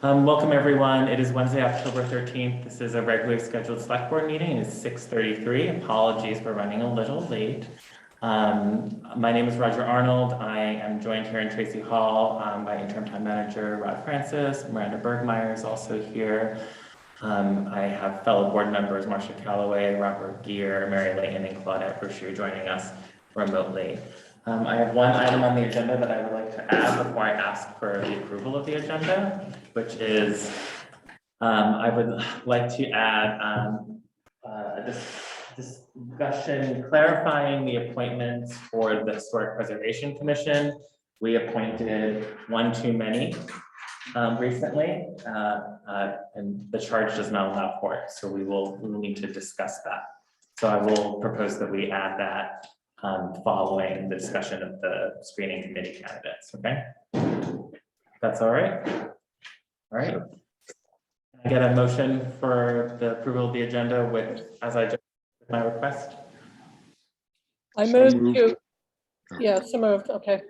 Welcome everyone. It is Wednesday, October 13th. This is a regularly scheduled select board meeting. It's 6:33. Apologies for running a little late. My name is Roger Arnold. I am joined here in Tracy Hall by interim town manager Rod Francis. Miranda Bergmeyer is also here. I have fellow board members Marcia Calloway, Robert Gear, Mary Layton, and Claudette Brashear joining us remotely. I have one item on the agenda that I would like to add before I ask for the approval of the agenda, which is I would like to add this discussion clarifying the appointments for the Historic Preservation Commission. We appointed one too many recently, and the charge does not allow for it. So we will need to discuss that. So I will propose that we add that following the discussion of the screening committee candidates. Okay, that's all right. All right. Can I get a motion for the approval of the agenda with, as I just my request? I moved to, yeah, so moved. Okay.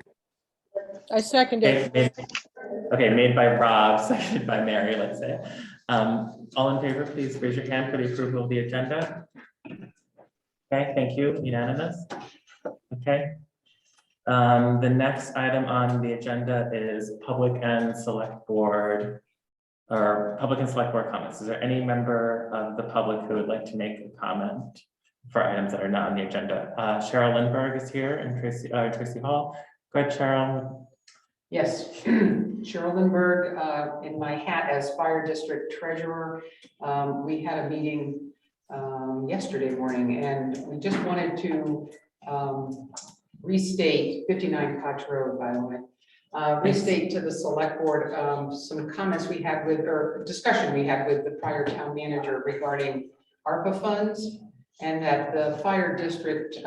I second it. Made by Rob, seconded by Mary, let's say. All in favor, please raise your hand for the approval of the agenda. Okay, thank you. Unanimous. Okay. The next item on the agenda is public and select board comments. Is there any member of the public who would like to make a comment for items that are not on the agenda? Cheryl Lindbergh is here in Tracy Hall. Go ahead, Cheryl. Yes, Cheryl Lindbergh, in my hat as fire district treasurer. We had a meeting yesterday morning, and we just wanted to restate 59 Koch Road, by the way. Restate to the select board some comments we had with, or discussion we had with the prior town manager regarding ARPA funds, and that the fire district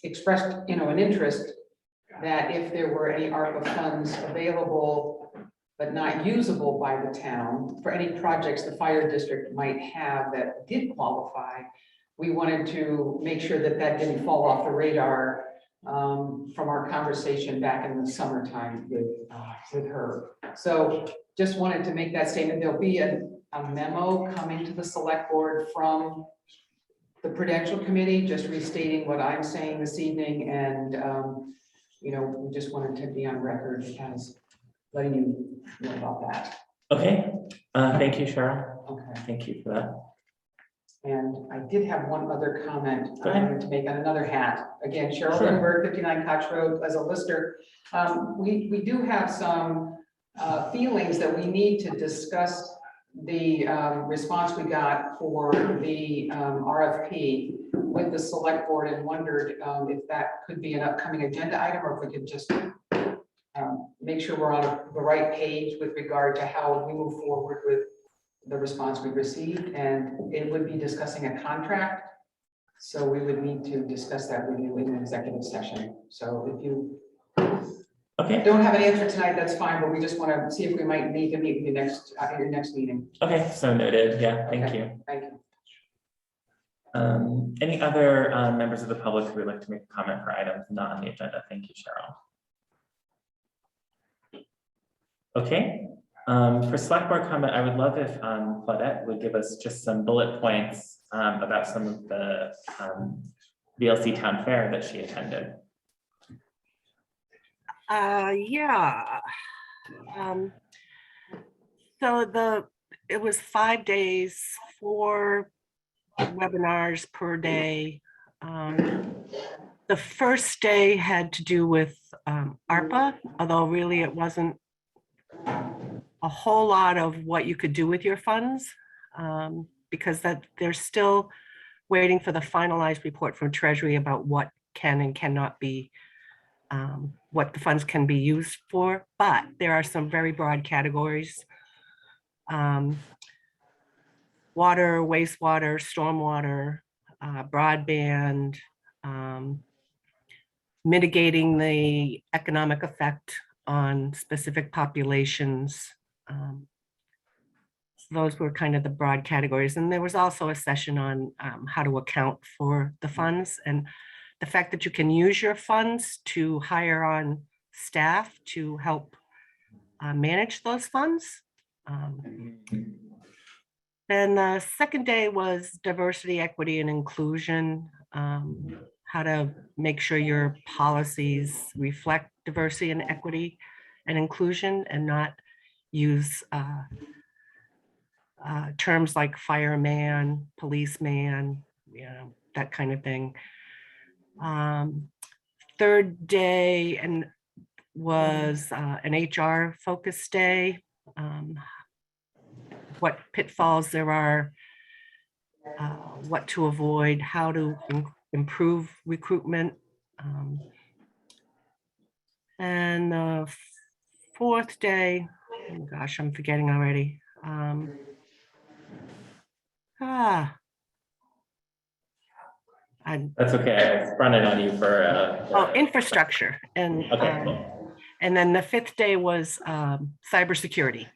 expressed, an interest that if there were any ARPA funds available but not usable by the town for any projects the fire district might have that did qualify, we wanted to make sure that that didn't fall off the radar from our conversation back in the summertime with her. So just wanted to make that statement. There'll be a memo coming to the select board from the Prudential Committee, just restating what I'm saying this evening, and we just wanted to be on record as letting you know about that. Okay, thank you, Cheryl. Okay. Thank you for that. And I did have one other comment Go I ahead. wanted to make on another hat. Again, Cheryl Sure. Lindbergh, 59 Koch Road, as a lister. We do have some feelings that we need to discuss the response we got for the RFP with the select board, and wondered if that could be an upcoming agenda item, or if we could just make sure we're on the right page with regard to how we move forward with the response we received. And it would be discussing a contract, so we would need to discuss that with you in an executive session. So if you don't have an answer tonight, that's fine, but we just want to see if we might need to meet you next at your next meeting. Okay, so noted. Yeah, thank you. Thank you. Any other members of the public who would like to make a comment for items not on the agenda? Thank you, Cheryl. Okay. For select board comment, I would love if Claudette would give us just some bullet points about some of the VLC town fair that she attended. Yeah. So it was 5 days, 4 webinars per day. The first day had to do with ARPA, although really it wasn't a whole lot of what you could do with your funds, because they're still waiting for the finalized report from Treasury about what can and cannot be, what the funds can be used for. But there are some very broad categories: water, wastewater, stormwater, broadband, mitigating the economic effect on specific populations. So those were kind of the broad categories. And there was also a session on how to account for the funds, and the fact that you can use your funds to hire on staff to help manage those funds. Then the second day was diversity, equity, and inclusion. How to make sure your policies reflect diversity and equity and inclusion and not use terms like fireman, policeman, that kind of thing. Third day and was an HR focused day. What pitfalls there are, what to avoid, how to improve recruitment. And the fourth day, oh gosh, I'm forgetting already. That's okay. I sprung it on you for. Infrastructure. And Okay, cool. and then the fifth day was cybersecurity.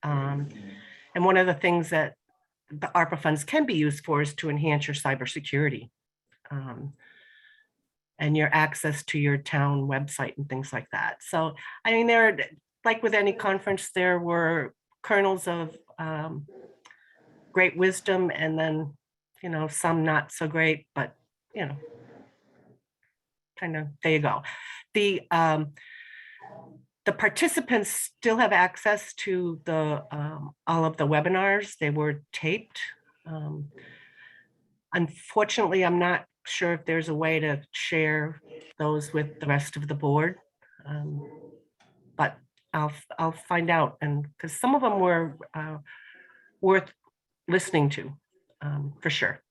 And one of the things that the ARPA funds can be used for is to enhance your cybersecurity and your access to your town website and things like that. So, I mean, there, like with any conference, there were kernels of great wisdom and then, some not so great, but, kind of, there you go. The participants still have access to the all of the webinars. They were taped. Unfortunately, I'm not sure if there's a way to share those with the rest of the board, but I'll find out, and because some of them were worth listening to, for sure.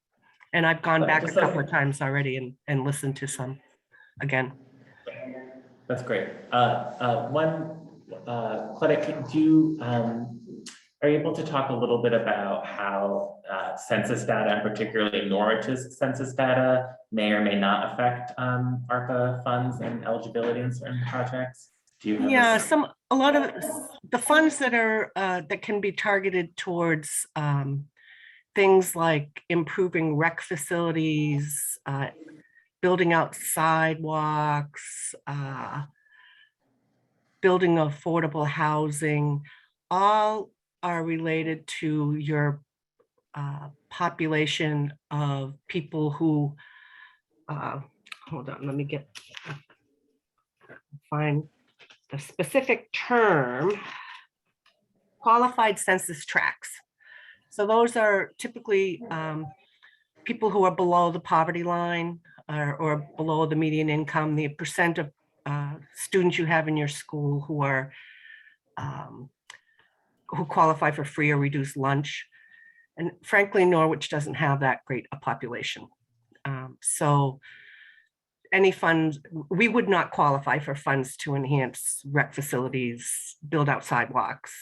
And I've gone back a couple of times already and listened to some again. That's great. Claudette, are you able to talk a little bit about how census data, and particularly Norwich's census data, may or may not affect ARPA funds and eligibility in certain projects? Do you have a lot of the funds that are that can be targeted towards things like improving rec facilities, building out sidewalks, building affordable housing, all are related to your population of people who, hold on, let me find the specific term, qualified census tracts. So those are typically people who are below the poverty line or below the median income, the percent of students you have in your school who are who qualify for free or reduced lunch. And frankly, Norwich doesn't have that great a population. So any funds, we would not qualify for funds to enhance rec facilities, build out sidewalks,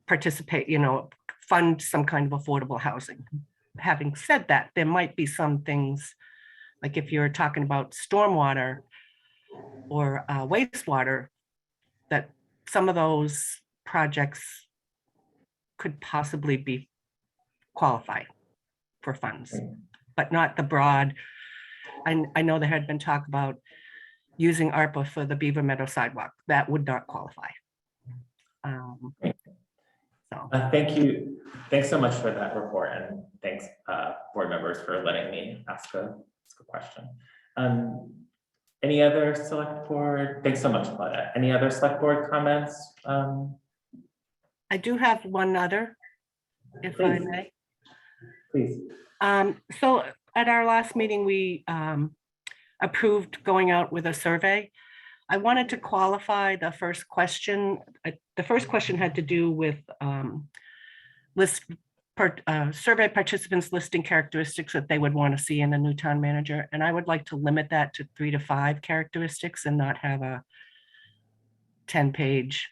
participate, fund some kind of affordable housing. Having said that, there might be some things, like if you're talking about stormwater or wastewater, that some of those projects could possibly be qualified for funds, but not the broad. I know there had been talk about using ARPA for the Beaver Meadow sidewalk. That would not qualify. Thank you. Thanks so much for that report, and thanks board members for letting me ask a question. Any other select board? Thanks so much, Claudette. Any other select board comments? I do have one other, if I may. Please. So at our last meeting, we approved going out with a survey. I wanted to qualify the first question. The first question had to do with survey participants listing characteristics that they would want to see in a new town manager. And I would like to limit that to 3 to 5 characteristics and not have a 10-page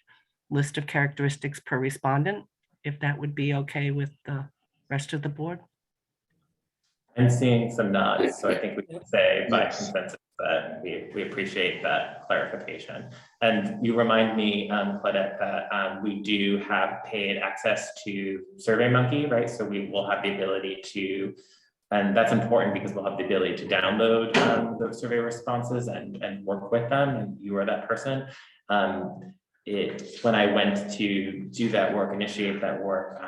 list of characteristics per respondent, if that would be okay with the rest of the board. I'm seeing some nods, so I think we can say by consensus that we appreciate that clarification. And you remind me, Claudette, that we do have paid access to SurveyMonkey, right? So we will have the ability to, and that's important because we'll have the ability to download those survey responses and work with them, and you are that person. when I went to do that work, initiate that work,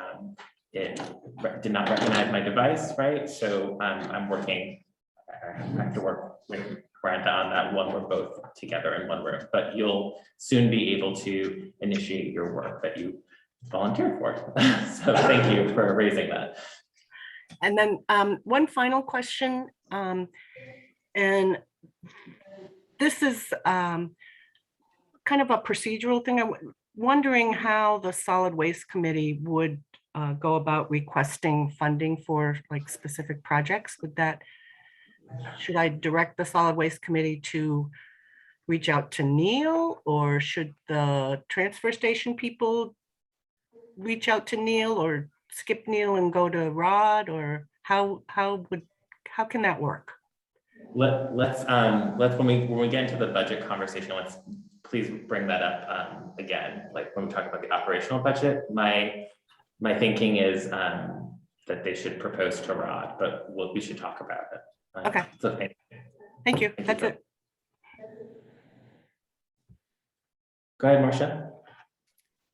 it did not recognize my device, right? So I'm working, I have to work with Brenda on that one. We're both together in one room, but you'll soon be able to initiate your work that you volunteered for. So thank you for raising that. And then one final question, and this is kind of a procedural thing. I'm wondering how the Solid Waste Committee would go about requesting funding for like specific projects. Should I direct the Solid Waste Committee to reach out to Neil, or should the transfer station people reach out to Neil, or skip Neil and go to Rod, or how can that work? Let's when we get into the budget conversation, let's please bring that up again. Like when we talk about the operational budget, my thinking is that they should propose to Rod, but we should talk about it. Okay. So Thank you. That's it. Go ahead, Marcia.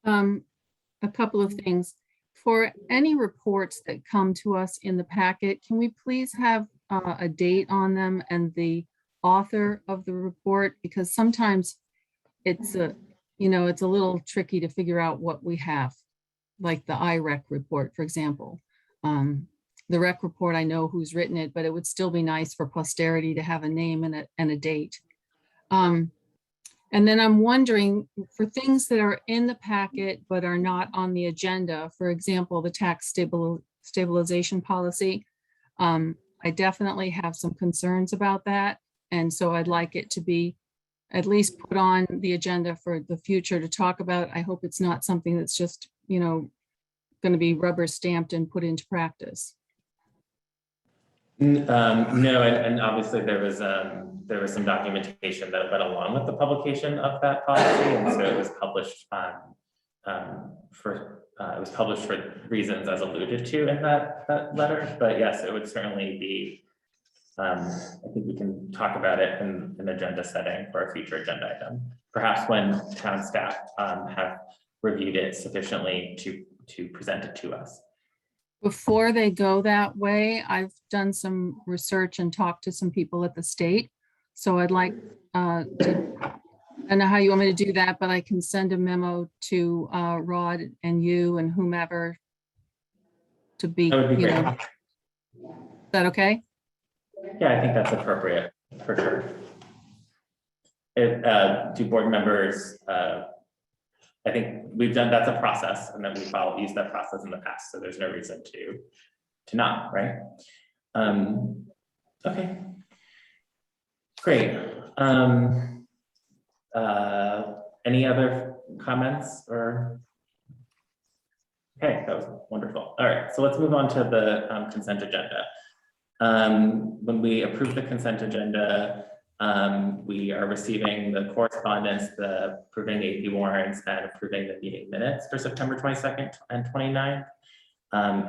A couple of things. For any reports that come to us in the packet, can we please have a date on them and the author of the report? Because sometimes it's it's a little tricky to figure out what we have, like the IREC report, for example. The rec report, I know who's written it, but it would still be nice for posterity to have a name and a date. And then I'm wondering, for things that are in the packet but are not on the agenda, for example, the tax stabilization policy, I definitely have some concerns about that. And so I'd like it to be at least put on the agenda for the future to talk about. I hope it's not something that's just, going to be rubber stamped and put into practice. No, and obviously there was some documentation that went along with the publication of that policy, and so it was published for reasons as alluded to in that letter. But yes, it would certainly be. I think we can talk about it in an agenda setting for a future agenda item, perhaps when town staff have reviewed it sufficiently to present it to us. Before they go that way, I've done some research and talked to some people at the state. So I'd like I don't know how you want me to do that, but I can send a memo to Rod and you and whomever to be, That would be great. Is that okay? Yeah, I think that's appropriate for sure. Do board members, I think that's a process, and that we've used that process in the past, so there's no reason to not, right? Okay. Great. Any other comments or? Okay, that was wonderful. All right, so let's move on to the consent agenda. When we approve the consent agenda, we are receiving the correspondence, the approving the AP warrants, and approving the meeting minutes for September 22nd and 29th.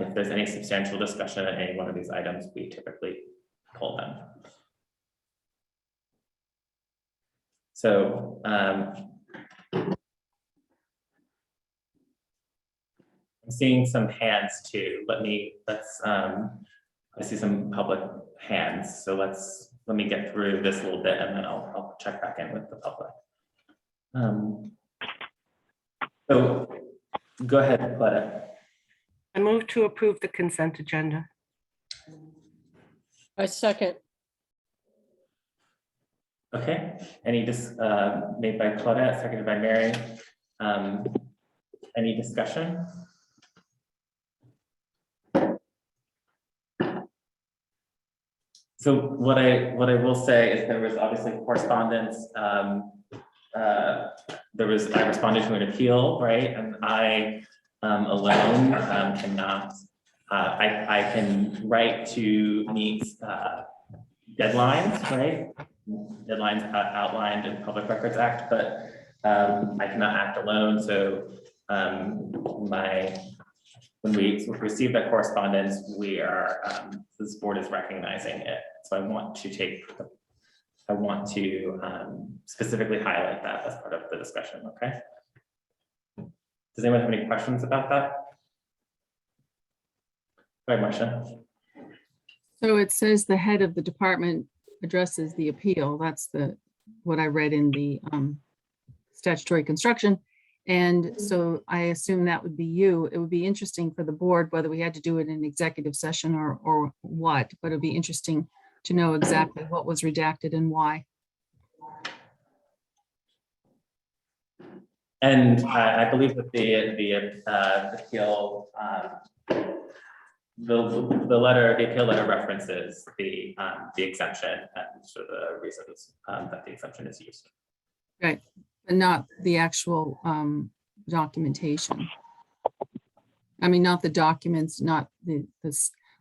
If there's any substantial discussion on any one of these items, we typically pull them. So I'm seeing some hands too. I see some public hands, so let me get through this a little bit, and then I'll check back in with the public. So go ahead, Claudette. I move to approve the consent agenda. I second. Okay, made by Claudette, seconded by Mary. Any discussion? So what I will say is there was obviously correspondence. I responded to an appeal, right? And I alone cannot. I can write to meet deadlines, right? Deadlines outlined in Public Records Act, but I cannot act alone. So when we receive that correspondence, we are this board is recognizing it. So I want to specifically highlight that as part of the discussion. Okay. Does anyone have any questions about that? Go ahead, Marcia. So it says the head of the department addresses the appeal. That's what I read in the statutory construction. And so I assume that would be you. It would be interesting for the board, whether we had to do it in executive session or what, but it'd be interesting to know exactly what was redacted and why. And I believe that the appeal, the letter, the appeal letter references the exemption and so the reasons that the exemption is used. Right, but not the actual documentation. I mean, not the documents, not the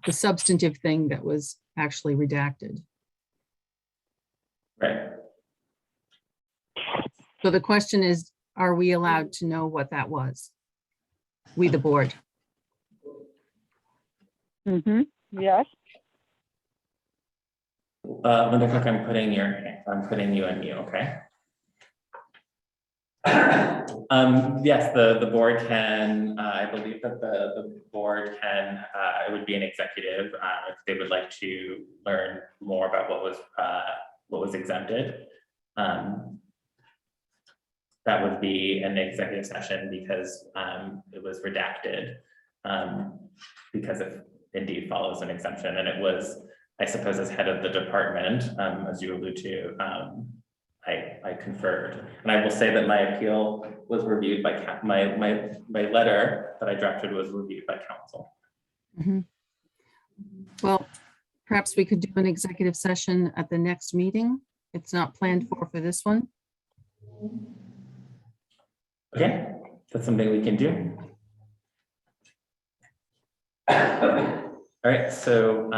substantive thing that was actually redacted. Right. So the question is, are we allowed to know what that was? We, the board. Yes. Linda Cook, I'm putting you on mute, okay? Yes, the board can, I believe that the board can, it would be an executive, if they would like to learn more about what was exempted. That would be an executive session because it was redacted, because it indeed follows an exemption, and it was, I suppose, as head of the department, as you allude to, I conferred, and I will say that my appeal was reviewed by my letter that I drafted was reviewed by council. Well, perhaps we could do an executive session at the next meeting. It's not planned for this one. Okay, that's something we can do. All right, so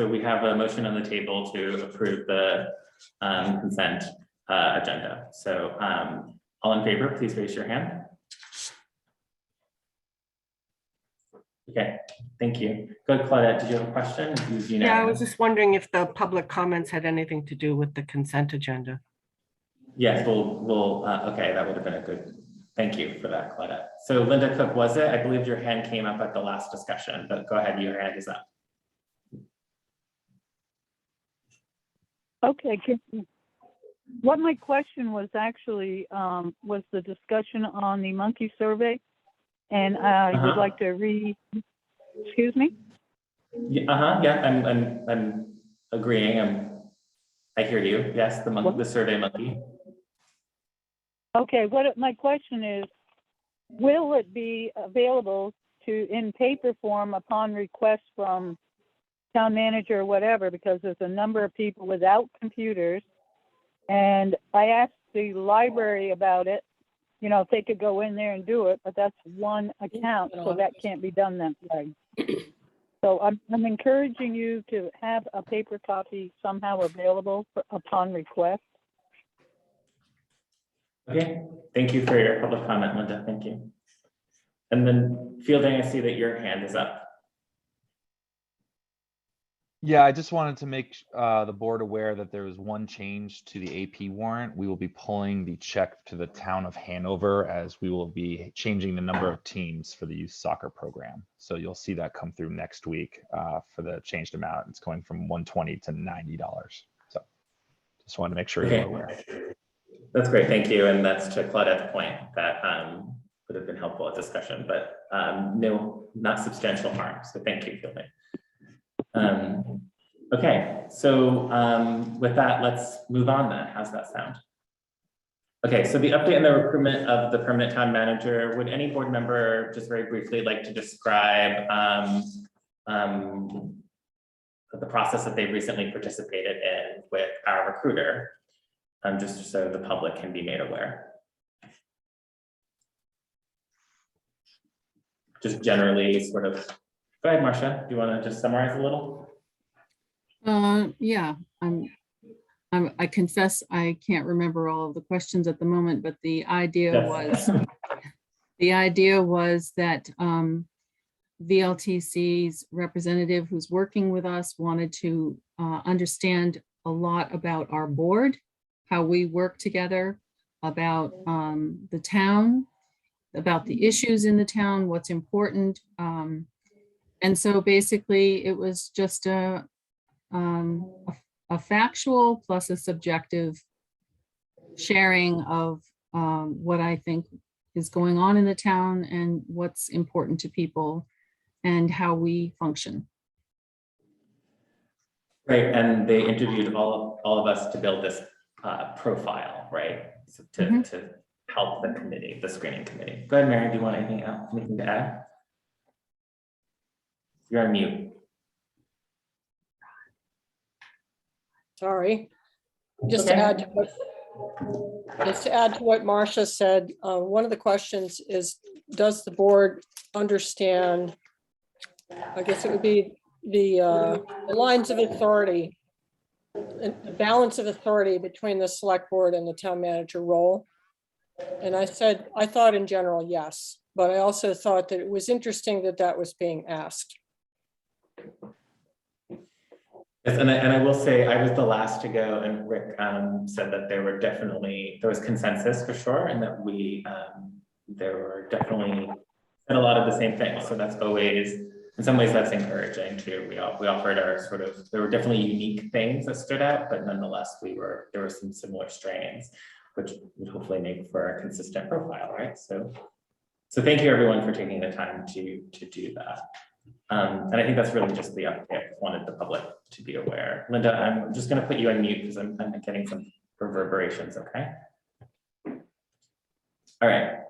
we have a motion on the table to approve the consent agenda. So all in favor, please raise your hand. Okay, thank you. Go ahead, Claudette, did you have a question? Yeah, I was just wondering if the public comments had anything to do with the consent agenda. Yes, okay, that would have been a good, thank you for that, Claudette. So Linda Cook, was it? I believe your hand came up at the last discussion, but go ahead, your hand is up. Okay. What my question was actually was the discussion on the monkey survey, and I would like to excuse me? Yeah, yeah, I'm agreeing. I hear you. Yes, the survey monkey. Okay, my question is, will it be available in paper form upon request from town manager or whatever, because there's a number of people without computers, and I asked the library about it, if they could go in there and do it, but that's one account, so that can't be done that way. So I'm encouraging you to have a paper copy somehow available upon request. Okay, thank you for your public comment, Linda. Thank you. And then Fielding, I see that your hand is up. Yeah, I just wanted to make the board aware that there was one change to the AP warrant. We will be pulling the check to the town of Hanover, as we will be changing the number of teams for the youth soccer program. So you'll see that come through next week for the changed amount. It's going from $120 to $90. So just wanted to make sure you're aware. That's great, thank you. And that's to Claudette's point that would have been helpful at discussion, but no, not substantial harm. So thank you, Fielding. Okay, so with that, let's move on then. How's that sound? Okay, so the update on the recruitment of the permanent town manager. Would any board member just very briefly like to describe the process that they recently participated in with our recruiter, just so the public can be made aware? Just generally sort of, go ahead, Marcia, do you want to just summarize a little? Yeah, I confess I can't remember all of the questions at the moment, but the idea was that VLTC's representative who's working with us wanted to understand a lot about our board, how we work together, about the town, about the issues in the town, what's important. And so basically it was just a factual plus a subjective sharing of what I think is going on in the town and what's important to people and how we function. Right, and they interviewed all of us to build this profile, right? So to help the committee, the screening committee. Go ahead, Mary, do you want anything else, anything to add? You're on mute. Sorry. Just Okay. to add to what Marcia said, one of the questions is, does the board understand, I guess it would be the lines of authority, the balance of authority between the select board and the town manager role? And I said, I thought in general, yes, but I also thought that it was interesting that that was being asked. Yes, and I will say I was the last to go, and Rick said that there was consensus for sure, and that there were definitely said a lot of the same things. So that's always, in some ways, that's encouraging too. We offered our there were definitely unique things that stood out, but nonetheless, there were some similar strains, which would hopefully make for a consistent profile, right? So thank you everyone for taking the time to do that. And I think that's really just the update. I wanted the public to be aware. Linda, I'm just going to put you on mute because I'm getting some reverberations, okay? All right,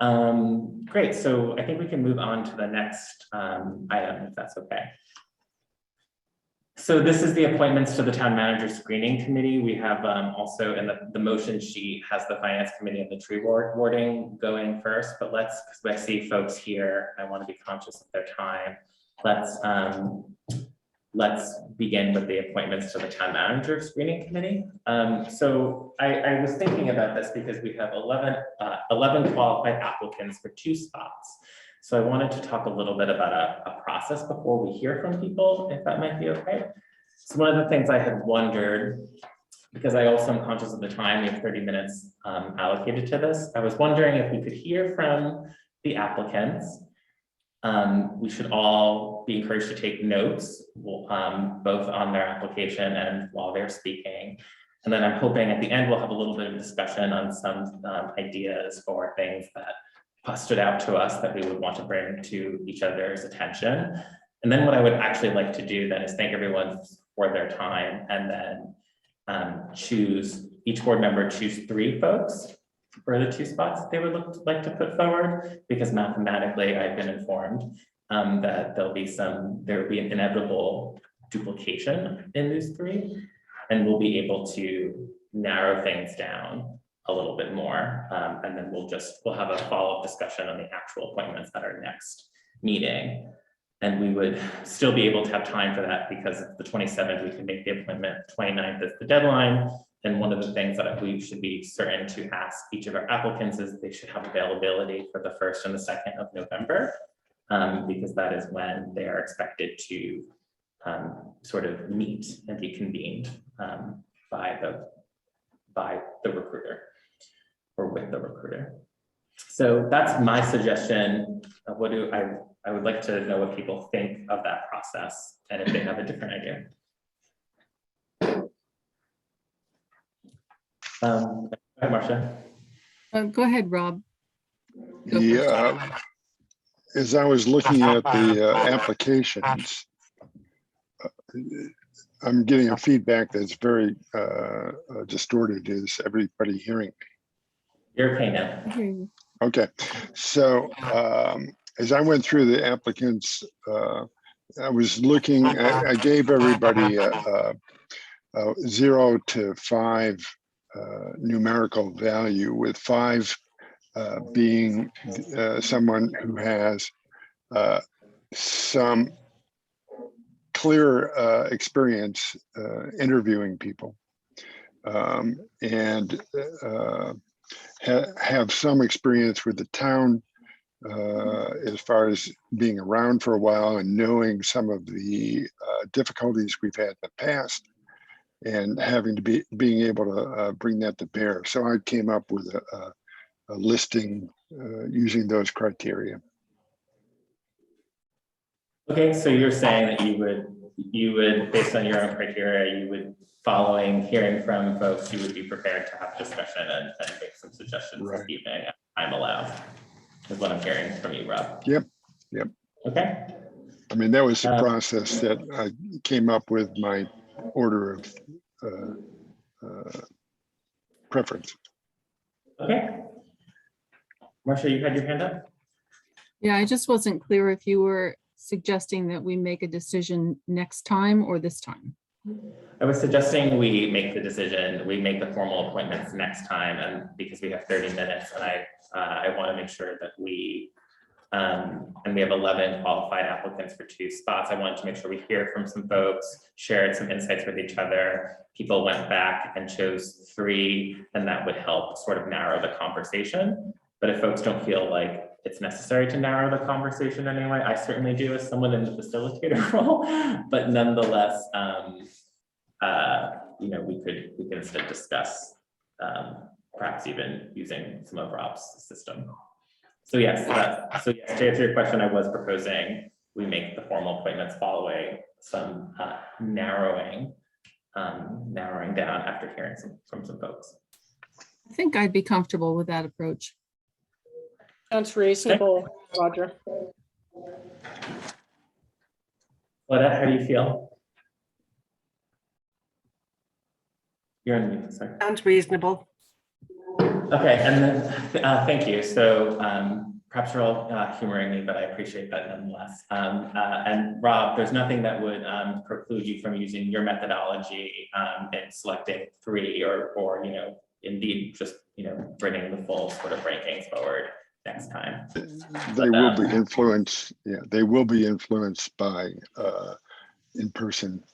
great. So I think we can move on to the next item, if that's okay. So this is the appointments to the town manager screening committee. We have also in the motion sheet has the finance committee and the tree warding going first, but because I see folks here, I want to be conscious of their time. Let's begin with the appointments to the town manager screening committee. So I was thinking about this because we have 11 qualified applicants for 2 spots. So I wanted to talk a little bit about a process before we hear from people, if that might be okay. So one of the things I had wondered, because I also am conscious of the time, we have 30 minutes allocated to this. I was wondering if we could hear from the applicants. We should all be encouraged to take notes, both on their application and while they're speaking. And then I'm hoping at the end, we'll have a little bit of discussion on some ideas or things that stood out to us that we would want to bring to each other's attention. And then what I would actually like to do then is thank everyone for their time, and then each board member choose 3 folks for the 2 spots they would like to put forward, because mathematically I've been informed that there will be an inevitable duplication in these 3, and we'll be able to narrow things down a little bit more, and then we'll have a follow-up discussion on the actual appointments at our next meeting. And we would still be able to have time for that, because the 27th we can make the appointment, 29th is the deadline. And one of the things that we should be certain to ask each of our applicants is they should have availability for the 1st and the 2nd of November, because that is when they are expected to sort of meet and be convened by the recruiter or with the recruiter. So that's my suggestion of I would like to know what people think of that process and if they have a different idea. Go ahead, Marcia. Go ahead, Rob. Go first. Yeah, as I was looking at the applications, I'm getting a feedback that's very distorted. Is everybody hearing me? You're okay now. I hear you. Okay, so as I went through the applicants, I was looking, I gave everybody a 0 to 5 numerical value, with 5 being someone who has some clear experience interviewing people, and have some experience with the town as far as being around for a while and knowing some of the difficulties we've had in the past, and having to being able to bring that to bear. So I came up with a listing using those criteria. Okay, so you're saying that you would, based on your own criteria, you would, following hearing from folks, you would be prepared to have discussion and make some suggestions this Right. evening, if time allows, is what I'm hearing from you, Rob. Yep. Okay, I mean, that was the Uh, process that I came up with my order of preference. okay. Marcia, you had your hand up? Yeah, I just wasn't clear if you were suggesting that we make a decision next time or this time. I was suggesting we make the decision, we make the formal appointments next time, and because we have 30 minutes, and I want to make sure that we, and we have 11 qualified applicants for 2 spots. I wanted to make sure we hear from some folks, shared some insights with each other. People went back and chose 3, and that would help sort of narrow the conversation. But if folks don't feel like it's necessary to narrow the conversation anyway, I certainly do as someone in the facilitator role, but nonetheless, you know, we could instead discuss perhaps even using some of Rob's system. So yes, so yes, to answer your question, I was proposing we make the formal appointments following some narrowing down after hearing from some folks. I think I'd be comfortable with that approach. Sounds reasonable, Roger. Claudette, how do you feel? You're on mute, sorry. Sounds reasonable. Okay, and then, thank you. So perhaps you're all humoring me, but I appreciate that nonetheless. And Rob, there's nothing that would preclude you from using your methodology in selecting 3 or, you know, indeed just, you know, bringing the full sort of rankings forward next time. They will be influenced. Yeah, they will be influenced by in-person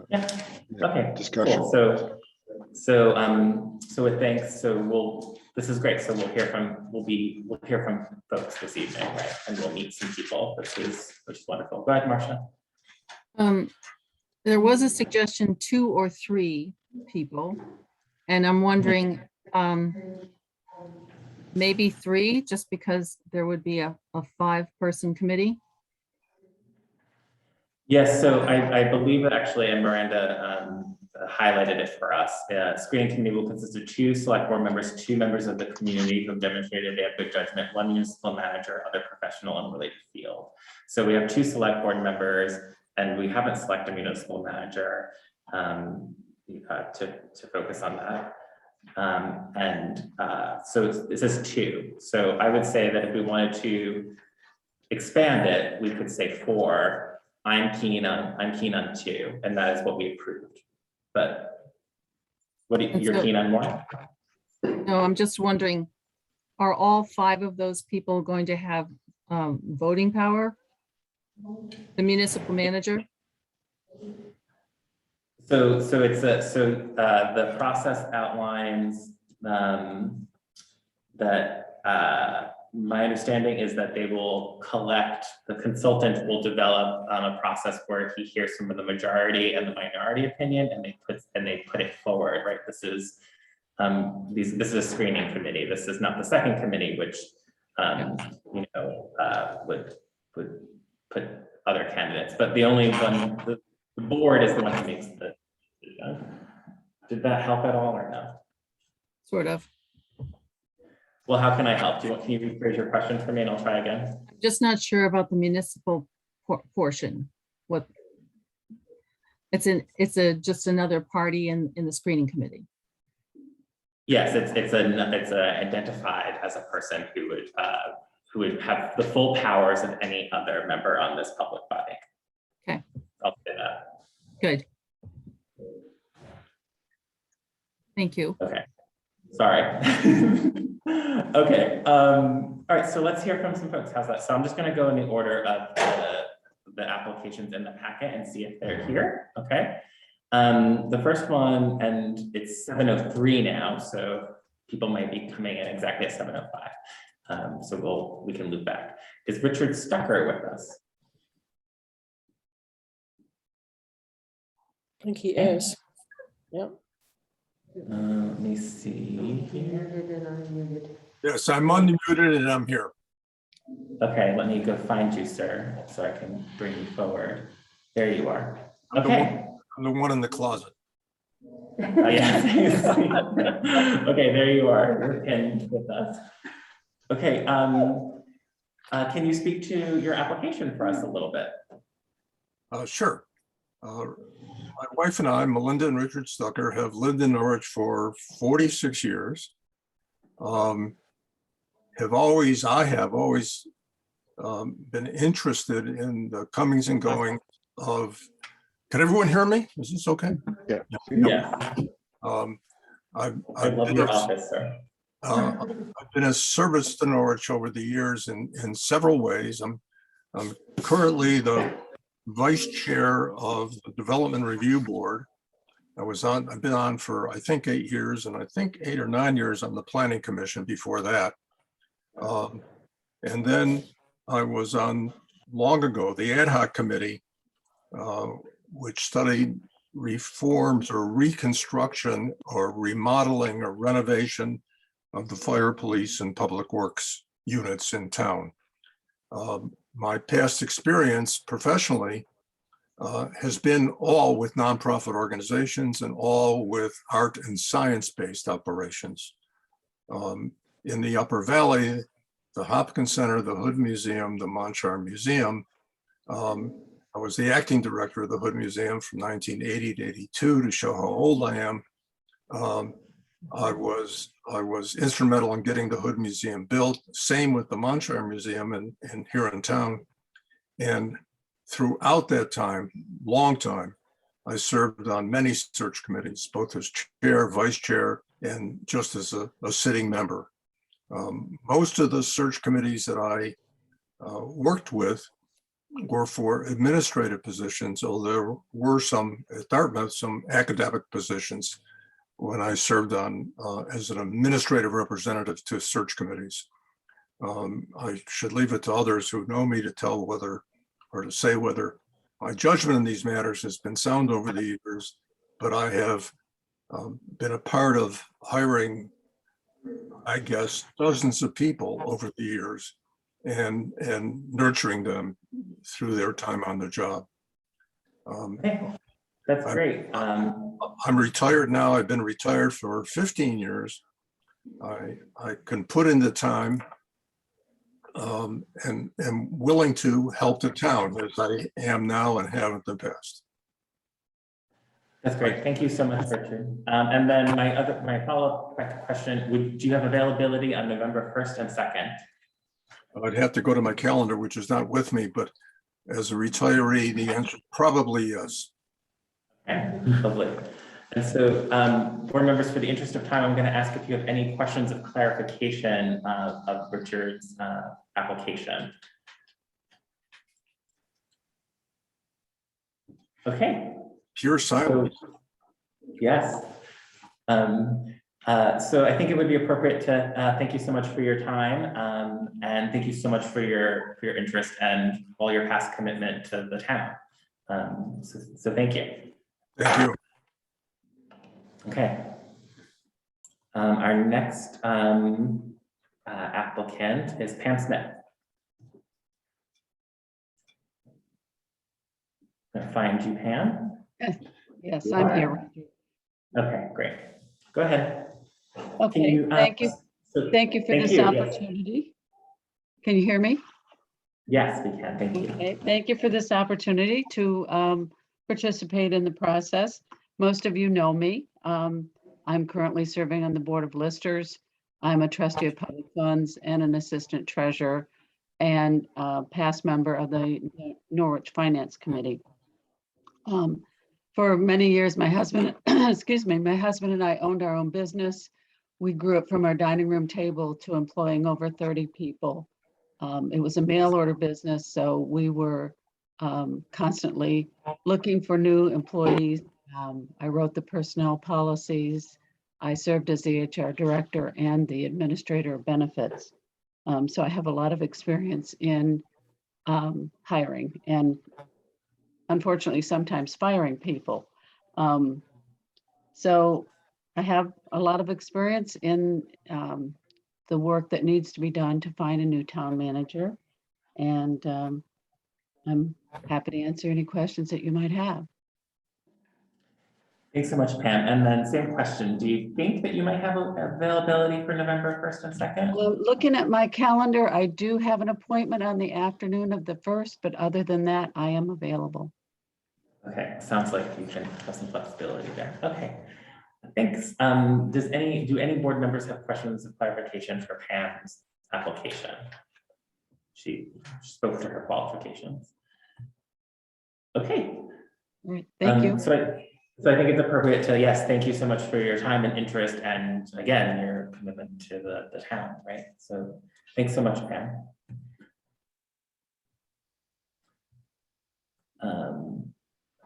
Yeah. Okay. discussion. Cool. So with thanks, this is great. So we'll hear from folks this evening, right? And we'll meet some people, which is wonderful. Go ahead, Marcia. There was a suggestion 2 or 3 people, and I'm wondering, maybe 3, just because there would be a 5-person committee. Yes, so I believe that actually, and Miranda highlighted it for us. Screening committee will consist of 2 select board members, 2 members of the community who have demonstrated they have good judgment, 1 municipal manager, other professional and related field. So we have 2 select board members, and we haven't selected a municipal manager to focus on that. So it says 2. So I would say that if we wanted to expand it, we could say 4. I'm keen on 2, and that is what we approved. But what do you're keen on more? No, I'm just wondering, are all 5 of those people going to have voting power? The municipal manager? So the process outlines that my understanding is that they will the consultant will develop a process where he hears from the majority and the minority opinion, and they put it forward, right? This is a screening committee. This is not the second committee, which you know, would put other candidates, but the only one, the board is the one who makes the decision. Did that help at all or no? Sort of. Well, how can I help? Can you rephrase your question for me and I'll try again? I'm just not sure about the municipal portion. What it's just another party in the screening committee. Yes, it's identified as a person who would have the full powers of any other member on this public body. Okay. I'll say that. Good. Thank you. Okay. Sorry. Okay. All right. So let's hear from some folks. How's that? So I'm just going to go in the order of the applications in the packet and see if they're here. Okay. The first one, and it's 7:03 now, so people might be coming in exactly at 7:05. So we can loop back. Is Richard Stucker with us? I think he is. Yep. Let me see here. Yes, I'm unmuted and I'm here. Okay, let me go find you, sir, so I can bring you forward. There you are. I'm the Okay. I'm the one in the closet. Yes. Okay, there you are. You're pinned with us. Okay, can you speak to your application for us a little bit? Sure. My wife and I, Melinda and Richard Stucker, have lived in Norwich for 46 years. I have always been interested in the comings and goings of, can everyone hear me? Is this okay? Yeah. Yeah, I I've love been your a- office, sir. I've been a service to Norwich over the years in several ways. I'm currently the vice chair of the Development Review Board. I've been on for, I think, 8 years, and I think 8 or 9 years on the Planning Commission before that. And then I was on, long ago, the ad hoc committee, which studied reforms or reconstruction or remodeling or renovation of the fire, police, and public works units in town. My past experience professionally has been all with nonprofit organizations and all with art and science-based operations. In the Upper Valley, the Hopkins Center, the Hood Museum, the Monchar Museum. I was the acting director of the Hood Museum from 1980 to 82 to show how old I am. I was instrumental in getting the Hood Museum built. Same with the Monchar Museum and here in town. And throughout that time, long time, I served on many search committees, both as chair, vice chair, and just as a sitting member. Most of the search committees that I worked with were for administrative positions, although there were some at Dartmouth, some academic positions when I served on as an administrative representative to search committees. I should leave it to others who know me to tell whether, or to say whether my judgment in these matters has been sound over the years, but I have been a part of hiring, I guess, dozens of people over the years and nurturing them through their time on the job. Okay, that's great. I'm retired now. I've been retired for 15 years. I can put in the time and am willing to help the town as I am now and have in the past. That's great. Thank you so much, Richard. And then my follow-up question, do you have availability on November 1st and 2nd? I'd have to go to my calendar, which is not with me, but as a retiree, the answer probably yes. Okay, lovely. And so, board members, for the interest of time, I'm going to ask if you have any questions of clarification of Richard's application. Okay. Pure silence. So, yes. So I think it would be appropriate to thank you so much for your time, and thank you so much for your interest and all your past commitment to the town. So thank you. Thank you. Okay. Our next applicant is Pam Smith. Gonna find you, Pam. Yes, I'm here. Okay, great. Go ahead. Okay, thank you. Thank you for thank this you, yes. opportunity. Can you hear me? Yes, we can. Thank you. Okay, thank you for this opportunity to participate in the process. Most of you know me. I'm currently serving on the Board of Listers. I'm a trustee of public funds and an assistant treasurer and past member of the Norwich Finance Committee. For many years, my husband, excuse me, my husband and I owned our own business. We grew up from our dining room table to employing over 30 people. It was a mail order business, so we were constantly looking for new employees. I wrote the personnel policies. I served as the HR director and the administrator of benefits. So I have a lot of experience in hiring and unfortunately sometimes firing people. So I have a lot of experience in the work that needs to be done to find a new town manager. And I'm happy to answer any questions that you might have. Thanks so much, Pam. And then same question, do you think that you might have availability for November 1st and 2nd? Well, looking at my calendar, I do have an appointment on the afternoon of the 1st, but other than that, I am available. Okay, sounds like you can have some flexibility there. Okay, thanks. Do any board members have questions of clarification for Pam's application? She spoke to her qualifications. Okay. All right, thank you. So I think it's appropriate to, yes, thank you so much for your time and interest and again, your commitment to the town, right? So thanks so much, Pam.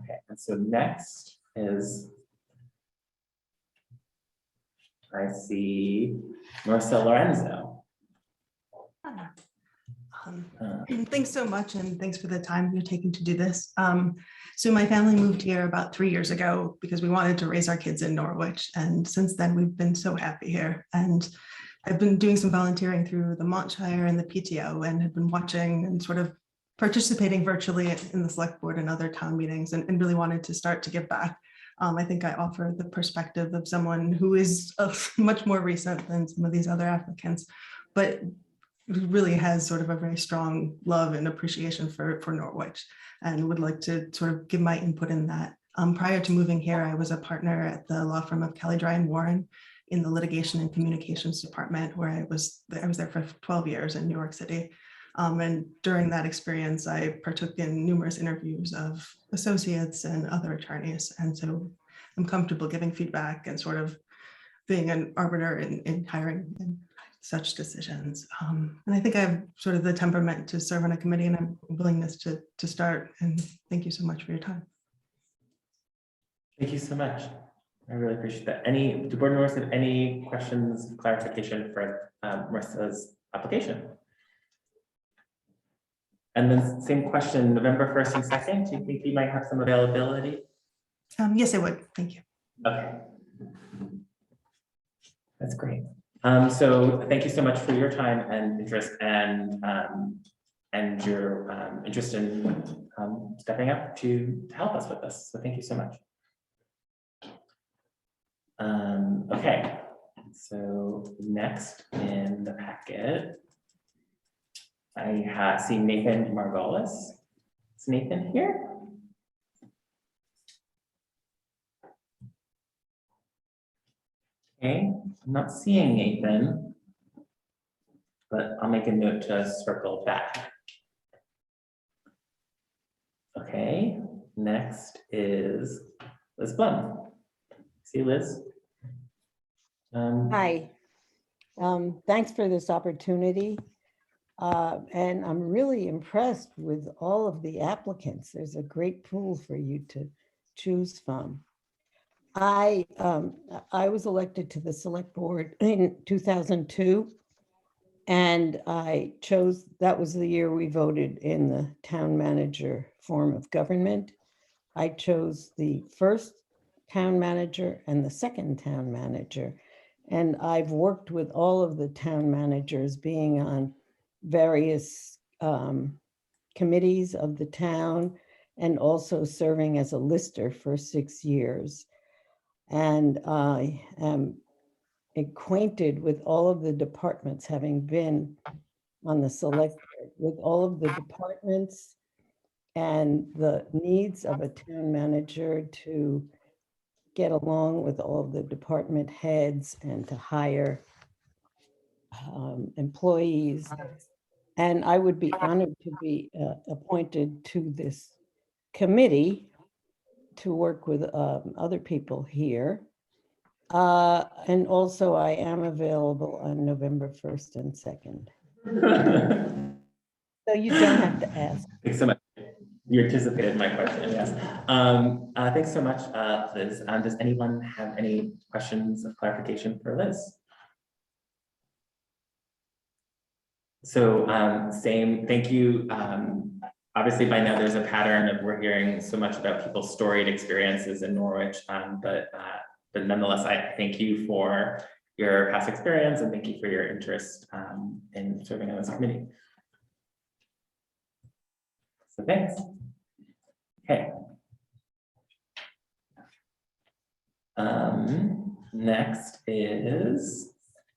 Okay, and so next is, I see Marissa Lorenzo. Thanks so much, and thanks for the time you're taking to do this. So my family moved here about 3 years ago because we wanted to raise our kids in Norwich, and since then we've been so happy here. And I've been doing some volunteering through the Montshire and the PTO, and have been watching and sort of participating virtually in the select board and other town meetings, and really wanted to start to give back. I think I offer the perspective of someone who is much more recent than some of these other applicants, but really has sort of a very strong love and appreciation for Norwich, and would like to sort of give my input in that. Prior to moving here, I was a partner at the law firm of Kelly Dry and Warren in the litigation and communications department, where I was there for 12 years in New York City. And during that experience, I partook in numerous interviews of associates and other attorneys. And so I'm comfortable giving feedback and sort of being an arbiter in hiring and such decisions. And I think I have sort of the temperament to serve on a committee, and a willingness to start. And thank you so much for your time. Thank you so much. I really appreciate that. Do board members have any questions, clarification for Marissa's application? And then same question, November 1st and 2nd, do you think you might have some availability? Yes, I would. Thank you. Okay. That's great. So thank you so much for your time and interest and your interest in stepping up to help us with this. So thank you so much. Okay, so next in the packet, I see Nathan Margolis. Is Nathan here? Okay, I'm not seeing Nathan, but I'll make a note to circle back. Okay, next is Liz Blum. See Liz? Hi, thanks for this opportunity. And I'm really impressed with all of the applicants. There's a great pool for you to choose from. I was elected to the select board in 2002, and I chose, that was the year we voted in the town manager form of government. I chose the first town manager and the second town manager. And I've worked with all of the town managers, being on various committees of the town, and also serving as a lister for 6 years. And I am acquainted with all of the departments, having been on the select board, with all of the departments and the needs of a town manager to get along with all of the department heads and to hire employees. And I would be honored to be appointed to this committee to work with other people here. And also I am available on November 1st and 2nd. So you don't have to ask. Thanks so much. You anticipated my question, yes. Thanks so much, Liz. Does anyone have any questions of clarification for Liz? So same, thank you. Obviously by now there's a pattern of we're hearing so much about people's storied experiences in Norwich, but nonetheless, I thank you for your past experience and thank you for your interest in serving on this committee. So thanks. Okay. Next is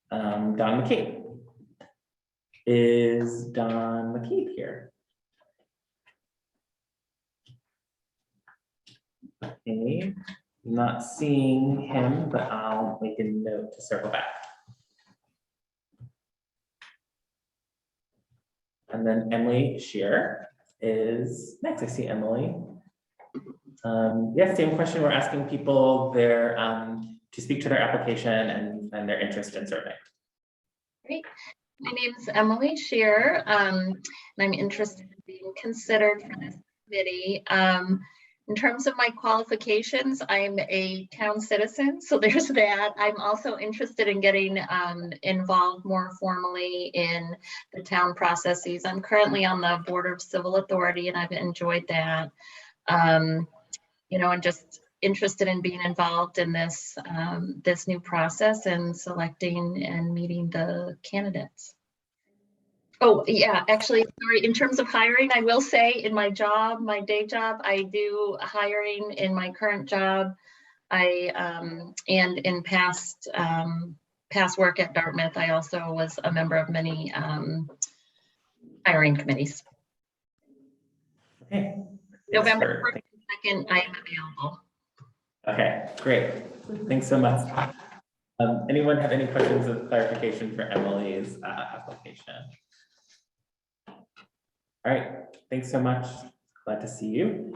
Don McCabe. Is Don McCabe here? Okay, not seeing him, but I'll make a note to circle back. And then Emily Shearer is next. I see Emily. Yes, same question. We're asking people their to speak to their application and their interest in serving. Great. My name is Emily Shearer, and I'm interested in being considered for this committee. In terms of my qualifications, I'm a town citizen, so there's that. I'm also interested in getting involved more formally in the town processes. I'm currently on the Board of Civil Authority, and I've enjoyed that. You know, I'm just interested in being involved in this this new process and selecting and meeting the candidates. Oh, yeah, actually, sorry, in terms of hiring, I will say in my job, my day job, I do hiring in my current job. And in past work at Dartmouth, I also was a member of many hiring committees. Okay. November 1st and 2nd, I am available. Okay, great. Thanks so much. Anyone have any questions of clarification for Emily's application? All right, thanks so much. Glad to see you.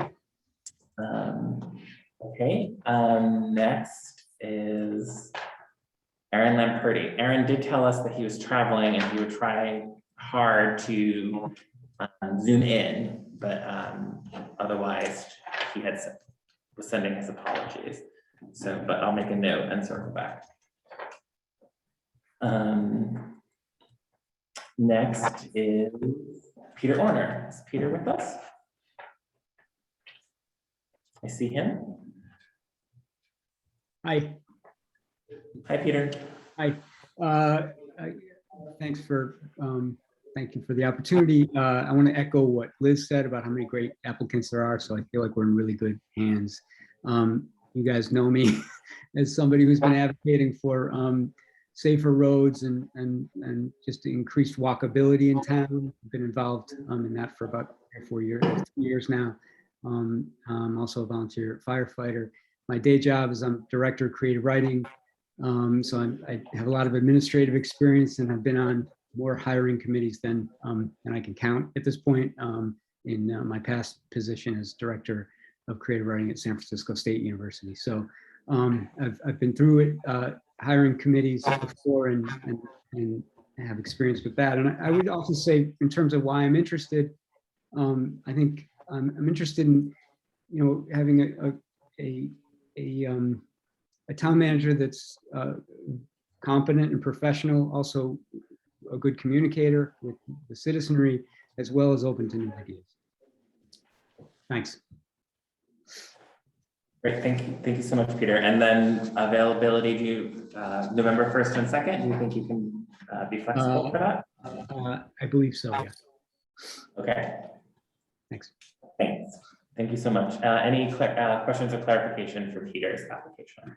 Okay, next is Aaron Lamperti. Aaron did tell us that he was traveling and he would try hard to zoom in, but otherwise he was sending his apologies. So, but I'll make a note and circle back. Next is Peter Orner. Is Peter with us? I see him. Hi. Hi, Peter. Hi. Thanks for thank you for the opportunity. I want to echo what Liz said about how many great applicants there are. So I feel like we're in really good hands. You guys know me as somebody who's been advocating for safer roads and just increased walkability in town. I've been involved in that for about 4 years now. I'm also a volunteer firefighter. My day job is I'm director of creative writing. So I have a lot of administrative experience and I've been on more hiring committees than I can count at this point in my past position as director of creative writing at San Francisco State University. So I've been through it, hiring committees before and have experience with that. And I would also say in terms of why I'm interested, I think I'm interested in, you know, having a town manager that's competent and professional, also a good communicator with the citizenry, as well as open to new ideas. Thanks. Great, thank you so much, Peter. And then availability, do you, November 1st and 2nd, do you think you can be flexible for that? I believe so, yeah. Okay. Thanks. Thanks. Thank you so much. Any questions or clarification for Peter's application?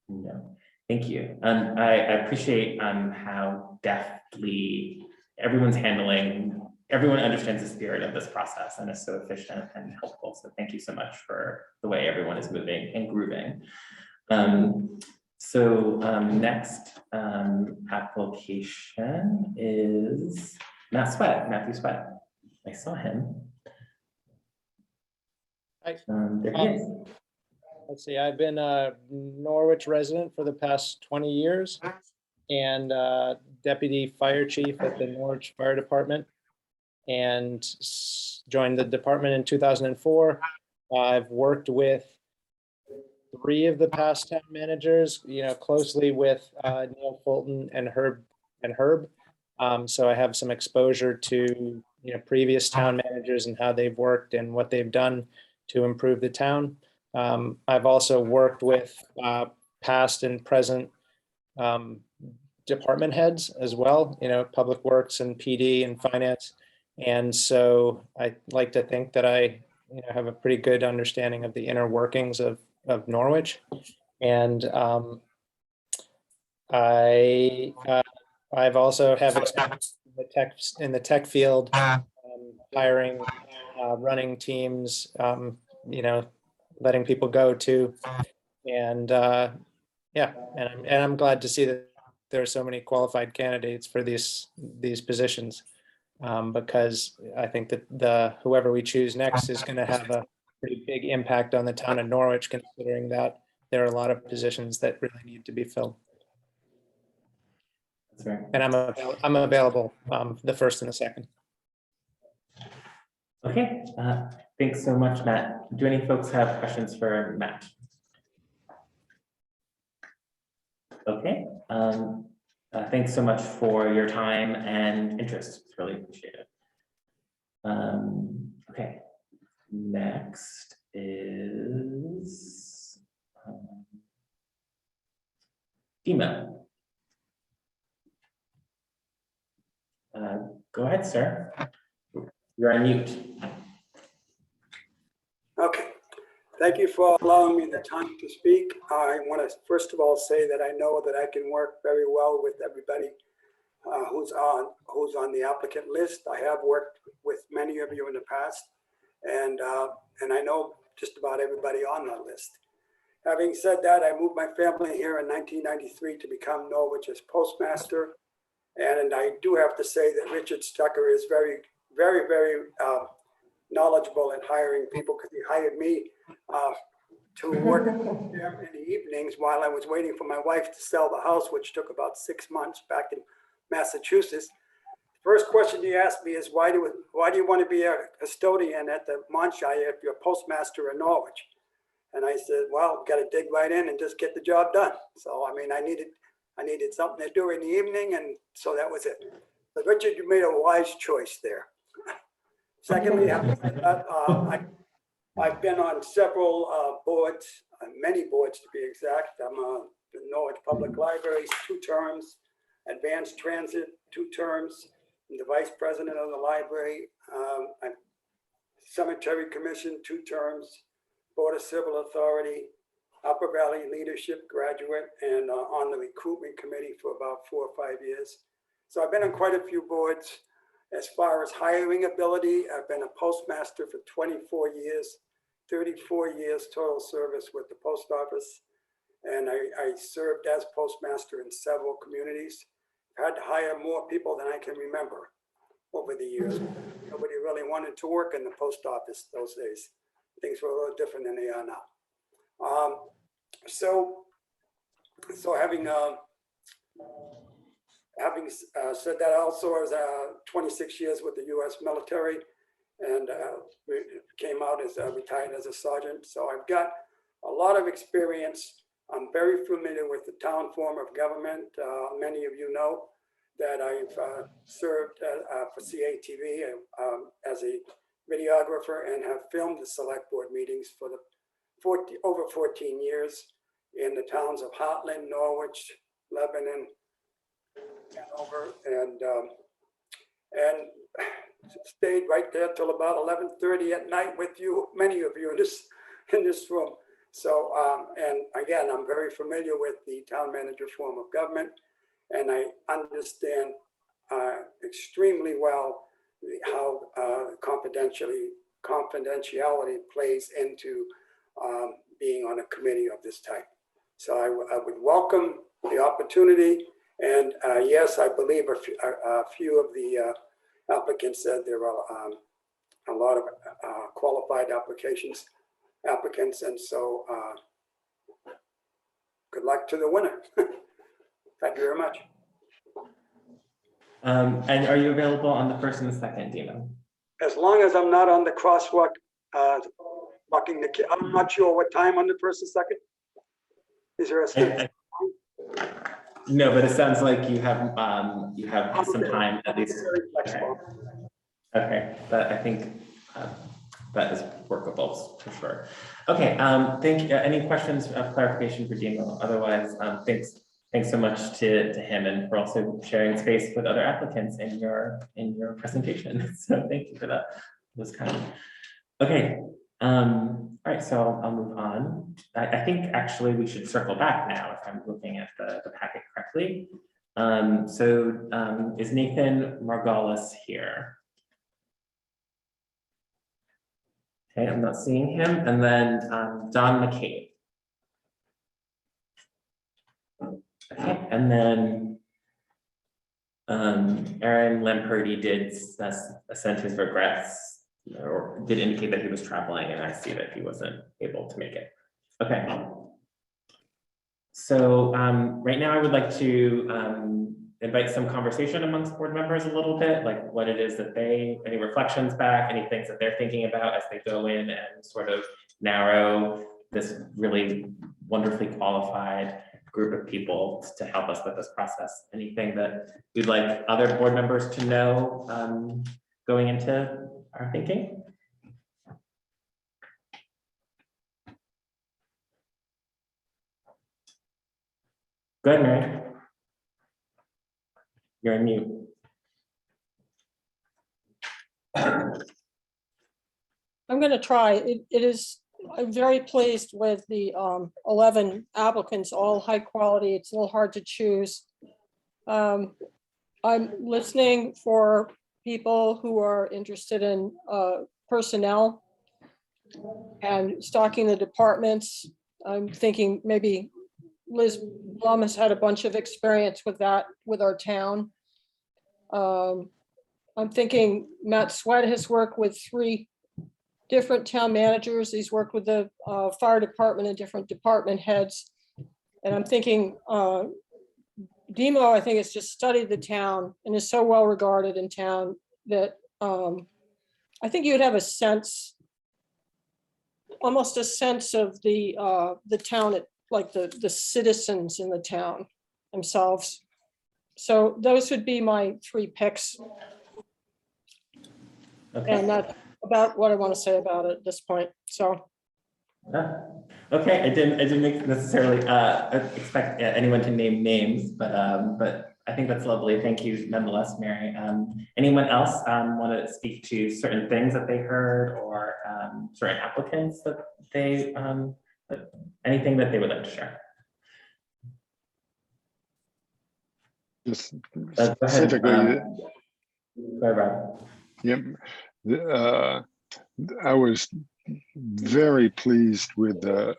No, thank you. I appreciate how deftly everyone's handling. Everyone understands the spirit of this process and is so efficient and helpful. So thank you so much for the way everyone is moving and grooving. Next application is Matthew Sweat. I saw him. Hi. There he is. Let's see, I've been a Norwich resident for the past 20 years and deputy fire chief at the Norwich Fire Department and joined the department in 2004. I've worked with 3 of the past town managers, you know, closely with Neil Fulton and Herb. So I have some exposure to, you know, previous town managers and how they've worked and what they've done to improve the town. I've also worked with past and present department heads as well, Public Works and PD and Finance. And so I like to think that I have a pretty good understanding of the inner workings of Norwich. And I've also have experience in the tech field, hiring, running teams, letting people go too. And and I'm glad to see that there are so many qualified candidates for these positions, because I think that whoever we choose next is going to have a pretty big impact on the town of Norwich, considering that there are a lot of positions that really need to be filled. That's right. And I'm available the 1st and the 2nd. Okay, thanks so much, Matt. Do any folks have questions for Matt? Okay, thanks so much for your time and interest. It's really appreciated. Okay, next is Dima. Go ahead, sir. You're on mute. Okay, thank you for allowing me the time to speak. I want to first of all say that I know that I can work very well with everybody who's on the applicant list. I have worked with many of you in the past, and I know just about everybody on that list. Having said that, I moved my family here in 1993 to become Norwich's postmaster, and I do have to say that Richard Stucker is very, very, very knowledgeable in hiring people, because he hired me to work in the evenings while I was waiting for my wife to sell the house, which took about 6 months back in Massachusetts. First question you asked me is, why do you want to be a custodian at the Montshire if you're a postmaster in Norwich? And I said, well, got to dig right in and just get the job done. So, I mean, I needed something to do in the evening, and so that was it. But Richard, you made a wise choice there. Secondly, I've been on several boards, many boards to be exact. I'm on the Norwich Public Libraries 2 terms, Advanced Transit 2 terms, I'm the vice president of the library, Cemetery Commission 2 terms, Board of Civil Authority, Upper Valley Leadership graduate, and on the recruitment committee for about 4 or 5 years. So I've been on quite a few boards. As far as hiring ability, I've been a postmaster for 24 years, 34 years total service with the post office. And I served as postmaster in several communities. I had to hire more people than I can remember over the years. Nobody really wanted to work in the post office those days. Things were a little different than they are now. So having said that, also I was 26 years with the U.S. military, and came out as retired as a sergeant. So I've got a lot of experience. I'm very familiar with the town form of government. Many of you know that I've served for CATV as a videographer and have filmed the select board meetings for the over 14 years in the towns of Heartland, Norwich, Lebanon, Hanover, and stayed right there till about 11:30 at night with you, many of you in this room. So, and again, I'm very familiar with the town manager form of government, and I understand extremely well how confidentiality plays into being on a committee of this type. So I would welcome the opportunity. And yes, I believe a few of the applicants said there are a lot of qualified applicants. And so good luck to the winner. Thank you very much. And are you available on the 1st and the 2nd, Dima? As long as I'm not on the crosswalk, walking the kid. I'm not sure what time on the 1st and 2nd. Is there a specific time? No, but it sounds like you have some time at least. Okay, but I think that is workable for sure. Okay, any questions of clarification for Demo? Otherwise, thanks so much to him and for also sharing space with other applicants in your presentation. So thank you for that. It was kind of, okay. All right, so I'll move on. I think actually we should circle back now if I'm looking at the packet correctly. Is Nathan Margolis here? Okay, I'm not seeing him. And then Don McCabe. Okay, and then Aaron Lamperti did send his regrets, or did indicate that he was traveling, and I see that he wasn't able to make it. Okay. So right now I would like to invite some conversation amongst board members a little bit, like what it is that any reflections back, any things that they're thinking about as they go in and sort of narrow this really wonderfully qualified group of people to help us with this process. Anything that you'd like other board members to know going into our thinking? Go ahead, Mary. You're on mute. I'm going to try. I'm very pleased with the 11 applicants, all high quality. It's a little hard to choose. I'm listening for people who are interested in personnel and stalking the departments. I'm thinking maybe Liz Blum has had a bunch of experience with that with our town. I'm thinking Matt Sweat has worked with 3 different town managers. He's worked with the fire department and different department heads. And I'm thinking Demo, I think, has just studied the town and is so well regarded in town that I think you'd have a sense, almost a sense of the town, like the citizens in the town themselves. So those would be my 3 picks. Okay. And that's about what I want to say about it at this point. So. Okay, I didn't necessarily expect anyone to name names, but I think that's lovely. Thank you nonetheless, Mary. Anyone else want to speak to certain things that they heard, or certain applicants that they anything that they would like to share? Just Go ahead, specifically, go ahead, Rob. yep. I was very pleased with the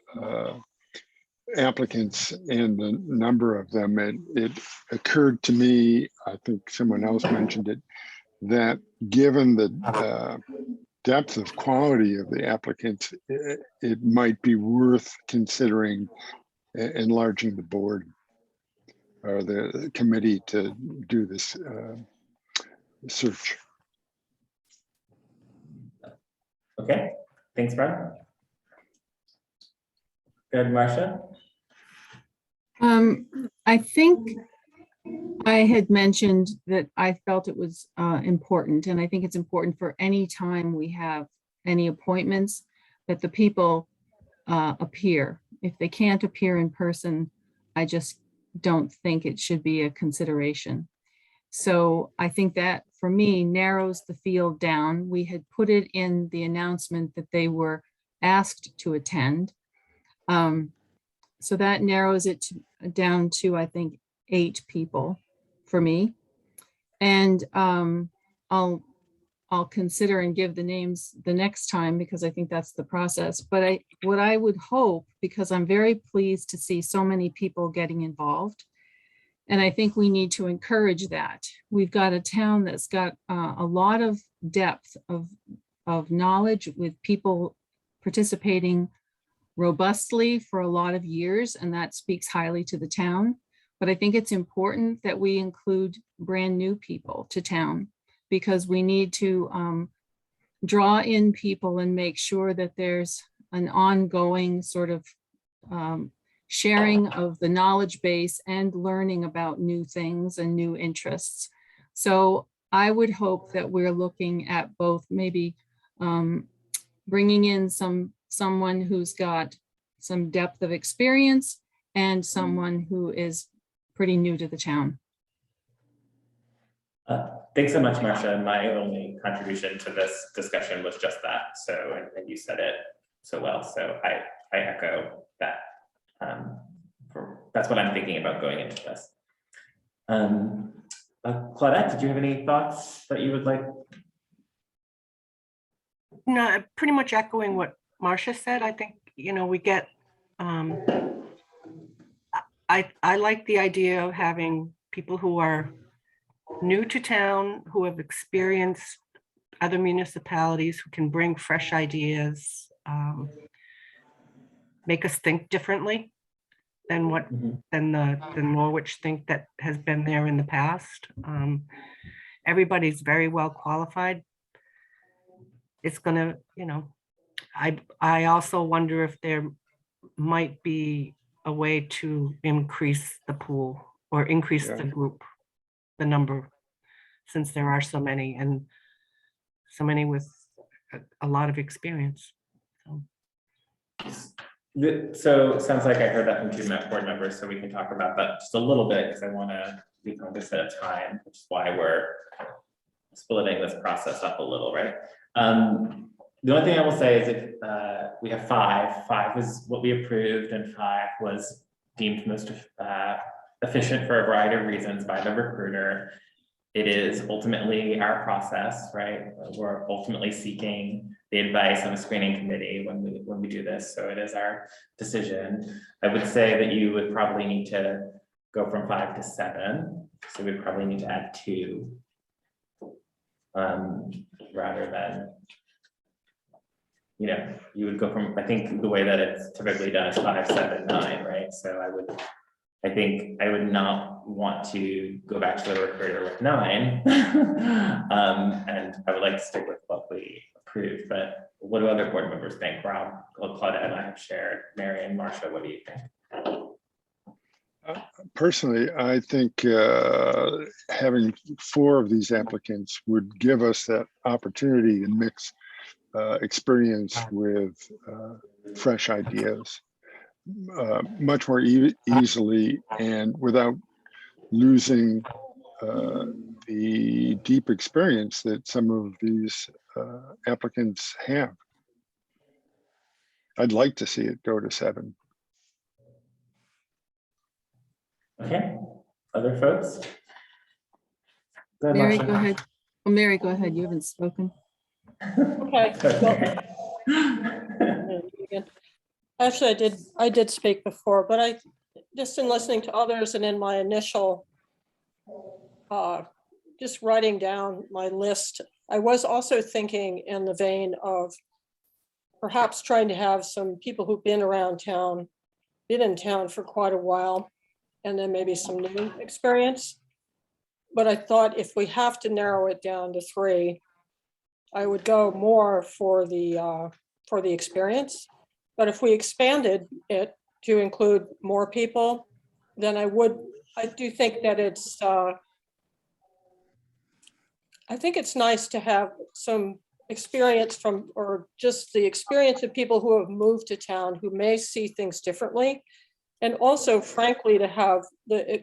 applicants and the number of them. It occurred to me, I think someone else mentioned it, that given the depth of quality of the applicants, it might be worth considering enlarging the board or the committee to do this search. Okay, thanks, Brad. Good, Marcia. I think I had mentioned that I felt it was important, and I think it's important for any time we have any appointments that the people appear. If they can't appear in person, I just don't think it should be a consideration. So I think that for me narrows the field down. We had put it in the announcement that they were asked to attend. So that narrows it down to, I think, 8 people for me. And I'll consider and give the names the next time, because I think that's the process. But what I would hope, because I'm very pleased to see so many people getting involved, and I think we need to encourage that. We've got a town that's got a lot of depth of knowledge, with people participating robustly for a lot of years, and that speaks highly to the town. But I think it's important that we include brand new people to town, because we need to draw in people and make sure that there's an ongoing sort of sharing of the knowledge base and learning about new things and new interests. So I would hope that we're looking at both maybe bringing in someone who's got some depth of experience and someone who is pretty new to the town. Thanks so much, Marcia. My only contribution to this discussion was just that. So, and you said it so well. So I echo that. That's what I'm thinking about going into this. Claudette, did you have any thoughts that you would like? No, pretty much echoing what Marcia said. I think, you know, we get, I like the idea of having people who are new to town, who have experienced other municipalities, who can bring fresh ideas, make us think differently than what than the Norwich think that has been there in the past. Everybody's very well qualified. It's gonna, you know, I also wonder if there might be a way to increase the pool or increase the group, the number, since there are so many and so many with a lot of experience. So it sounds like I heard that from two board members, so we can talk about that just a little bit because I want to be cognizant of time, which is why we're splitting this process up a little, right? The only thing I will say is if we have five was what we approved and 5 was deemed most efficient for a variety of reasons by the recruiter. It is ultimately our process, right? We're ultimately seeking the advice of a screening committee when we do this. So it is our decision. I would say that you would probably need to go from 5 to 7. So we'd probably need to add 2 rather than, you know, you would go from, I think the way that it's typically done is 5, 7, 9, right? So I think I would not want to go back to the recruiter with 9. And I would like to stick with what we approved, but what do other board members think? Rob, Claudia and I have shared. Mary and Marcia, what do you think? Personally, I think having 4 of these applicants would give us that opportunity to mix experience with fresh ideas much more easily and without losing the deep experience that some of these applicants have. I'd like to see it go to 7. Okay, other folks? Mary, go ahead. Oh, Mary, go ahead. You haven't spoken. Okay. Actually, I did speak before, but I just in listening to others and in my initial just writing down my list, I was also thinking in the vein of perhaps trying to have some people who've been around town, been in town for quite a while, and then maybe some new experience. But I thought if we have to narrow it down to 3, I would go more for the experience. But if we expanded it to include more people, then I do think that it's, I think it's nice to have some experience from, or just the experience of people who have moved to town who may see things differently. And also, frankly, to have the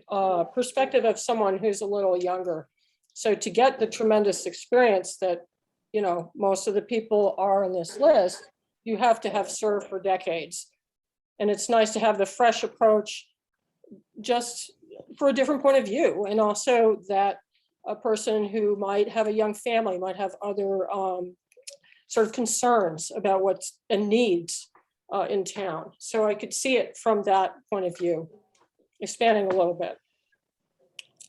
perspective of someone who's a little younger. So to get the tremendous experience that, you know, most of the people are on this list, you have to have served for decades. And it's nice to have the fresh approach just for a different point of view. And also that a person who might have a young family might have other sort of concerns about what's and needs in town. So I could see it from that point of view, expanding a little bit.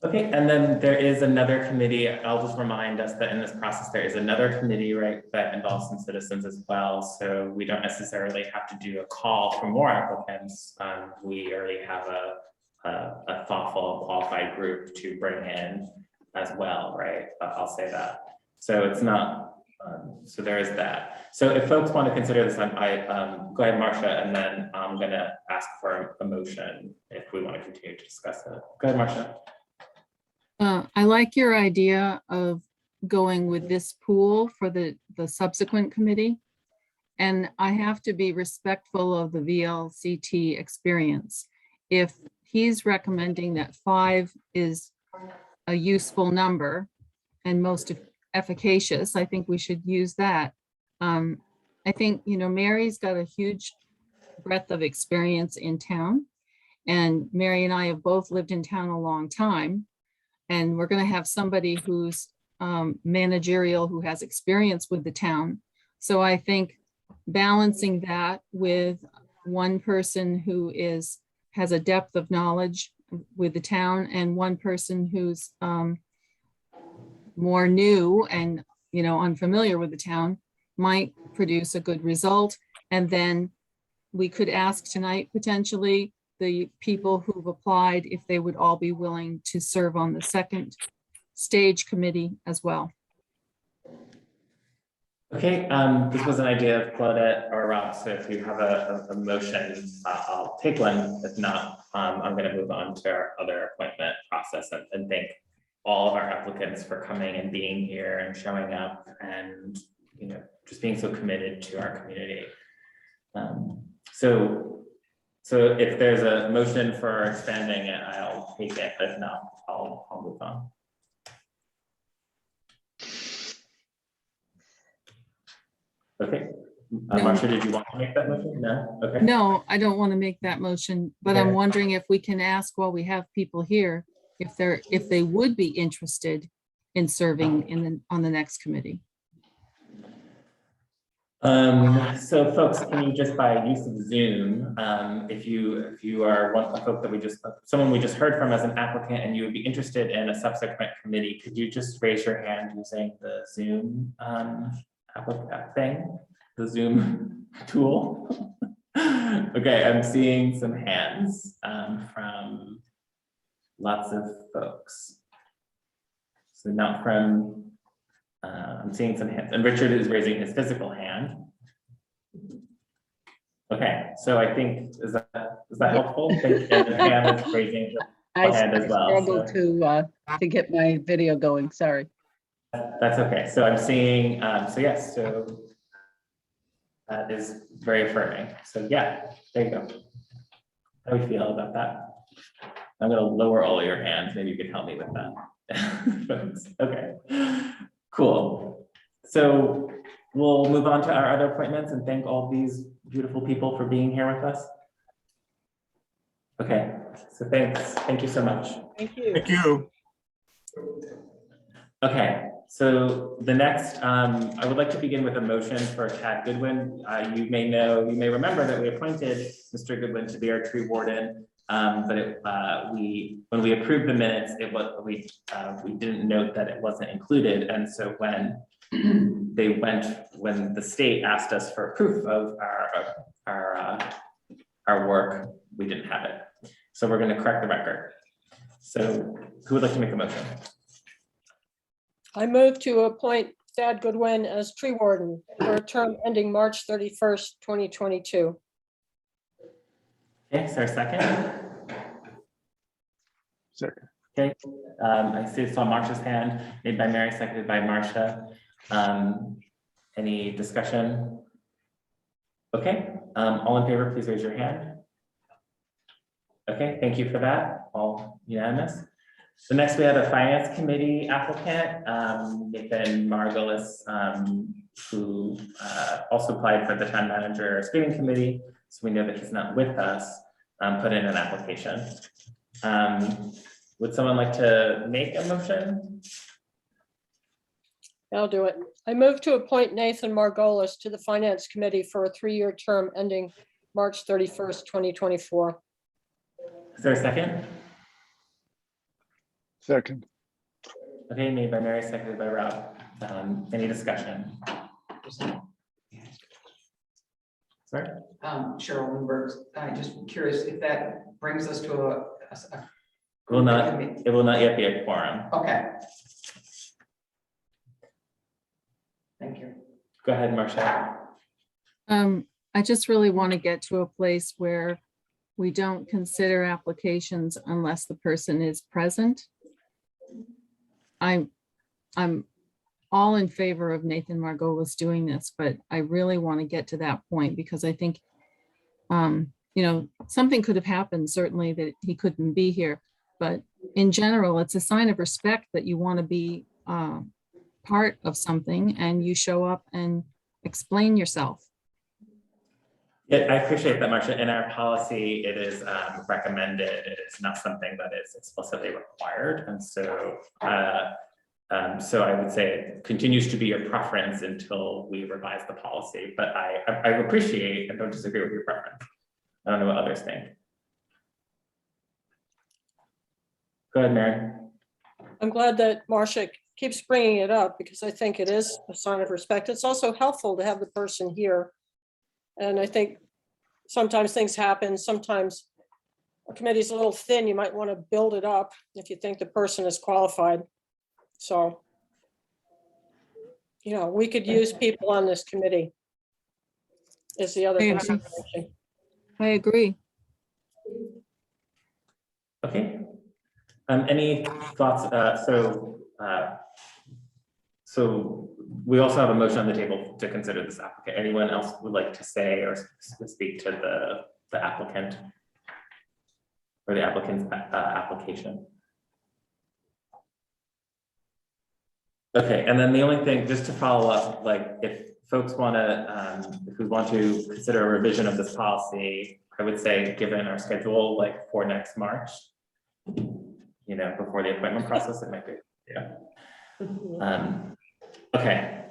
Okay, and then there is another committee. I'll just remind us that in this process, there is another committee, right, that involves some citizens as well. So we don't necessarily have to do a call for more applicants. We already have a thoughtful, qualified group to bring in as well, right? I'll say that. So it's not, so there is that. So if folks want to consider this, go ahead, Marcia, and then I'm gonna ask for a motion if we want to continue to discuss it. Go ahead, Marcia. I like your idea of going with this pool for the subsequent committee. And I have to be respectful of the VLCT experience. If he's recommending that 5 is a useful number and most efficacious, I think we should use that. I think, Mary's got a huge breadth of experience in town. And Mary and I have both lived in town a long time. And we're going to have somebody who's managerial, who has experience with the town. So I think balancing that with one person who has a depth of knowledge with the town and one person who's more new and unfamiliar with the town might produce a good result. And then we could ask tonight potentially the people who've applied if they would all be willing to serve on the second stage committee as well. Okay, this was an idea of Claudette or Rob, so if you have a motion, I'll take one. If not, I'm going to move on to our other appointment process and thank all of our applicants for coming and being here and showing up and just being so committed to our community. So if there's a motion for expanding it, I'll take it. If not, I'll move on. Okay, Marcia, did you want to make that motion? No? Okay. No, I don't want to make that motion, but I'm Okay. wondering if we can ask while we have people here, if they would be interested in serving on the next committee. So folks, can you just by use of Zoom, if you are someone we just heard from as an applicant and you would be interested in a subsequent committee, could you just raise your hand using the Zoom the Zoom tool? Okay, I'm seeing some hands from lots of folks. So not from I'm seeing some hands, and Richard is raising his physical hand. Okay, so I think, is that helpful? And Pam is raising her hand as well. Struggle to get my video going, sorry. That's okay. So I'm seeing, so yes, so that is very affirming. So yeah, there you go. How do we feel about that? I'm gonna lower all your hands. Maybe you could help me with that. Okay, cool. So we'll move on to our other appointments and thank all these beautiful people for being here with us. Okay, so thanks. Thank you so much. Thank you. Thank you. Okay, so the next, I would like to begin with a motion for Tad Goodwin. You may remember that we appointed Mr. Goodwin to be our tree warden. But when we approved the minutes, we didn't note that it wasn't included. And so when the state asked us for proof of our work, we didn't have it. So we're going to correct the record. So who would like to make a motion? I move to appoint Thad Goodwin as tree warden for a term ending March 31st, 2022. Okay, is there a second? Second. Okay, I saw Marcia's hand, made by Mary, seconded by Marcia. Any discussion? Okay, all in favor, please raise your hand. Okay, thank you for that, all unanimous. So next we have a finance committee applicant, Nathan Margolis, who also applied for the town manager screening committee. So we know that he's not with us, put in an application. Would someone like to make a motion? I'll do it. I move to appoint Nathan Margolis to the Finance Committee for a 3-year term ending March 31st, 2024. Is there a second? Second. Okay, made by Mary, seconded by Rob. Any discussion? Sorry? Cheryl Lindbergh, just curious if that brings us to It will not yet be a quorum. Okay. Thank you. Go ahead, Marcia. I just really want to get to a place where we don't consider applications unless the person is present. I'm all in favor of Nathan Margolis doing this, but I really want to get to that point because I think, you know, something could have happened, certainly that he couldn't be here, but in general, it's a sign of respect that you want to be part of something and you show up and explain yourself. Yeah, I appreciate that, Marcia. In our policy, it is recommended. It is not something that is explicitly required. And so, so I would say it continues to be your preference until we revise the policy. But I appreciate and don't disagree with your preference. I don't know what others think. Go ahead, Mary. I'm glad that Marcia keeps bringing it up because I think it is a sign of respect. It's also helpful to have the person here. And I think sometimes things happen. Sometimes a committee's a little thin. You might want to build it up if you think the person is qualified. So, you know, we could use people on this committee is the other I agree. consideration. I agree. Okay. Any thoughts? So we also have a motion on the table to consider this applicant. Anyone else would like to say or speak to the applicant or the applicant's application? Okay, and then the only thing, just to follow up, like if folks want to, if we want to consider a revision of this policy, I would say, given our schedule, like for next March, you know, before the appointment process, it might be, yeah. Okay,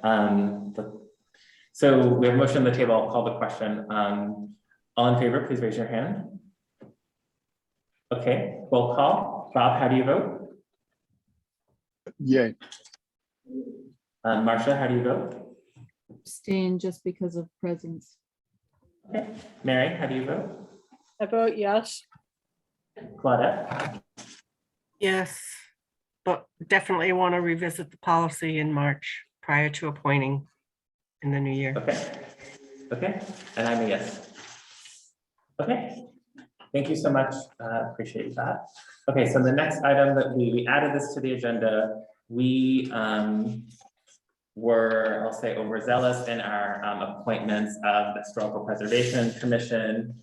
so we have a motion on the table. I'll call the question. All in favor, please raise your hand. Okay, roll call. Bob, how do you vote? Yay. Marcia, how do you vote? Abstain just because of presence. Okay, Mary, how do you vote? I vote yes. Claudette? Yes, but definitely want to revisit the policy in March prior to appointing in the new year. Okay, okay, and I'm a yes. Okay, thank you so much. Appreciate that. Okay, so the next item that we added this to the agenda. We were, I'll say, overzealous in our appointments of the Historical Preservation Commission.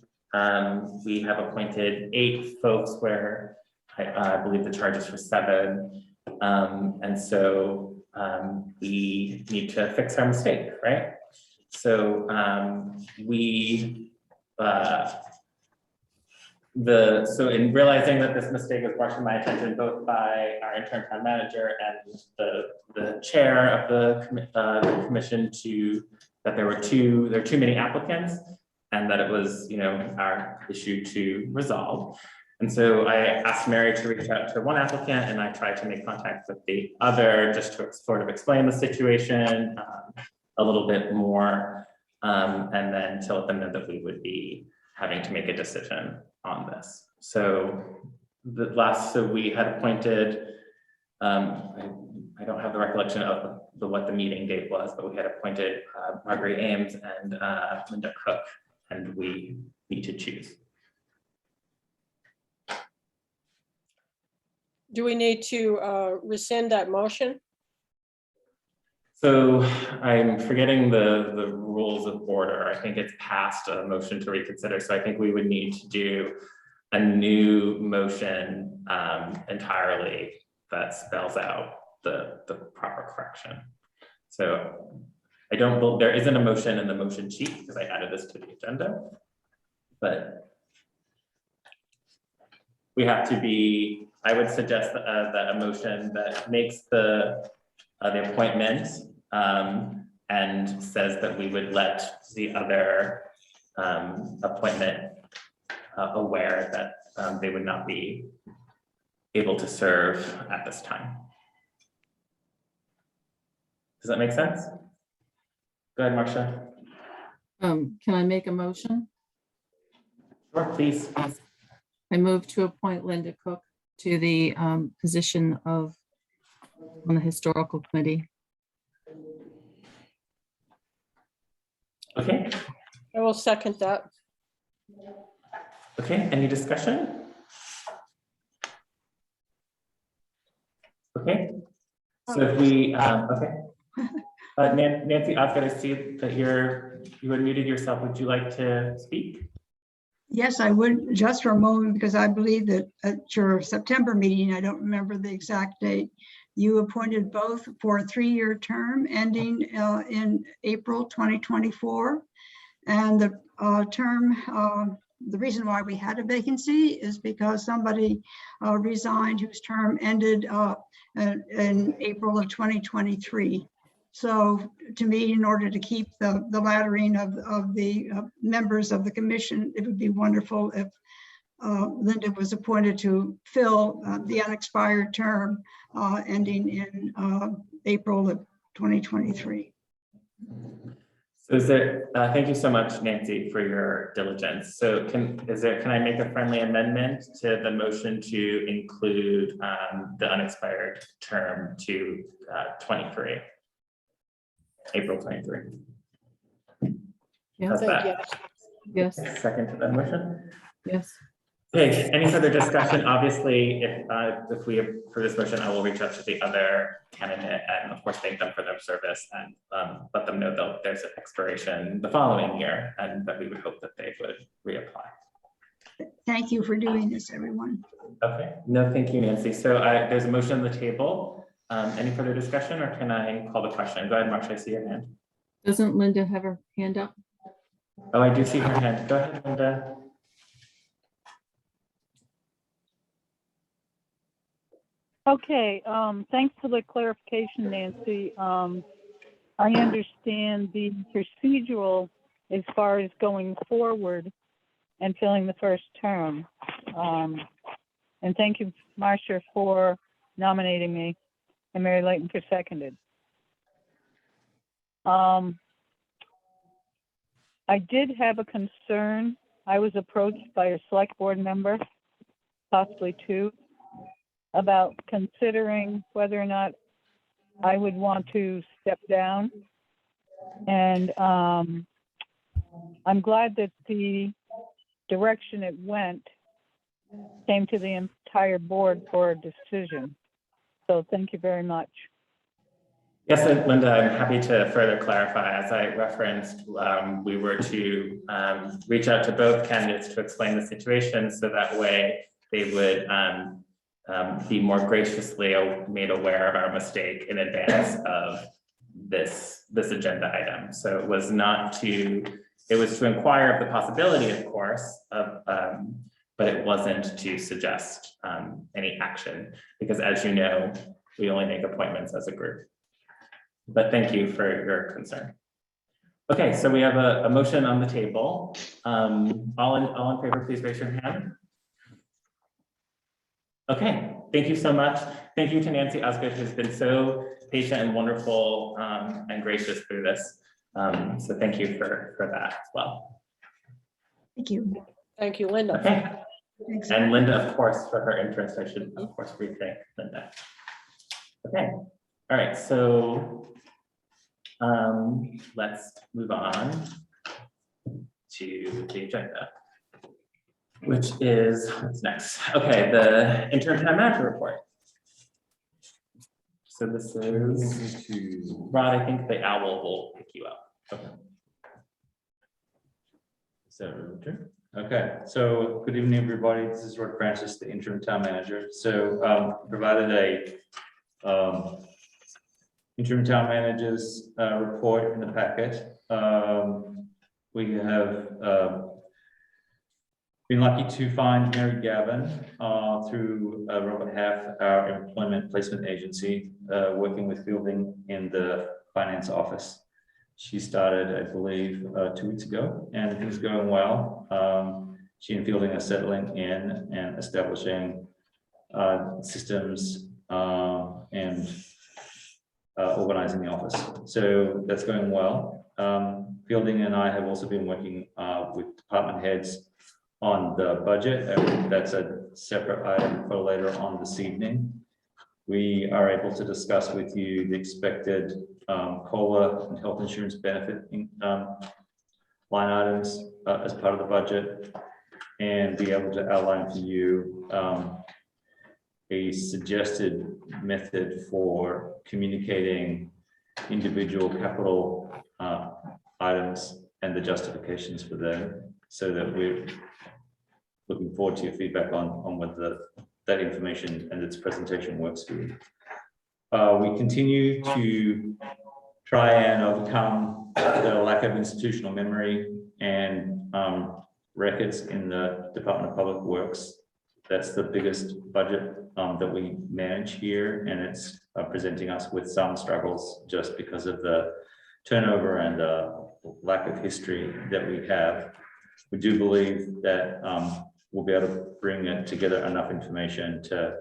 We have appointed 8 folks where I believe the charge is for 7. And so we need to fix our mistake, right? So so in realizing that this mistake was brought to my attention both by our interim town manager and the chair of the commission that there were too many applicants and that it was, you know, our issue to resolve. And so I asked Mary to reach out to one applicant and I tried to make contact with the other just to sort of explain the situation a little bit more and then to let them know that we would be having to make a decision on this. So so we had appointed, I don't have the recollection of what the meeting date was, but we had appointed Marguerite Ames and Linda Cook, and we need to choose. Do we need to rescind that motion? So I'm forgetting the rules of order. I think it's past a motion to reconsider. So I think we would need to do a new motion entirely that spells out the proper correction. So there isn't a motion in the motion sheet because I added this to the agenda, but we have to be, I would suggest that a motion that makes the appointment and says that we would let the other appointment aware that they would not be able to serve at this time. Does that make sense? Go ahead, Marcia. Can I make a motion? Sure, please. I move to appoint Linda Cook to the position on the Historical Committee. Okay. I will second that. Okay, any discussion? Okay. So if we, okay, Nancy, I've got to see that you unmuted yourself. Would you like to speak? Yes, I would, just for a moment, because I believe that at your September meeting, I don't remember the exact date, you appointed both for a 3-year term ending in April 2024. And the term, the reason why we had a vacancy is because somebody resigned whose term ended in April of 2023. So to me, in order to keep the laddering of the members of the commission, it would be wonderful if Linda was appointed to fill the unexpired term ending in April of 2023. So is there, thank you so much, Nancy, for your diligence. So can I make a friendly amendment to the motion to include the unexpired term to 23? April 23. Yeah. How's that? Yes. Second to that motion? Yes. Okay, any further discussion? Obviously, if we for this motion, I will reach out to the other candidate and of course thank them for their service and let them know that there's an expiration the following year and that we would hope that they would reapply. Thank you for doing this, everyone. Okay, no, thank you, Nancy. So there's a motion on the table. Any further discussion or can I call the question? Go ahead, Marcia, I see your hand. Doesn't Linda have her hand up? Oh, I do see her hand. Go ahead, Linda. Okay, thanks for the clarification, Nancy. I understand the procedural as far as going forward and filling the first term. And thank you, Marcia, for nominating me and Mary Layton for seconded. I did have a concern. I was approached by a select board member, possibly two, about considering whether or not I would want to step down. And I'm glad that the direction it went came to the entire board for a decision. So thank you very much. Yes, Linda, I'm happy to further clarify. As I referenced, we were to reach out to both candidates to explain the situation so that way they would be more graciously made aware of our mistake in advance of this agenda item. So it was it was to inquire of the possibility, of course, of but it wasn't to suggest any action because as you know, we only make appointments as a group. But thank you for your concern. Okay, so we have a motion on the table. All in favor, please raise your hand. Okay, thank you so much. Thank you to Nancy Osgood, who's been so patient and wonderful and gracious through this. So thank you for that as well. Thank you. Thank you, Linda. Okay. Thanks. And Linda, of course, for her interest. I should, of course, re-thank Linda. Okay, all right, so let's move on to the agenda, which is, what's next? Okay, the interim town manager report. So this is, Rod, I think the owl will pick you up. Okay. Okay, so good evening, everybody. This is Rod Francis, the interim town manager. So provided a interim town manager's report in the packet. We have been lucky to find Mary Gavin through Robert Half, our employment placement agency, working with Fielding in the finance office. She started, I believe, 2 weeks ago, and things are going well. She and Fielding are settling in and establishing systems and organizing the office. So that's going well. Fielding and I have also been working with department heads on the budget. That's a separate item for later on this evening. We are able to discuss with you the expected COLA and health insurance benefit line items as part of the budget, and be able to outline for you a suggested method for communicating individual capital items and the justifications for them, so that we're looking forward to your feedback on whether that information and its presentation works for you. We continue to try and overcome the lack of institutional memory and records in the Department of Public Works. That's the biggest budget that we manage here, and it's presenting us with some struggles just because of the turnover and lack of history that we have. We do believe that we'll be able to bring it together enough information to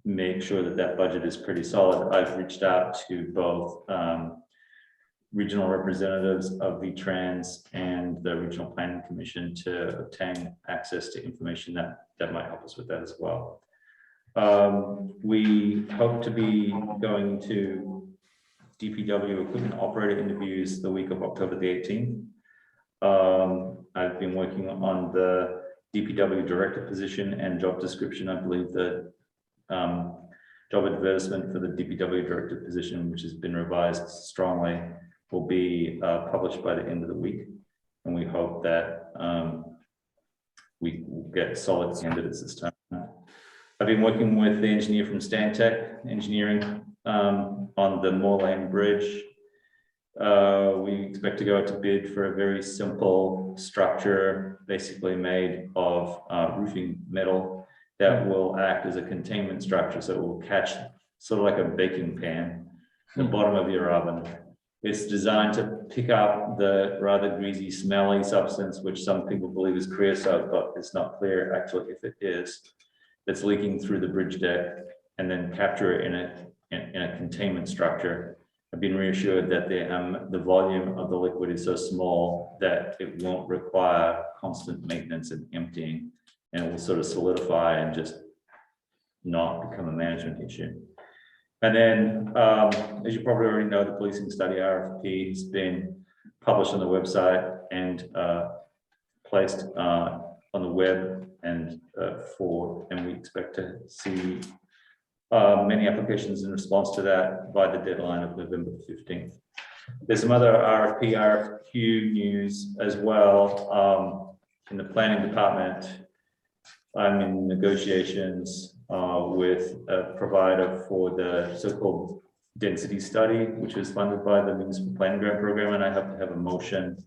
make sure that that budget is pretty solid. I've reached out to both regional representatives of VTrans and the Regional Planning Commission to obtain access to information that might help us with that as well. We hope to be going to DPW equipment operator interviews the week of October the 18th. I've been working on the DPW director position and job description. I believe that job advertisement for the DPW director position, which has been revised strongly, will be published by the end of the week. And we hope that we will get solid candidates this time. I've been working with the engineer from Stantec Engineering on the Moore Lane Bridge. We expect to go out to bid for a very simple structure, basically made of roofing metal that will act as a containment structure. So it will catch sort of like a baking pan, the bottom of your oven. It's designed to pick up the rather greasy, smelly substance, which some people believe is creosote, but it's not clear actually if it is, that's leaking through the bridge deck, and then capture it in a containment structure. I've been reassured that the volume of the liquid is so small that it won't require constant maintenance and emptying, and it will sort of solidify and just not become a management issue. And then, as you probably already know, the policing study RFP has been published on the website and placed on the web, and we expect to see many applications in response to that by the deadline of November 15th. There's some other RFP, RFQ news as well. In the planning department, I'm in negotiations with a provider for the so-called density study, which is funded by the Municipal Planning Grant Program, and I hope to have a motion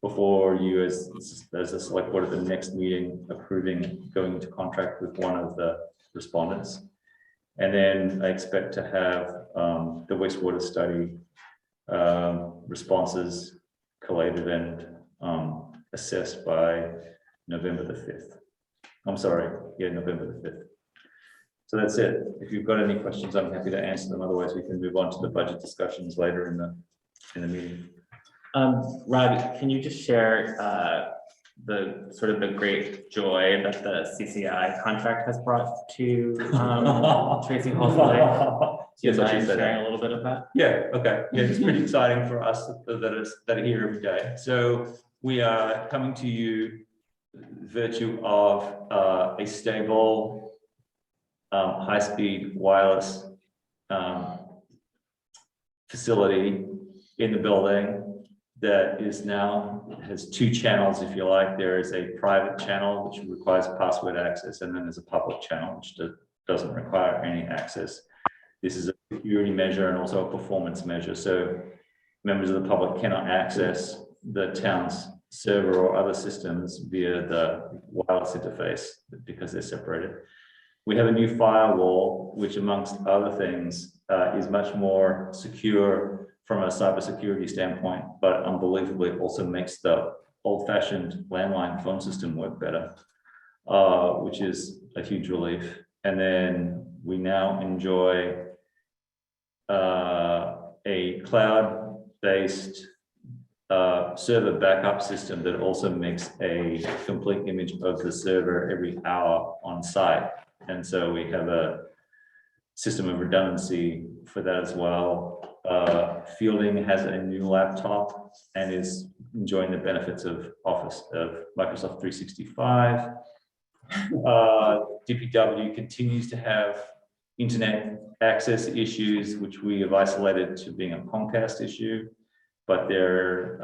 before you as a select board at the next meeting approving going into contract with one of the respondents. And then I expect to have the wastewater study responses collated and assessed by November the 5th. I'm sorry, yeah, November the 5th. So that's it. If you've got any questions, I'm happy to answer them. Otherwise, we can move on to the budget discussions later in the meeting. Rob, can you just share the sort of the great joy that the CCI contract has brought to Tracy Holsley? Do you mind sharing a little bit of that? Yeah, okay. Yeah, it's pretty exciting for us that are here every day. So we are coming to you virtue of a stable, high-speed wireless facility in the building that is now has two channels, if you like. There is a private channel which requires password access, and then there's a public channel which doesn't require any access. This is a security measure and also a performance measure. So members of the public cannot access the town's server or other systems via the wireless interface because they're separated. We have a new firewall, which amongst other things is much more secure from a cybersecurity standpoint, but unbelievably also makes the old-fashioned landline phone system work better, which is a huge relief. And then we now enjoy a cloud-based server backup system that also makes a complete image of the server every hour on site. And so we have a system of redundancy for that as well. Fielding has a new laptop and is enjoying the benefits of Microsoft 365. DPW continues to have internet access issues, which we have isolated to being a Comcast issue, but they're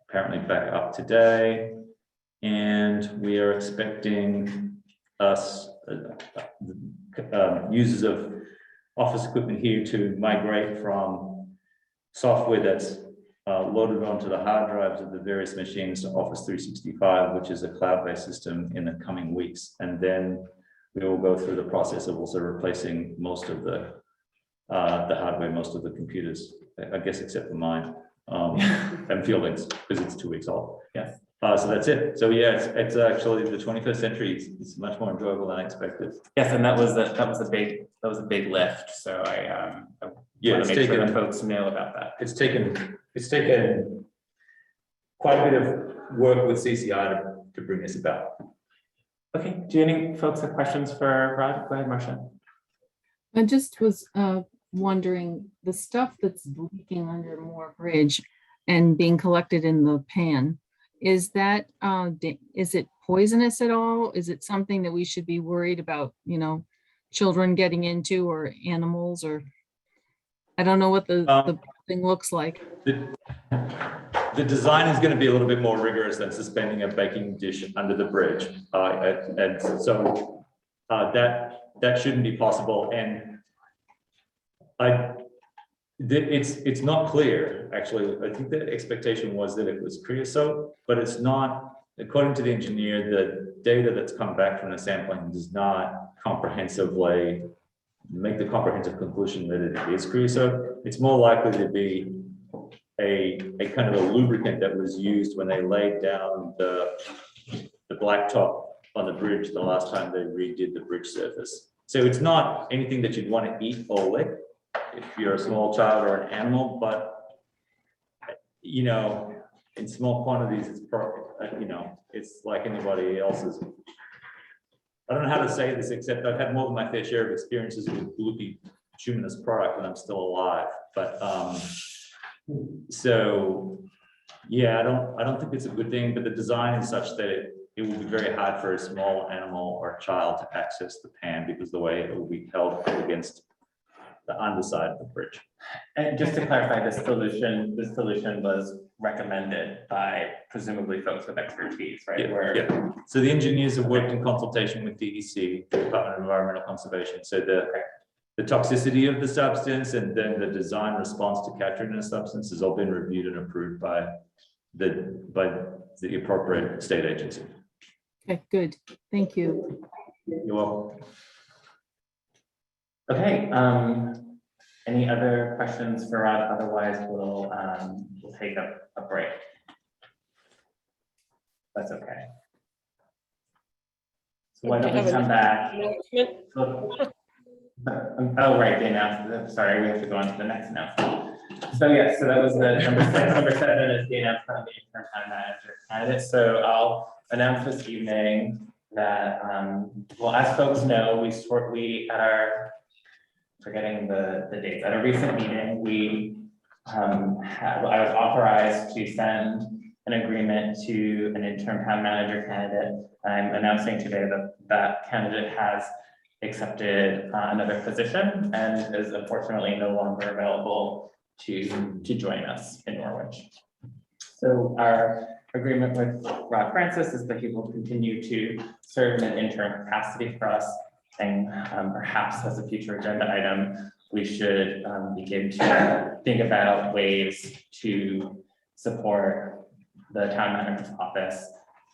apparently back up today. And we are expecting us, users of office equipment here, to migrate from software that's loaded onto the hard drives of the various machines to Office 365, which is a cloud-based system, in the coming weeks. And then we will go through the process of also replacing most of the hardware, most of the computers, I guess, except for mine, and Fielding's, because it's 2 weeks old. Yes. So that's it. So yeah, it's actually the 21st century. It's much more enjoyable than I expected. Yes, and that was a big lift. So I Yeah, want it's to make sure taken- that folks know about that. It's taken quite a bit of work with CCI to bring this about. Okay, do any folks have questions for Rod? Go ahead, Marcia. I just was wondering, the stuff that's leaking under Moore Bridge and being collected in the pan, is that, is it poisonous at all? Is it something that we should be worried about, you know, children getting into, or animals, or I don't know what the thing looks like. The design is going to be a little bit more rigorous than suspending a baking dish under the bridge. And so that shouldn't be possible. And it's not clear, actually. I think the expectation was that it was creosote, but it's not. According to the engineer, the data that's come back from the sampling does not comprehensively make the comprehensive conclusion that it is creosote. It's more likely to be a kind of a lubricant that was used when they laid down the blacktop on the bridge the last time they redid the bridge surface. So it's not anything that you'd want to eat or lick if you're a small child or an animal, but you know, in small quantities, it's it's like anybody else's. I don't know how to say this, except I've had more than my fair share of experiences with gloopy bituminous product when I'm still alive. But so yeah, I don't think it's a good thing, but the design is such that it will be very hard for a small animal or child to access the pan because the way it will be held against the underside of the bridge. And just to clarify, this solution was recommended by presumably folks with expertise, right? Yeah. So the engineers have worked in consultation with DEC, the Department of Environmental Conservation. So the toxicity of the substance and then the design response to capturing the substance has all been reviewed and approved by the appropriate state agency. Okay, good. Thank you. You're welcome. Okay, any other questions for Rod? Otherwise, we'll take a break. That's okay. So why don't we come back? Oh, right, the announcement. Sorry, we have to go on to the next announcement. So yes, so that was the number 6. Number 7 is the announcement of the interim town manager candidate. So I'll announce this evening that, well, as folks know, we at our, forgetting the dates, at a recent meeting, I was authorized to send an agreement to an interim town manager candidate. I'm announcing today that that candidate has accepted another position and is unfortunately no longer available to join us in Norwich. So our agreement with Rod Francis is that he will continue to serve in an interim capacity for us, and perhaps as a future agenda item, we should begin to think about ways to support the town manager's office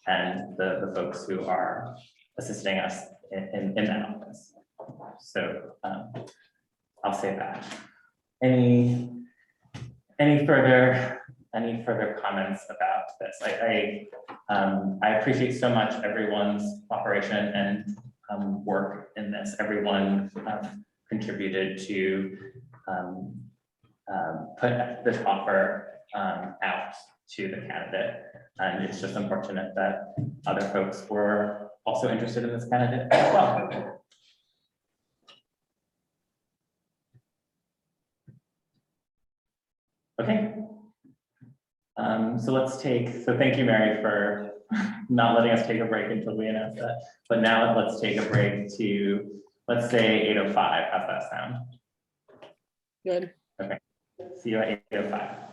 and the folks who are assisting us in that office. So I'll say that. Any further comments about this? I appreciate so much everyone's cooperation and work in this. Everyone contributed to put this offer out to the candidate. And it's just unfortunate that other folks were also interested in this candidate as well. Okay. So thank you, Mary, for not letting us take a break until we announced that. But now let's take a break to let's say 8:05. How's that sound? Good. Okay. See you at 8:05.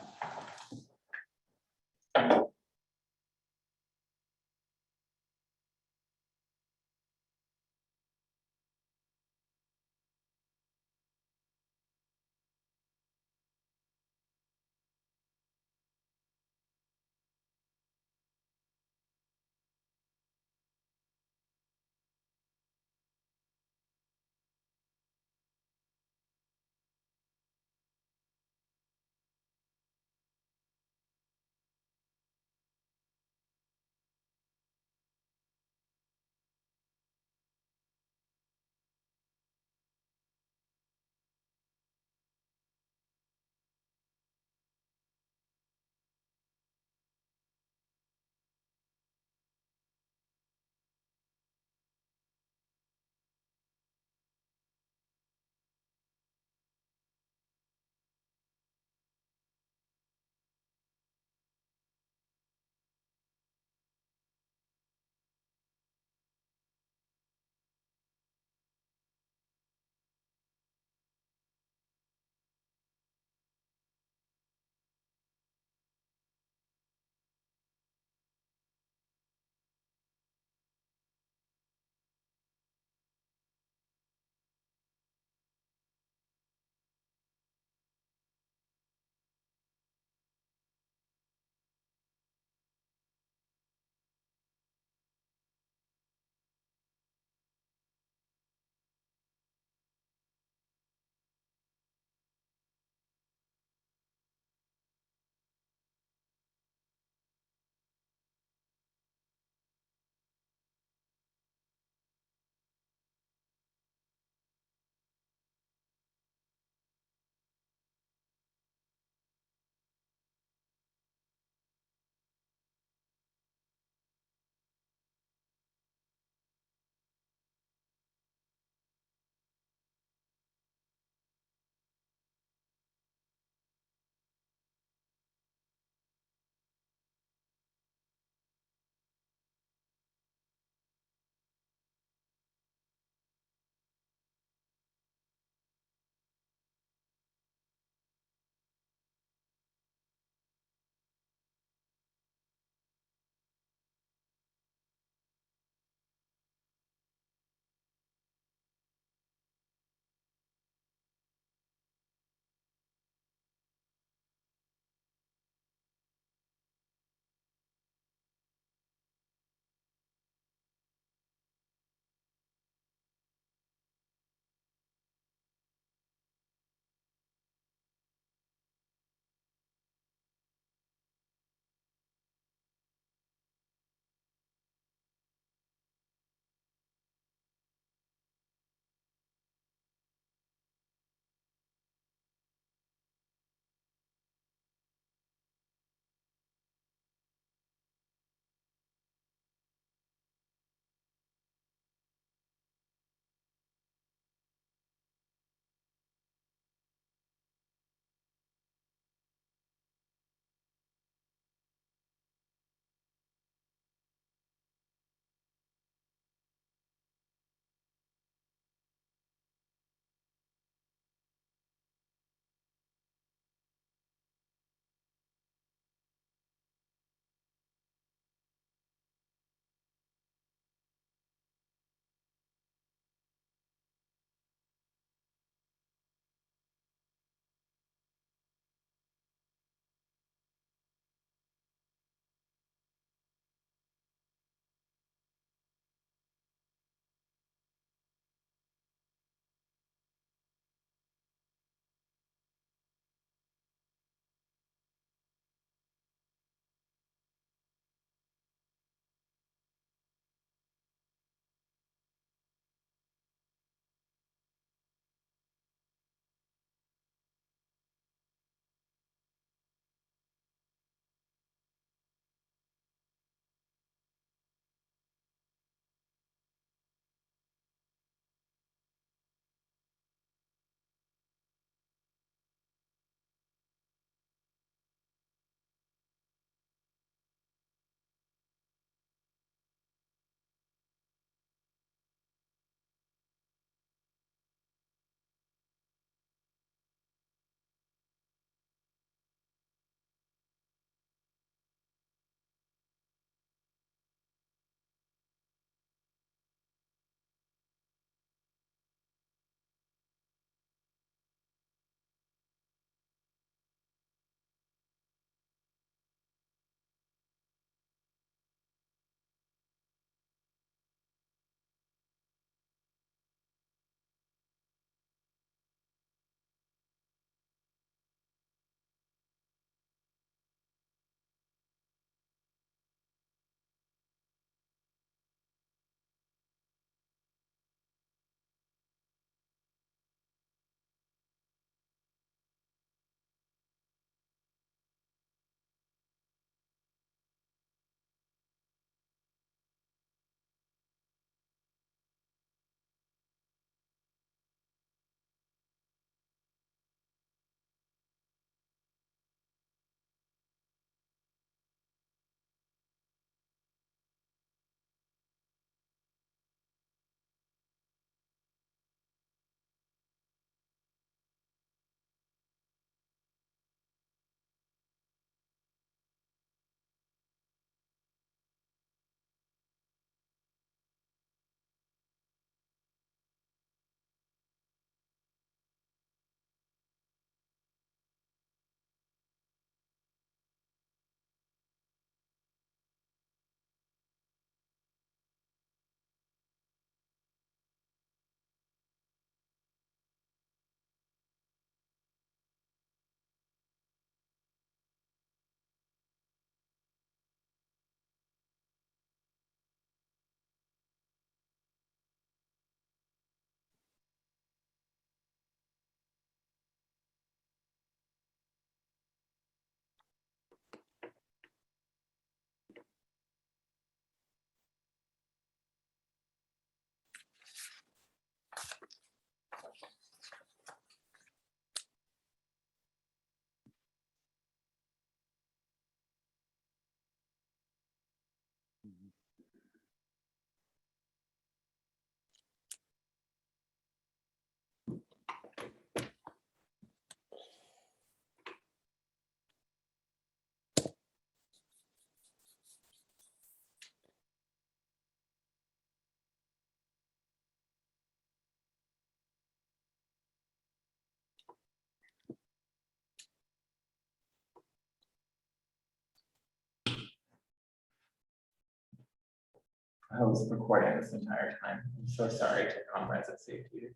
I was recording this entire time. I'm so sorry to comrades at safety.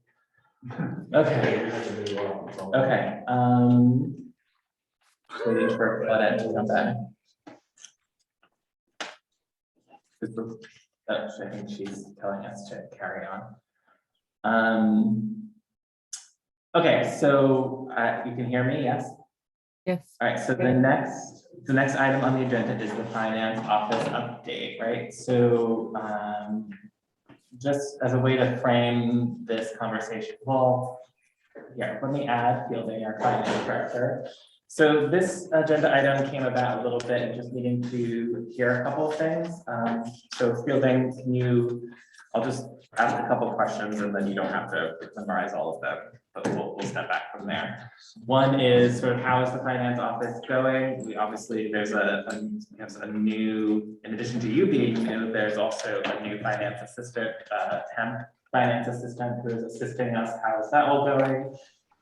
Okay. Okay. Waiting for Claudette to come back. I think she's telling us to carry on. Okay, so you can hear me, yes? Yes. All right, so the next item on the agenda is the finance office update, right? So just as a way to frame this conversation, well, yeah, let me add Fielding, our finance director. So this agenda item came about a little bit and just needing to hear a couple of things. So Fielding, I'll just ask a couple of questions and then you don't have to memorize all of them, but we'll step back from there. One is sort of how is the finance office going? We obviously, there's a new, in addition to you being new, there's also a new finance assistant, temp finance assistant who is assisting us. How is that all going?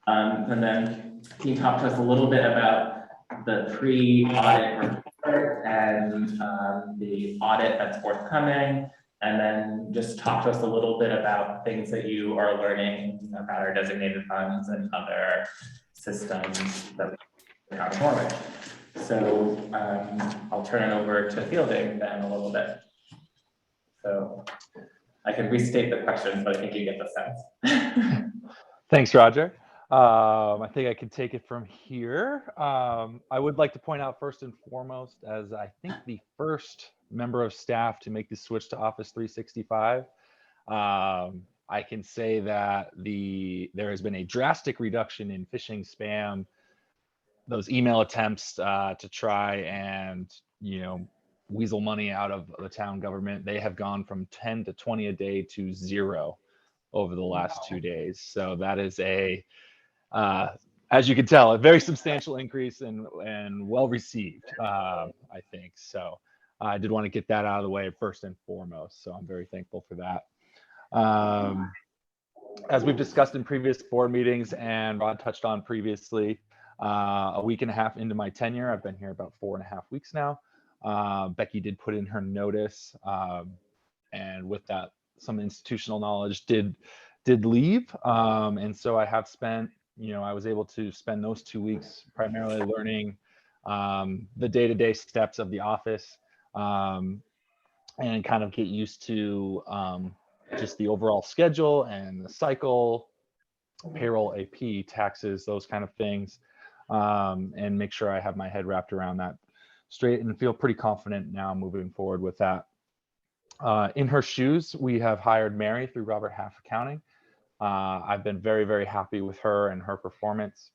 And then can you talk to us a little bit about the pre-audit report and the audit that's forthcoming? And then just talk to us a little bit about things that you are learning about our designated funds and other systems that we have in Norwich. So I'll turn it over to Fielding then a little bit. So I can restate the questions, but I think you get the sense. Thanks, Roger. I think I can take it from here. I would like to point out first and foremost, as I think the first member of staff to make the switch to Office 365, I can say that there has been a drastic reduction in phishing, spam, those email attempts to try and weasel money out of the town government. They have gone from 10 to 20 a day to 0 over the last 2 days. So that is as you can tell, a very substantial increase and well received, I think. So I did want to get that out of the way first and foremost. So I'm very thankful for that. As we've discussed in previous board meetings and Rod touched on previously, a week and a half into my tenure, I've been here about 4.5 weeks now. Becky did put in her notice, and with that, some institutional knowledge did leave. And so I have spent, I was able to spend those 2 weeks primarily learning the day-to-day steps of the office, and kind of get used to just the overall schedule and the cycle, payroll, AP, taxes, those kind of things, and make sure I have my head wrapped around that straight and feel pretty confident now moving forward with that. In her shoes, we have hired Mary through Robert Half Accounting. I've been very, very happy with her and her performance.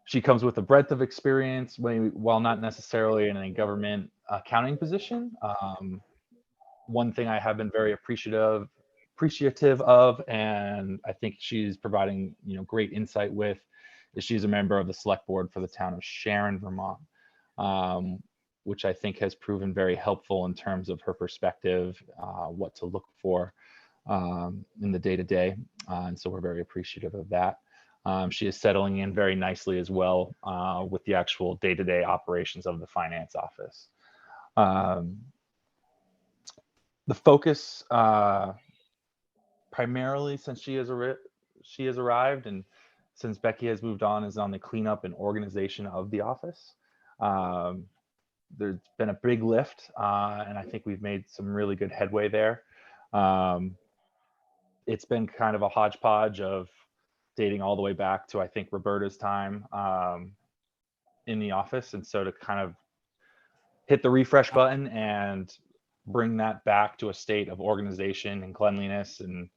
She comes with a breadth of experience, while not necessarily in a government accounting position. One thing I have been very appreciative of, and I think she's providing great insight with, is she's a member of the select board for the town of Sharon, Vermont, which I think has proven very helpful in terms of her perspective, what to look for in the day-to-day, and so we're very appreciative of that. She is settling in very nicely as well with the actual day-to-day operations of the finance office. The focus, primarily since she has arrived and since Becky has moved on, is on the cleanup and organization of the office. There's been a big lift, and I think we've made some really good headway there. It's been kind of a hodgepodge of dating all the way back to, I think, Roberta's time in the office. And so to kind of hit the refresh button and bring that back to a state of organization and cleanliness and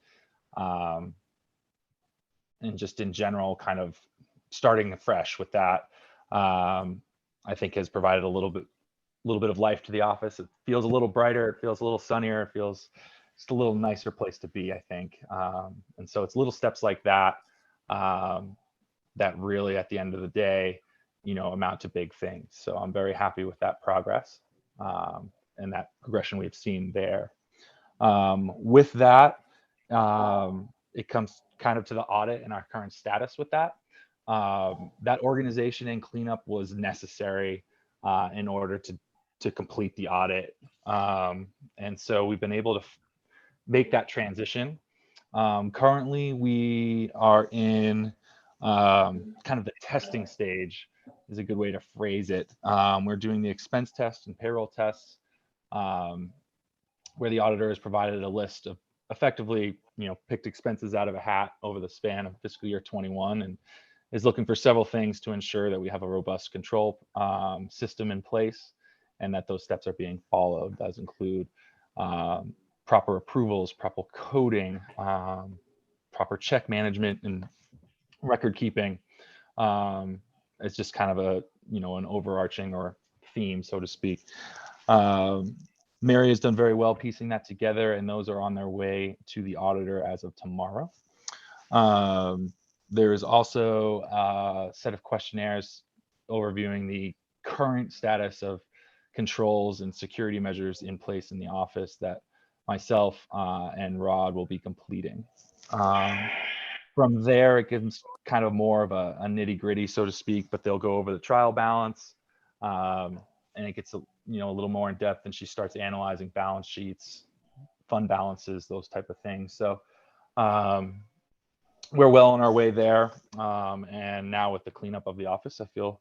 just in general, kind of starting afresh with that, I think has provided a little bit of life to the office. It feels a little brighter. It feels a little sunnier. It feels just a little nicer place to be, I think. And so it's little steps like that that really, at the end of the day, amount to big things. So I'm very happy with that progress and that progression we've seen there. With that, it comes kind of to the audit and our current status with that. That organization and cleanup was necessary in order to to complete the audit. And so we've been able to make that transition. Currently, we are in kind of the testing stage, is a good way to phrase it. We're doing the expense test and payroll tests, where the auditor has provided a list of effectively, picked expenses out of a hat over the span of fiscal year 21, and is looking for several things to ensure that we have a robust control system in place and that those steps are being followed. Those include proper approvals, proper coding, proper check management and record keeping. It's just kind of an overarching or theme, so to speak. Mary has done very well piecing that together, and those are on their way to the auditor as of tomorrow. There is also a set of questionnaires overviewing the current status of controls and security measures in place in the office that myself and Rod will be completing. From there, it gives kind of more of a nitty gritty, so to speak, but they'll go over the trial balance, and it gets a little more in depth, and she starts analyzing balance sheets, fund balances, those type of things. So we're well on our way there. And now with the cleanup of the office, I feel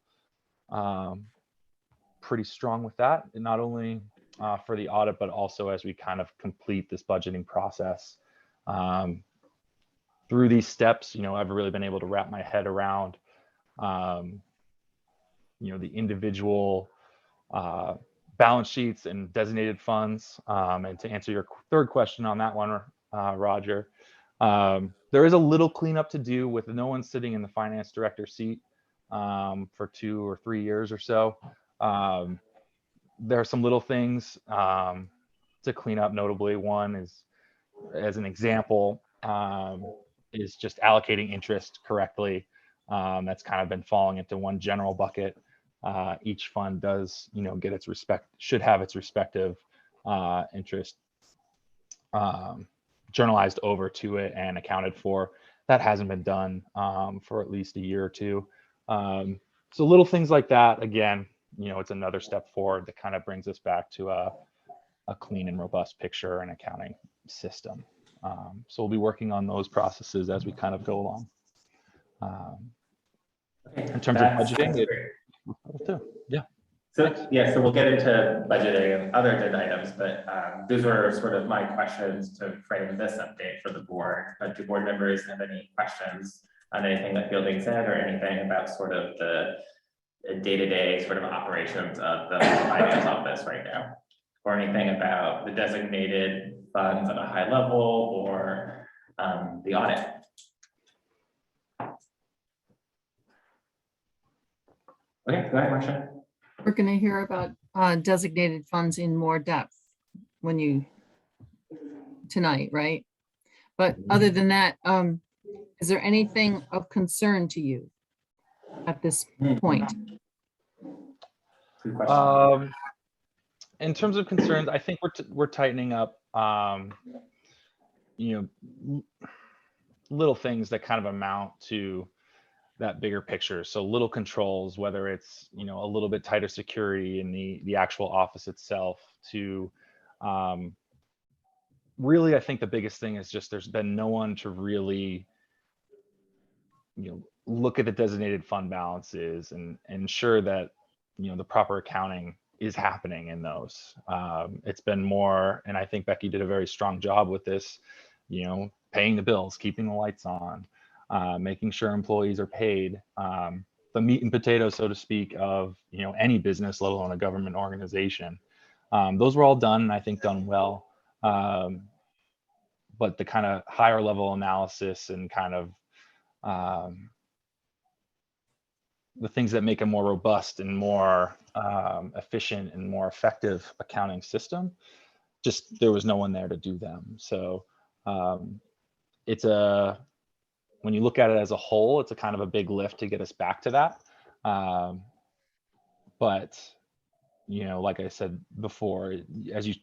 pretty strong with that, and not only for the audit, but also as we kind of complete this budgeting process. Through these steps, I've really been able to wrap my head around, the individual balance sheets and designated funds. And to answer your third question on that one, Roger, there is a little cleanup to do with no one sitting in the finance director seat for 2 or 3 years or so. There are some little things to clean up. Notably, one is, as an example, is just allocating interest correctly. That's kind of been falling into one general bucket. Each fund does, get its should have its respective interest journalized over to it and accounted for. That hasn't been done for at least a year or two. So little things like that, again, it's another step forward that kind of brings us back to a clean and robust picture and accounting system. So we'll be working on those processes as we kind of go along. In terms of budgeting, yeah. So we'll get into budgeting and other good items, but those were sort of my questions to frame this update for the board. Do board members have any questions on anything that Fielding said, or anything about sort of the day-to-day sort of operations of the finance office right now, or anything about the designated funds at a high level, or the audit? Okay, go ahead, Marcia. We're going to hear about designated funds in more depth tonight, right? But other than that, is there anything of concern to you at this point? Good question. In terms of concerns, I think we're tightening up, little things that kind of amount to that bigger picture. So little controls, whether it's, a little bit tighter security in the actual office itself, to really, I think the biggest thing is just there's been no one to really, look at the designated fund balances and ensure that, the proper accounting is happening in those. It's been more, and I think Becky did a very strong job with this, paying the bills, keeping the lights on, making sure employees are paid, the meat and potatoes, so to speak, of any business, let alone a government organization. Those were all done, and I think done well. But the kind of higher level analysis and kind of the things that make a more robust and more efficient and more effective accounting system, just there was no one there to do them. So it's when you look at it as a whole, it's a kind of a big lift to get us back to that. But, like I said before, as you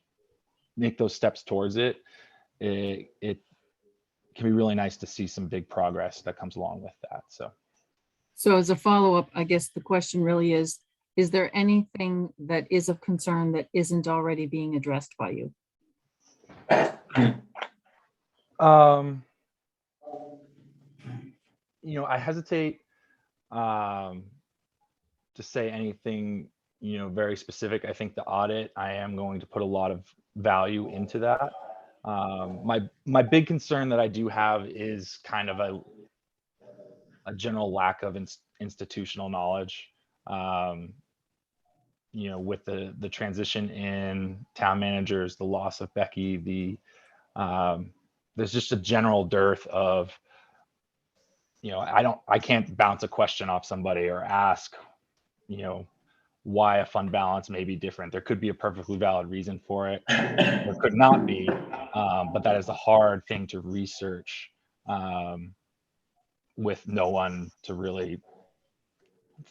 make those steps towards it, it can be really nice to see some big progress that comes along with that. So as a follow-up, I guess the question really is Is there anything that is of concern that isn't already being addressed by you? I hesitate to say anything, very specific. I think the audit, I am going to put a lot of value into that. My big concern that I do have is kind of a general lack of institutional knowledge. With the transition in town managers, the loss of Becky, there's just a general dearth of, I can't bounce a question off somebody or ask, why a fund balance may be different. There could be a perfectly valid reason for it. There could not be, but that is a hard thing to research with no one to really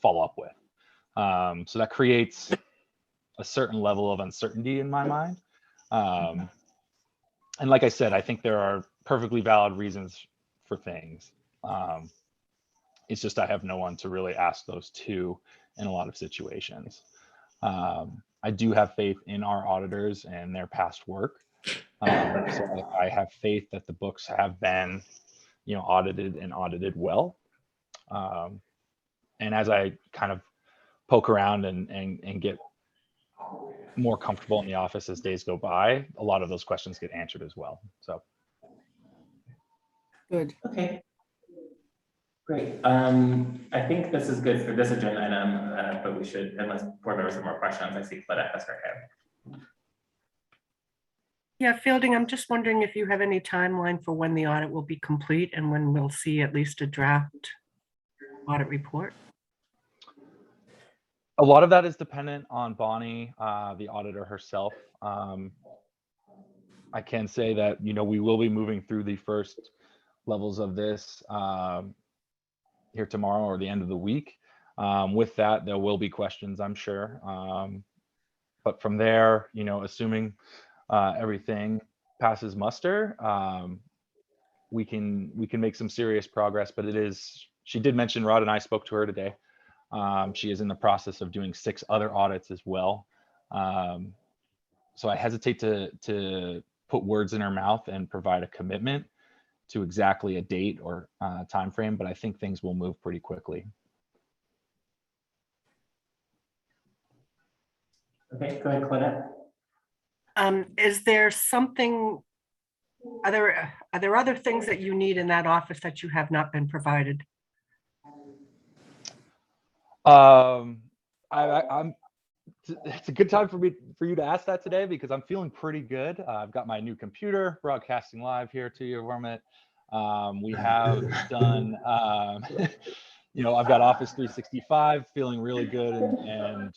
follow up with. So that creates a certain level of uncertainty in my mind. And like I said, I think there are perfectly valid reasons for things. It's just I have no one to really ask those to in a lot of situations. I do have faith in our auditors and their past work. So I have faith that the books have been, audited and audited well. And as I kind of poke around and get more comfortable in the office as days go by, a lot of those questions get answered as well. So. Good. Okay. Great. I think this is good for this agenda item, but we should, unless board members have more questions, I see Claudette has her hand. Yeah, Fielding, I'm just wondering if you have any timeline for when the audit will be complete and when we'll see at least a draft audit report. A lot of that is dependent on Bonnie, the auditor herself. I can say that, we will be moving through the first levels of this here tomorrow or the end of the week. With that, there will be questions, I'm sure. But from there, assuming everything passes muster, we can make some serious progress. But she did mention, Rod and I spoke to her today. She is in the process of doing 6 other audits as well. So I hesitate to put words in her mouth and provide a commitment to exactly a date or time frame, but I think things will move pretty quickly. Okay, go ahead, Claudette. Is there something, are there other things that you need in that office that you have not been provided? It's a good time for you to ask that today because I'm feeling pretty good. I've got my new computer broadcasting live here to you, Vermont. We have done, I've got Office 365, feeling really good and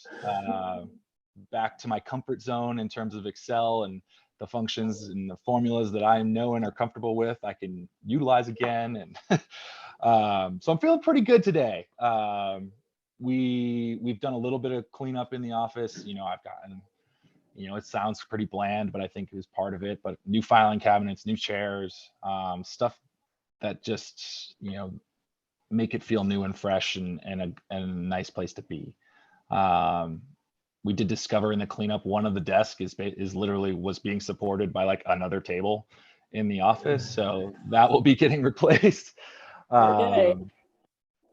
back to my comfort zone in terms of Excel and the functions and the formulas that I know and are comfortable with, I can utilize again. And so I'm feeling pretty good today. We've done a little bit of cleanup in the office. I've gotten, it sounds pretty bland, but I think it was part of it. But new filing cabinets, new chairs, stuff that just, make it feel new and fresh and a nice place to be. We did discover in the cleanup, one of the desks is literally was being supported by like another table in the office. So that will be getting replaced.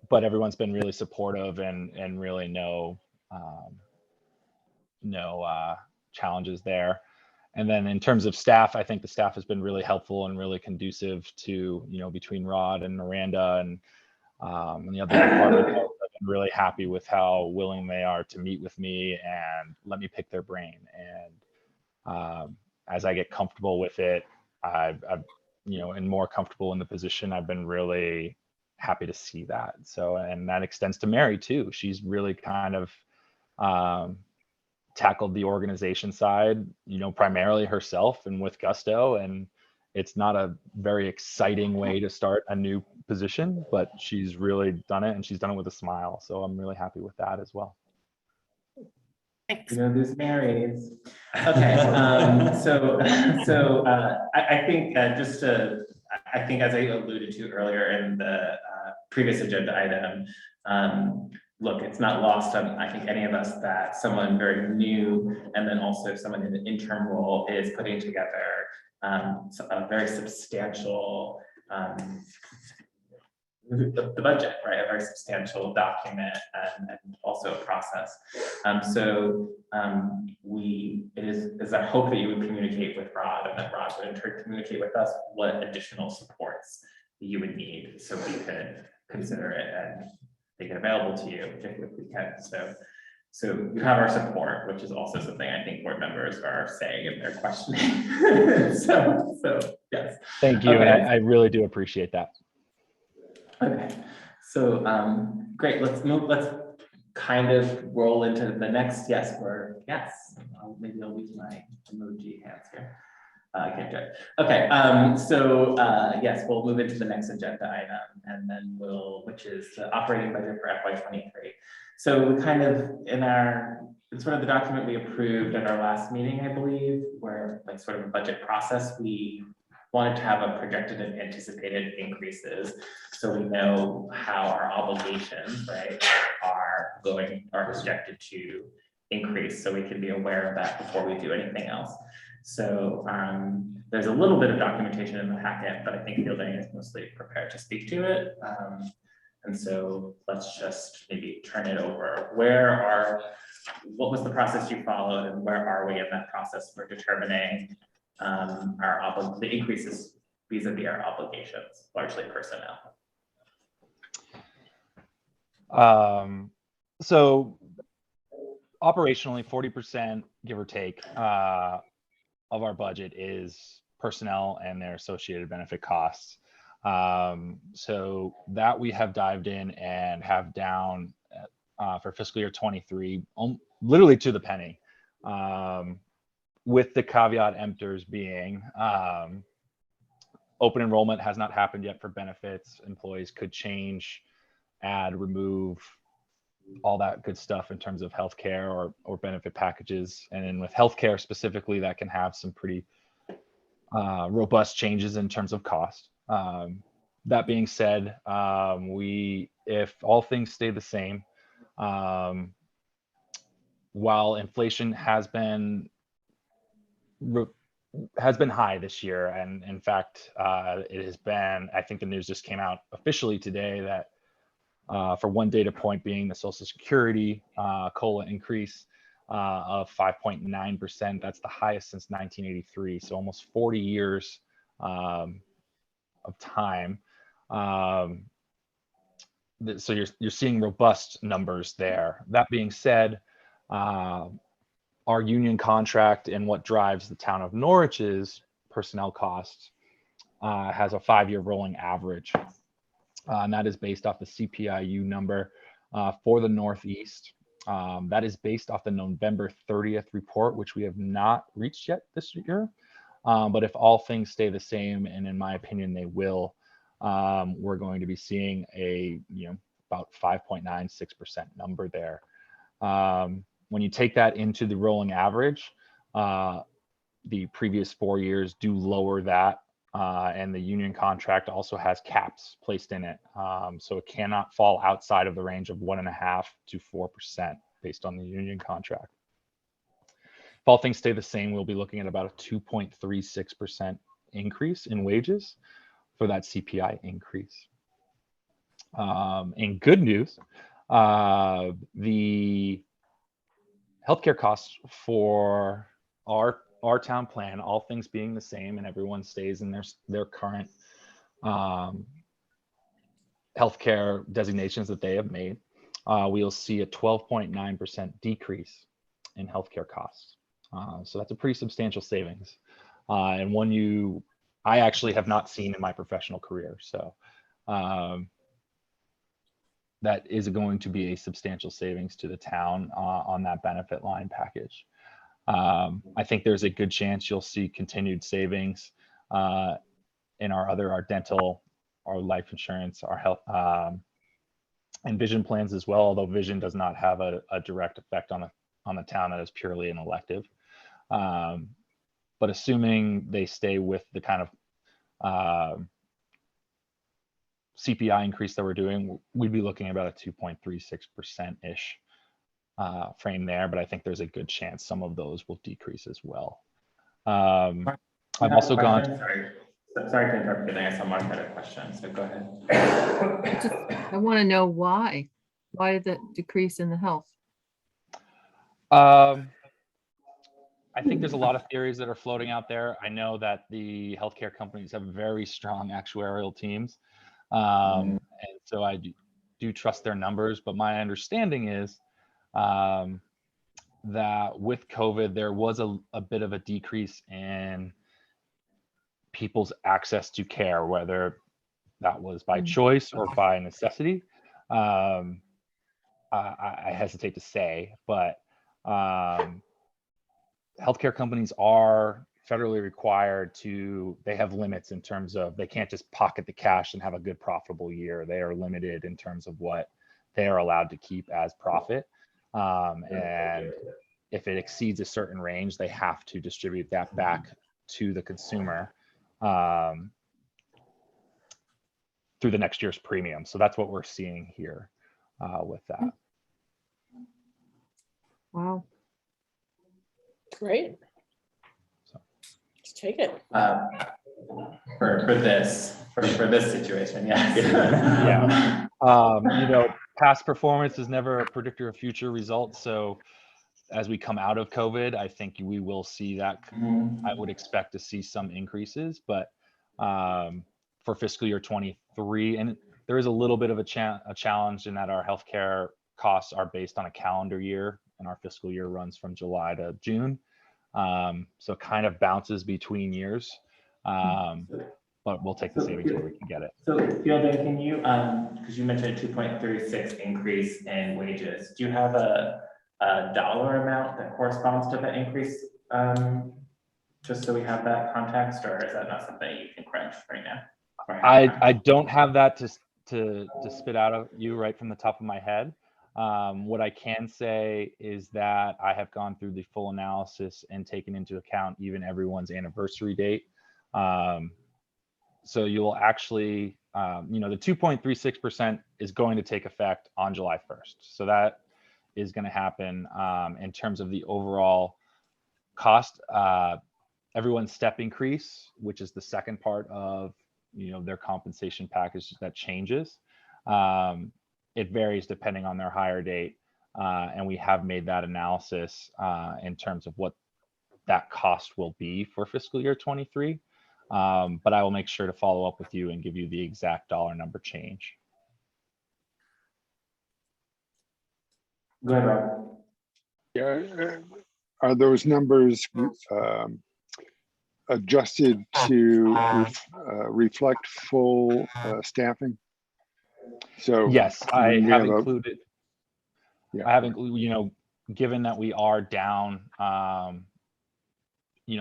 But everyone's been really supportive and really no challenges there. And then in terms of staff, I think the staff has been really helpful and really conducive to, between Rod and Miranda and the other departments. I've been really happy with how willing they are to meet with me and let me pick their brain. And as I get comfortable with it, I've and more comfortable in the position, I've been really happy to see that. So, and that extends to Mary too. She's really kind of tackled the organization side, primarily herself and with gusto. And it's not a very exciting way to start a new position, but she's really done it and she's done it with a smile. So I'm really happy with that as well. These Marys. Okay, I think I think as I alluded to earlier in the previous agenda item, look, it's not lost on, I think, any of us that someone very new and then also someone in an interim role is putting together a very substantial the budget, right? A very substantial document and also a process. It is our hope that you would communicate with Rod and that Rod would in turn communicate with us what additional supports you would need so we could consider it and make it available to you if we can. So you have our support, which is also something I think board members are saying in their questioning. So yes. Thank you. Okay. And I really do appreciate that. Okay, so great. Let's kind of roll into the next. Yes, maybe I'll use my emoji hands here. I can't do it. Okay, yes, we'll move into the next agenda item, and then which is the operating budget for FY23. So we kind of it's sort of the document we approved at our last meeting, I believe, where like sort of a budget process, we wanted to have a projected and anticipated increases, so we know how our obligations, right, are projected to increase, so we can be aware of that before we do anything else. So there's a little bit of documentation in the packet, but I think Fielding is mostly prepared to speak to it. And so let's just maybe turn it over. What was the process you followed, and where are we in that process for determining the increases vis-a-vis our obligations, largely personnel? So operationally, 40%, give or take, of our budget is personnel and their associated benefit costs. So that we have dived in and have down for fiscal year 23, literally to the penny, with the caveat emptors being open enrollment has not happened yet for benefits. Employees could change, add, remove, all that good stuff in terms of healthcare or benefit packages. And then with healthcare specifically, that can have some pretty robust changes in terms of cost. That being said, if all things stay the same, while inflation has been high this year, and in fact, it has been, I think the news just came out officially today that for one data point being the Social Security COLA increase of 5.9%. That's the highest since 1983. So almost 40 years of time. So you're seeing robust numbers there. That being said, our union contract and what drives the town of Norwich's personnel costs has a 5-year rolling average. And that is based off the CPIU number for the Northeast. That is based off the November 30th report, which we have not reached yet this year. But if all things stay the same, and in my opinion, they will, we're going to be seeing about 5.96% number there. When you take that into the rolling average, the previous 4 years do lower that. And the union contract also has caps placed in it. So it cannot fall outside of the range of 1.5% to 4% based on the union contract. If all things stay the same, we'll be looking at about a 2.36% increase in wages for that CPI increase. In good news, the healthcare costs for our town plan, all things being the same and everyone stays in their current healthcare designations that they have made, we'll see a 12.9% decrease in healthcare costs. So that's a pretty substantial savings, and one I actually have not seen in my professional career. So that is going to be a substantial savings to the town on that benefit line package. I think there's a good chance you'll see continued savings in our dental, our life insurance, our health, and vision plans as well, although vision does not have a direct effect on the town. That is purely an elective. But assuming they stay with the kind of CPI increase that we're doing, we'd be looking at about a 2.36%-ish frame there, but I think there's a good chance some of those will decrease as well. I've also gone. Sorry to interrupt you. I saw Mark had a question, so go ahead. I want to know why. Why the decrease in the health? I think there's a lot of theories that are floating out there. I know that the healthcare companies have very strong actuarial teams. And so I do trust their numbers, but my understanding is that with COVID, there was a bit of a decrease in people's access to care, whether that was by choice or by necessity. I hesitate to say, but healthcare companies are federally required they have limits in terms of they can't just pocket the cash and have a good profitable year. They are limited in terms of what they are allowed to keep as profit. And if it exceeds a certain range, they have to distribute that back to the consumer through the next year's premium. So that's what we're seeing here with that. Wow. Great. Let's take it. For this situation, yes. Yeah. Past performance is never a predictor of future results. So as we come out of COVID, I think we will see that. I would expect to see some increases, but for fiscal year 23, and there is a little bit of a challenge in that our healthcare costs are based on a calendar year, and our fiscal year runs from July to June. So it kind of bounces between years, but we'll take the savings where we can get it. So Fielding, can you, because you mentioned a 2.36 increase in wages, do you have a dollar amount that corresponds to the increase? Just so we have that context, or is that not something you can crunch right now? I don't have that to spit out of you right from the top of my head. What I can say is that I have gone through the full analysis and taken into account even everyone's anniversary date. So you will actually, the 2.36% is going to take effect on July 1st. So that is going to happen. In terms of the overall cost, everyone's step increase, which is the second part of their compensation package that changes. It varies depending on their hire date, and we have made that analysis in terms of what that cost will be for fiscal year 23. But I will make sure to follow up with you and give you the exact dollar number change. Go ahead, Rob. Yeah, are those numbers adjusted to reflect full staffing? So yes, I have included. Yeah. I have included. Given that we are down,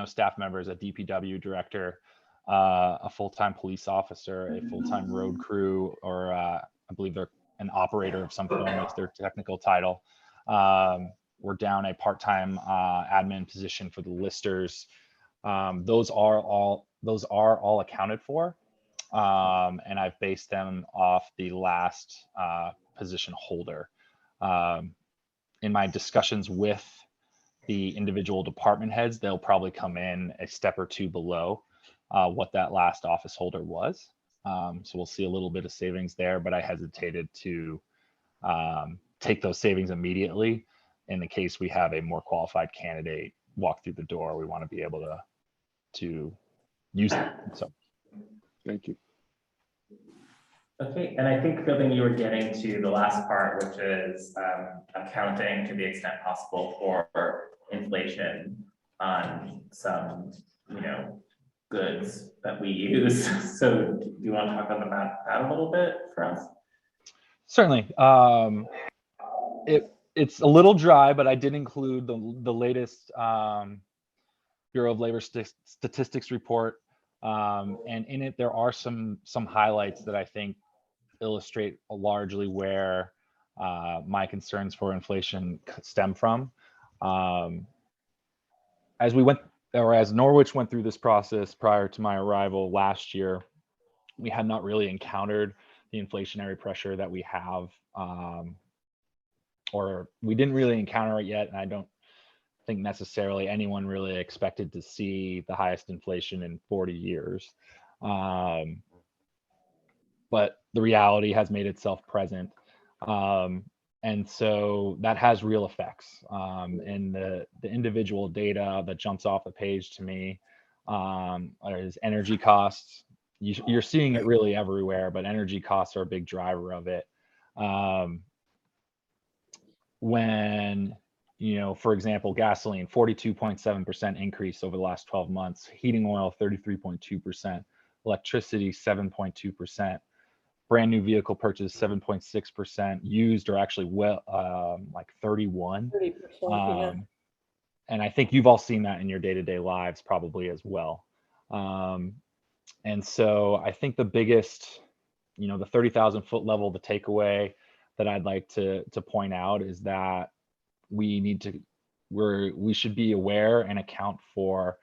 staff members, a DPW director, a full-time police officer, a full-time road crew, or I believe they're an operator of some form is their technical title. We're down a part-time admin position for the listers. Those are all accounted for, and I've based them off the last position holder. In my discussions with the individual department heads, they'll probably come in a step or two below what that last office holder was. So we'll see a little bit of savings there, but I hesitated to take those savings immediately. In the case we have a more qualified candidate walk through the door, we want to be able to use it. So thank you. Okay, and I think, Fielding, you were getting to the last part, which is accounting to the extent possible for inflation on some, goods that we use. So do you want to talk about that a little bit for us? Certainly. It's a little dry, but I did include the latest Bureau of Labor Statistics report. And in it, there are some highlights that I think illustrate largely where my concerns for inflation stem from. As Norwich went through this process prior to my arrival last year, we had not really encountered the inflationary pressure that we have, or we didn't really encounter it yet. And I don't think necessarily anyone really expected to see the highest inflation in 40 years. But the reality has made itself present. And so that has real effects. And the individual data that jumps off the page to me is energy costs. You're seeing it really everywhere, but energy costs are a big driver of it. When, for example, gasoline, 42.7% increase over the last 12 months, heating oil, 33.2%, electricity, 7.2%. Brand new vehicle purchase 7.6%, used or actually like 31. 30%, yeah. And I think you've all seen that in your day-to-day lives probably as well. And so I think the biggest, the 30,000 foot level, the takeaway that I'd like to point out is that we should be aware and account for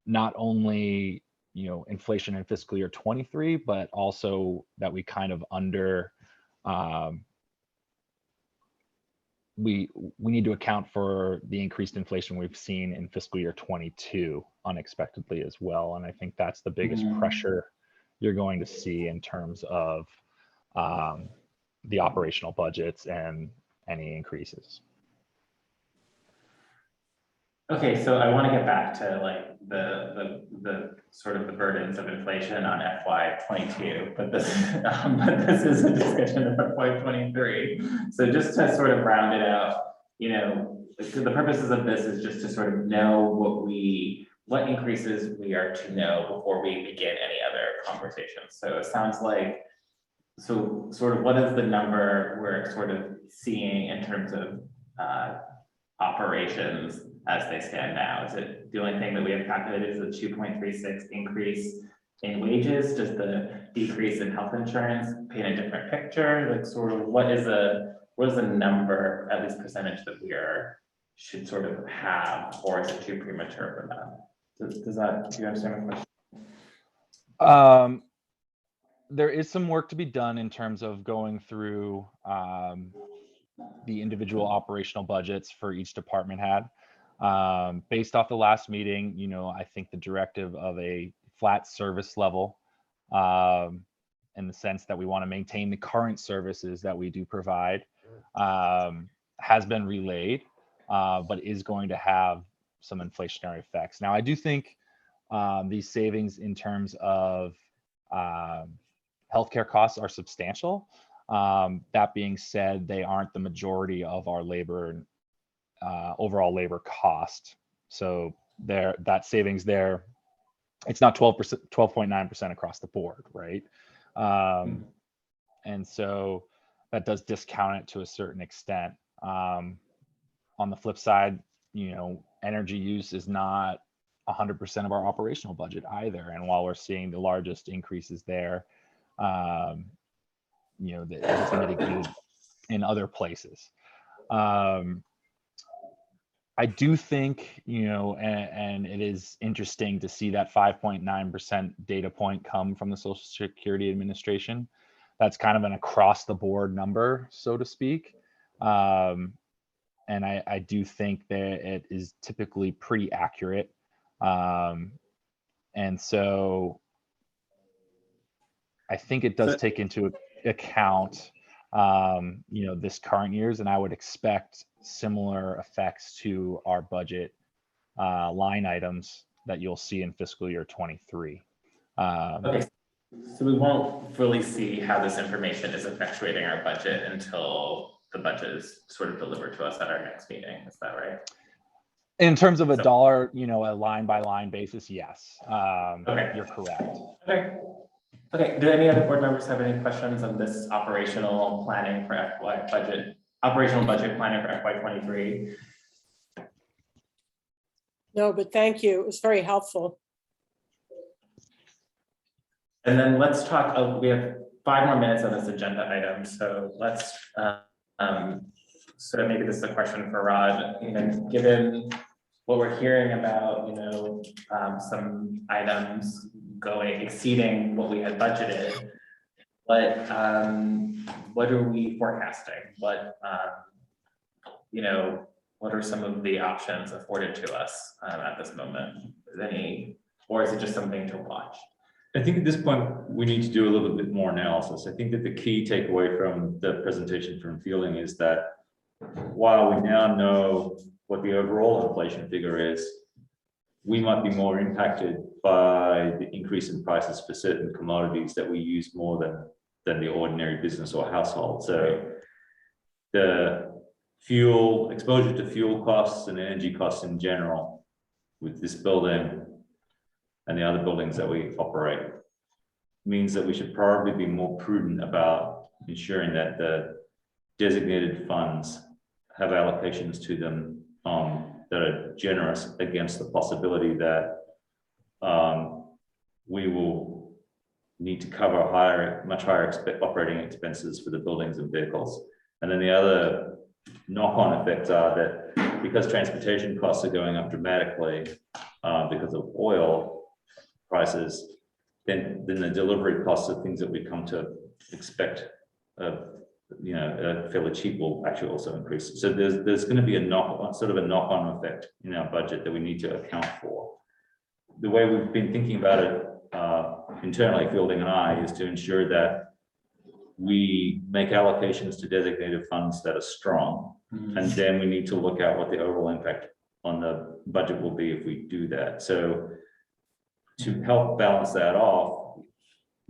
not only inflation in fiscal year 23, but also that we kind of we need to account for the increased inflation we've seen in fiscal year 22 unexpectedly as well. And I think that's the biggest pressure you're going to see in terms of the operational budgets and any increases. Okay, so I want to get back to like the sort of the burdens of inflation on FY22, but this is a discussion of FY23. So just to sort of round it out, the purposes of this is just to sort of know what increases we are to know before we begin any other conversations. So it sounds like, so sort of what is the number we're sort of seeing in terms of operations as they stand now? Is it the only thing that we have calculated is the 2.36 increase in wages? Does the decrease in health insurance paint a different picture? Like sort of what is the number, at least percentage, that should sort of have, or is it too premature for that? Do you understand my question? There is some work to be done in terms of going through the individual operational budgets for each department head. Based off the last meeting, I think the directive of a flat service level, in the sense that we want to maintain the current services that we do provide, has been relayed, but is going to have some inflationary effects. Now, I do think these savings in terms of healthcare costs are substantial. That being said, they aren't the majority of our labor, overall labor cost. So that savings there, it's not 12.9% across the board, right? And so that does discount it to a certain extent. On the flip side, energy use is not 100% of our operational budget either. And while we're seeing the largest increases there, that it's mitigated in other places. I do think, and it is interesting to see that 5.9% data point come from the Social Security Administration. That's kind of an across the board number, so to speak. And I do think that it is typically pretty accurate. And so I think it does take into account, this current year's, and I would expect similar effects to our budget line items that you'll see in fiscal year 23. Okay, so we won't really see how this information is effectuating our budget until the budget is sort of delivered to us at our next meeting. Is that right? In terms of a dollar, a line by line basis, yes. Okay. You're correct. Okay. Okay, do any other board members have any questions on this operational planning for operational budget planning for FY23? No, but thank you. It was very helpful. And then let's talk, we have 5 more minutes on this agenda item. So let's, so maybe this is a question for Rod, given what we're hearing about, some items exceeding what we had budgeted, what are we forecasting? What are some of the options afforded to us at this moment? Or is it just something to watch? I think at this point, we need to do a little bit more analysis. I think that the key takeaway from the presentation from Fielding is that while we now know what the overall inflation figure is, we might be more impacted by the increase in prices for certain commodities that we use more than the ordinary business or household. So the fuel exposure to fuel costs and energy costs in general with this building and the other buildings that we operate means that we should probably be more prudent about ensuring that the designated funds have allocations to them that are generous against the possibility that we will need to cover much higher operating expenses for the buildings and vehicles. And then the other knock-on effects are that because transportation costs are going up dramatically because of oil prices, then the delivery costs of things that we come to expect, fairly cheap will actually also increase. So there's going to be a knock-on effect in our budget that we need to account for. The way we've been thinking about it internally, Fielding and I, is to ensure that we make allocations to designated funds that are strong, and then we need to look at what the overall impact on the budget will be if we do that. So to help balance that off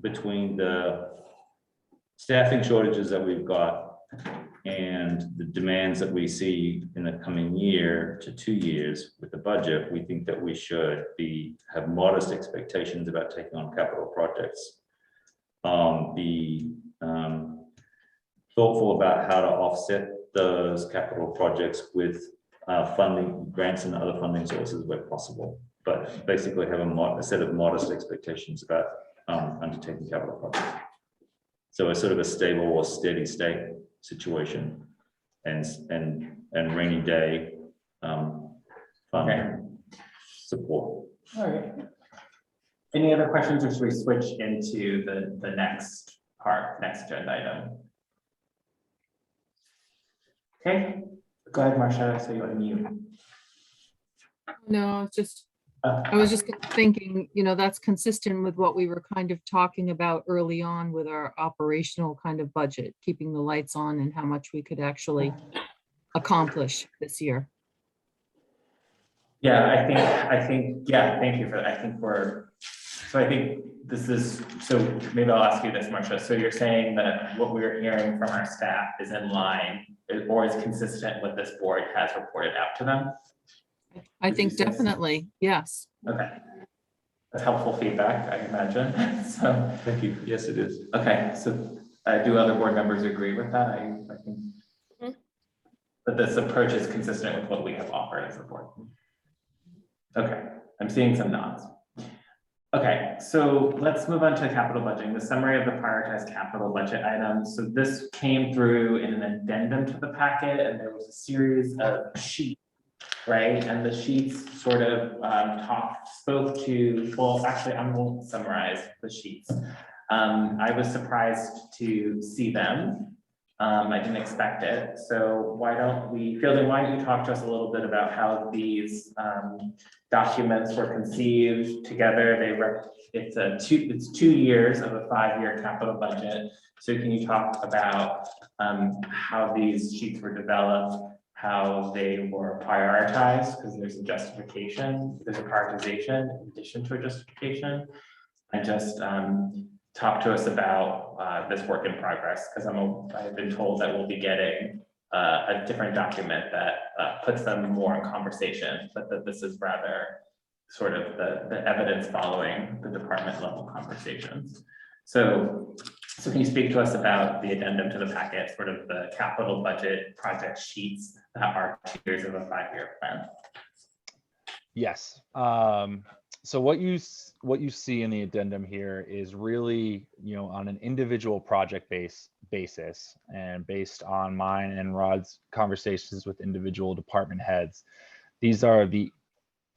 between the staffing shortages that we've got and the demands that we see in the coming year to 2 years with the budget, we think that we should have modest expectations about taking on capital projects. Be thoughtful about how to offset those capital projects with funding, grants and other funding sources where possible, but basically have a set of modest expectations about undertaking capital projects. So it's sort of a stable or steady state situation and rainy day funding support. All right. Any other questions, or should we switch into the next agenda item? Okay, go ahead, Marcia, so you want to mute. No, it's just, I was just thinking, that's consistent with what we were kind of talking about early on with our operational kind of budget, keeping the lights on and how much we could actually accomplish this year. Yeah, I think, yeah, thank you for that. I think this is, so maybe I'll ask you this, Marcia. So you're saying that what we're hearing from our staff is in line or is consistent with this board has reported out to them? I think definitely, yes. Okay. That's helpful feedback, I imagine. So thank you. Yes, it is. Okay, so do other board members agree with that? I think that this approach is consistent with what we have offered as a board. Okay, I'm seeing some nods. Okay, so let's move on to capital budgeting, the summary of the prioritized capital budget items. So this came through in an addendum to the packet, and there was a series of sheets, right? And the sheets sort of spoke to, well, actually, I won't summarize the sheets. I was surprised to see them. I didn't expect it. So why don't you talk to us a little bit about how these documents were conceived together? It's 2 years of a 5-year capital budget. So can you talk about how these sheets were developed, how they were prioritized, because there's a justification, there's a prioritization in addition to a justification, and just talk to us about this work in progress, because I've been told that we'll be getting a different document that puts them more in conversation, but that this is rather sort of the evidence following the department level conversations. So can you speak to us about the addendum to the packet, sort of the capital budget project sheets that are 2 years of a 5-year plan? Yes. So what you see in the addendum here is really, on an individual project basis and based on mine and Rod's conversations with individual department heads, these are the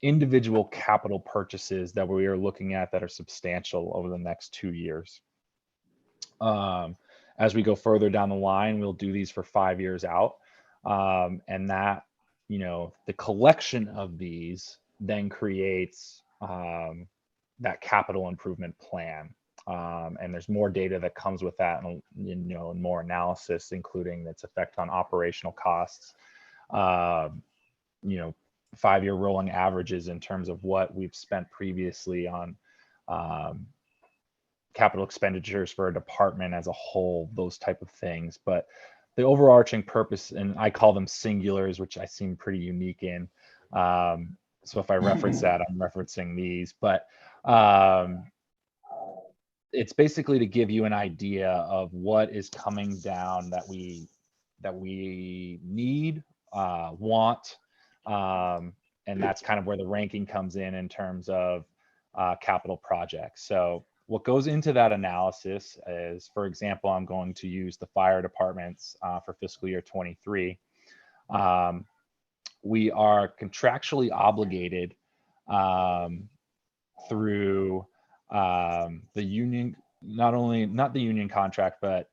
individual capital purchases that we are looking at that are substantial over the next 2 years. As we go further down the line, we'll do these for 5 years out. And that, the collection of these then creates that capital improvement plan. And there's more data that comes with that, and more analysis, including its effect on operational costs. 5-year rolling averages in terms of what we've spent previously on capital expenditures for a department as a whole, those type of things. But the overarching purpose, and I call them singulars, which I seem pretty unique in. So if I reference that, I'm referencing these, but it's basically to give you an idea of what is coming down that we need, want, and that's kind of where the ranking comes in terms of capital projects. So what goes into that analysis is, for example, I'm going to use the fire departments for fiscal year 23. We are contractually obligated through the union, not the union contract, but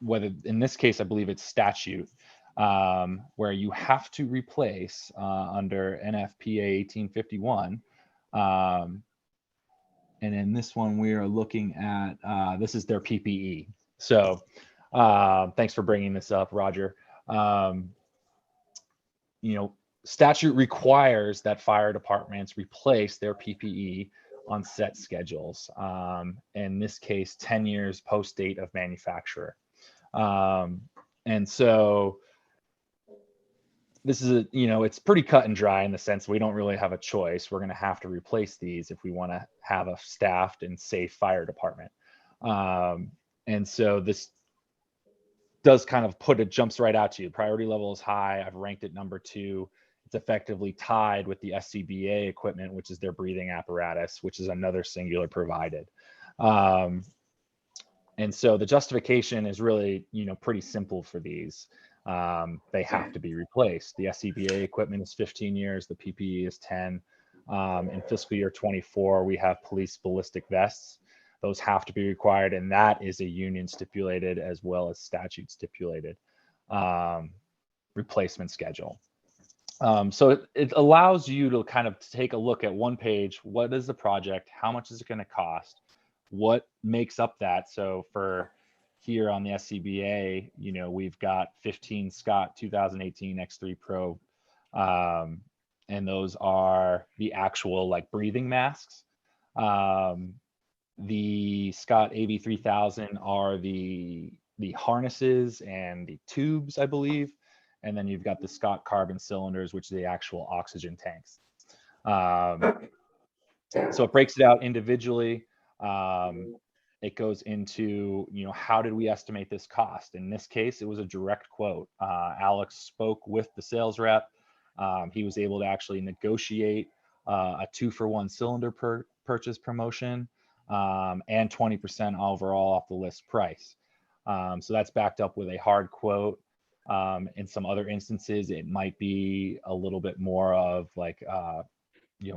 whether in this case, I believe it's statute, where you have to replace under NFPA 1851. And in this one, we are looking at, this is their PPE. So thanks for bringing this up, Roger. Statute requires that fire departments replace their PPE on set schedules. In this case, 10 years post date of manufacturer. And so this is it's pretty cut and dry in the sense we don't really have a choice. We're going to have to replace these if we want to have a staffed and safe fire department. And so this does kind of jumps right out to you. Priority level is high. I've ranked it number 2. It's effectively tied with the SCBA equipment, which is their breathing apparatus, which is another singular provided. And so the justification is really, pretty simple for these. They have to be replaced. The SCBA equipment is 15 years. The PPE is 10. In fiscal year 24, we have police ballistic vests. Those have to be required, and that is a union stipulated as well as statute stipulated replacement schedule. So it allows you to kind of take a look at one page. What is the project? How much is it going to cost? What makes up that? So for here on the SCBA, we've got 15 Scott 2018 X3 Pro. And those are the actual breathing masks. The Scott AV3000 are the harnesses and the tubes, I believe. And then you've got the Scott carbon cylinders, which are the actual oxygen tanks. So it breaks it out individually. It goes into, how did we estimate this cost? In this case, it was a direct quote. Alex spoke with the sales rep. He was able to actually negotiate a 2-for-1 cylinder purchase promotion and 20% overall off the list price. So that's backed up with a hard quote. In some other instances, it might be a little bit more of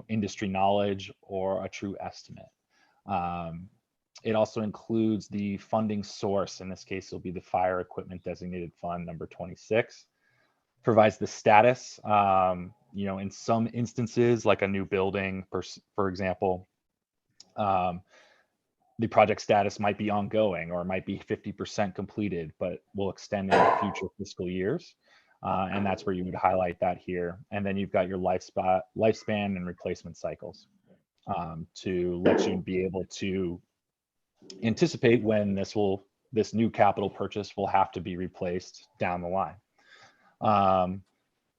industry knowledge or a true estimate. It also includes the funding source. In this case, it'll be the Fire Equipment Designated Fund number 26. Provides the status. In some instances, like a new building, for example, the project status might be ongoing or it might be 50% completed, but will extend into future fiscal years. And that's where you would highlight that here. And then you've got your lifespan and replacement cycles to let you be able to anticipate when this new capital purchase will have to be replaced down the line.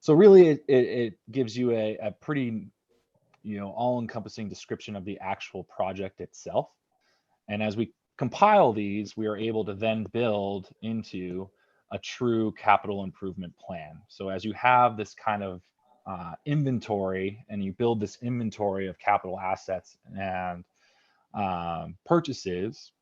So really it gives you a pretty, all-encompassing description of the actual project itself. And as we compile these, we are able to then build into a true capital improvement plan. So as you have this kind of inventory and you build this inventory of capital assets and purchases,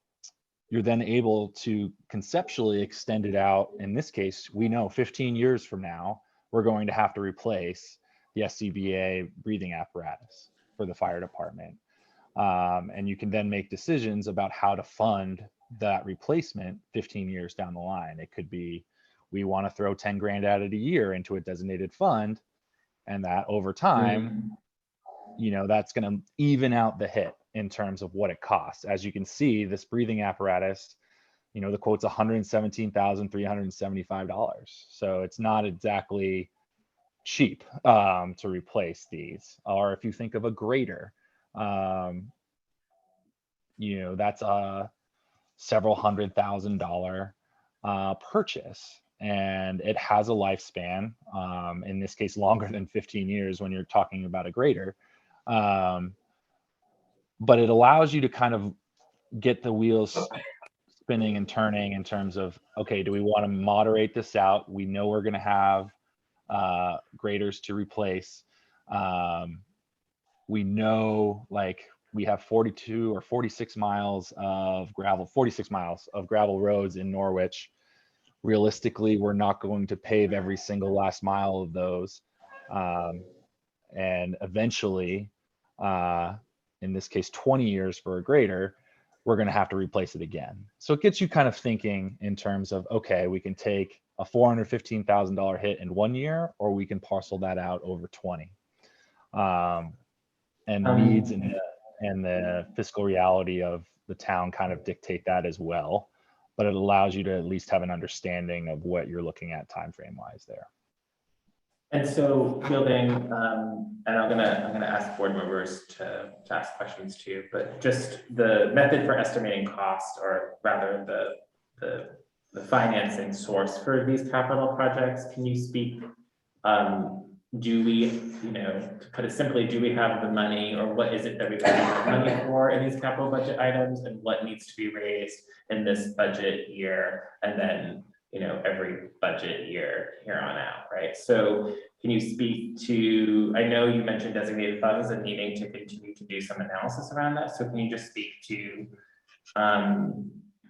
you're then able to conceptually extend it out. In this case, we know 15 years from now, we're going to have to replace the SCBA breathing apparatus for the fire department. And you can then make decisions about how to fund that replacement 15 years down the line. It could be, we want to throw 10 grand out of a year into a designated fund, and that over time, that's going to even out the hit in terms of what it costs. As you can see, this breathing apparatus, the quote's $117,375. So it's not exactly cheap to replace these. Or if you think of a grater, that's a several $100,000 purchase, and it has a lifespan, in this case longer than 15 years when you're talking about a grater. But it allows you to kind of get the wheels spinning and turning in terms of, okay, do we want to moderate this out? We know we're going to have graders to replace. We know, like, we have 42 or 46 miles of gravel, 46 miles of gravel roads in Norwich. Realistically, we're not going to pave every single last mile of those. And eventually, in this case, 20 years for a grader, we're going to have to replace it again. So it gets you kind of thinking in terms of, okay, we can take a $415,000 hit in 1 year, or we can parcel that out over 20. And the needs and the fiscal reality of the town kind of dictate that as well. But it allows you to at least have an understanding of what you're looking at time frame wise there. And so building, and I'm gonna ask board members to ask questions too, but just the method for estimating cost, or rather the financing source for these capital projects, can you speak, do we, to put it simply, do we have the money, or what is it that we have money for in these capital budget items, and what needs to be raised in this budget year, and then every budget year here on out, right? So can you speak to, I know you mentioned designated funds and needing to continue to do some analysis around that. So can you just speak to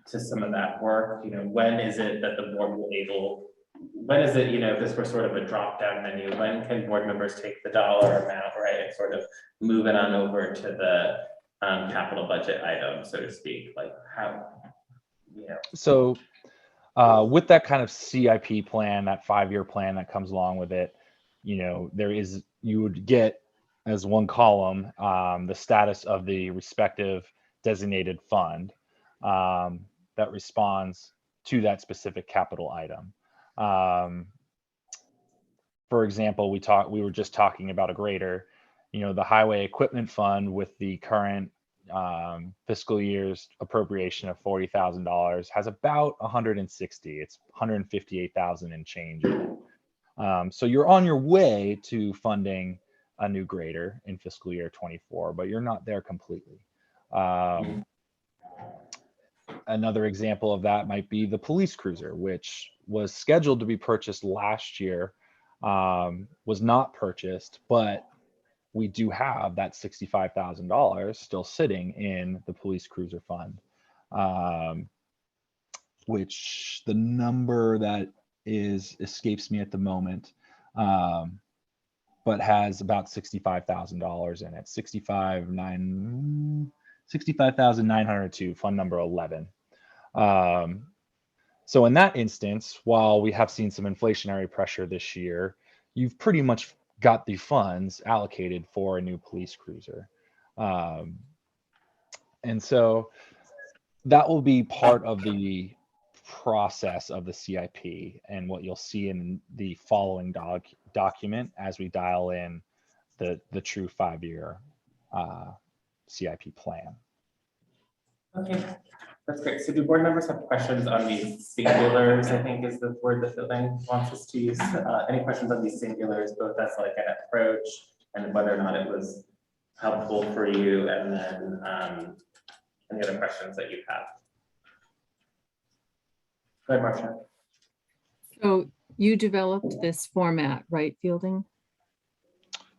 some of that work? When is it that the board will when is it, if this were sort of a drop down menu, when can board members take the dollar amount, right, and sort of move it on over to the capital budget item, so to speak, like how, So with that kind of CIP plan, that 5-year plan that comes along with it, you would get as one column the status of the respective designated fund that responds to that specific capital item. For example, we were just talking about a grader. The highway equipment fund with the current fiscal year's appropriation of $40,000 has about 160. It's 158,000 and change. So you're on your way to funding a new grader in fiscal year 24, but you're not there completely. Another example of that might be the police cruiser, which was scheduled to be purchased last year, was not purchased, but we do have that $65,000 still sitting in the police cruiser fund, which the number that escapes me at the moment, but has about $65,000 in it. 65,902, fund number 11. So in that instance, while we have seen some inflationary pressure this year, you've pretty much got the funds allocated for a new police cruiser. And so that will be part of the process of the CIP and what you'll see in the following document as we dial in the true 5-year CIP plan. Okay, that's great. So do board members have questions on these singulars, I think is the word that Building wants us to use. Any questions on these singulars, both as like an approach and whether or not it was helpful for you, and then any other questions that you have? Go ahead, Marcia. So you developed this format, right, Fielding?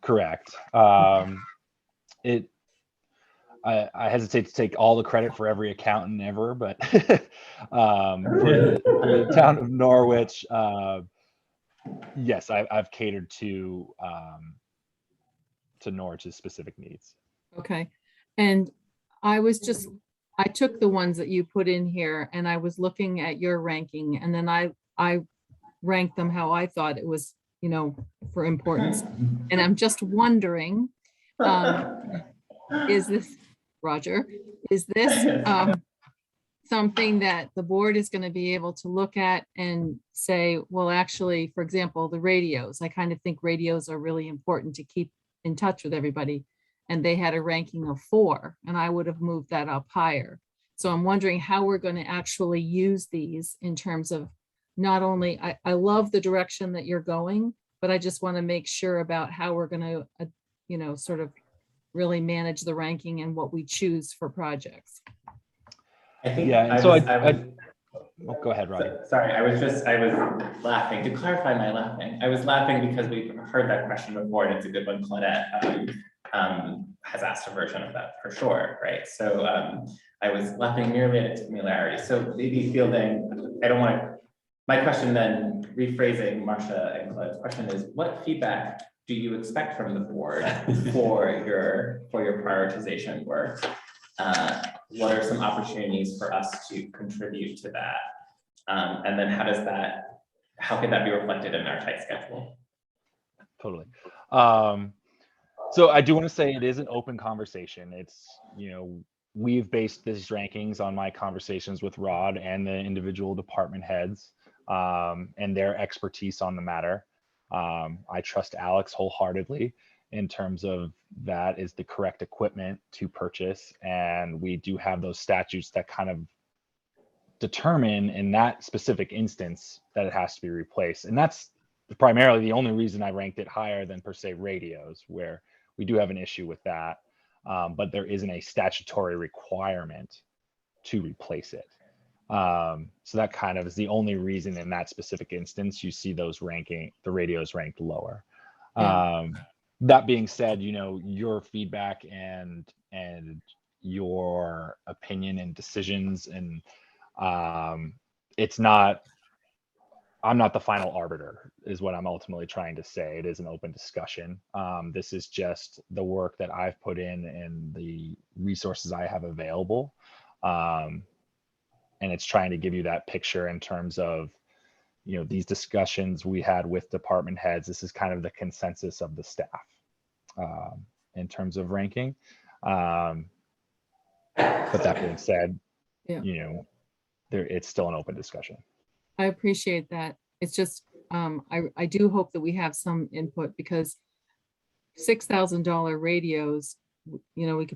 Correct. I hesitate to take all the credit for every accountant ever, but for the town of Norwich, yes, I've catered to Norwich's specific needs. Okay. And I was just, I took the ones that you put in here and I was looking at your ranking and then I ranked them how I thought it was, you know, for importance. And I'm just wondering, is this, Roger, is this something that the board is going to be able to look at and say, well, actually, for example, the radios, I kind of think radios are really important to keep in touch with everybody. And they had a ranking of 4 and I would have moved that up higher. So I'm wondering how we're going to actually use these in terms of not only, I love the direction that you're going, but I just want to make sure about how we're going to, you know, sort of really manage the ranking and what we choose for projects. I think Yeah, and I so was, oh, go ahead, Roddy. sorry, I was laughing. To clarify my laughing, I was laughing because we've heard that question before and it's a good one. Claudette has asked a version of that for sure, right? So I was laughing merely at its similarity. So maybe fielding, I don't want to, my question then, rephrasing Marcia and Claude's question is, what feedback do you expect from the board for your prioritization work? What are some opportunities for us to contribute to that? And then how can that be reflected in our tight schedule? Totally. So I do want to say it is an open conversation. It's, you know, we've based these rankings on my conversations with Rod and the individual department heads and their expertise on the matter. I trust Alex wholeheartedly in terms of that is the correct equipment to purchase. And we do have those statutes that kind of determine in that specific instance that it has to be replaced. And that's primarily the only reason I ranked it higher than per se radios, where we do have an issue with that. But there isn't a statutory requirement to replace it. So that kind of is the only reason in that specific instance you see those the radios ranked lower. Yeah. That being said, you know, your feedback and your opinion and decisions and it's not, I'm not the final arbiter is what I'm ultimately trying to say. It is an open discussion. This is just the work that I've put in and the resources I have available. And it's trying to give you that picture in terms of, you know, these discussions we had with department heads. This is kind of the consensus of the staff in terms of ranking. But that being said, Yeah. you know, it's still an open discussion. I appreciate that. It's just, I do hope that we have some input because $6,000 radios, you know, we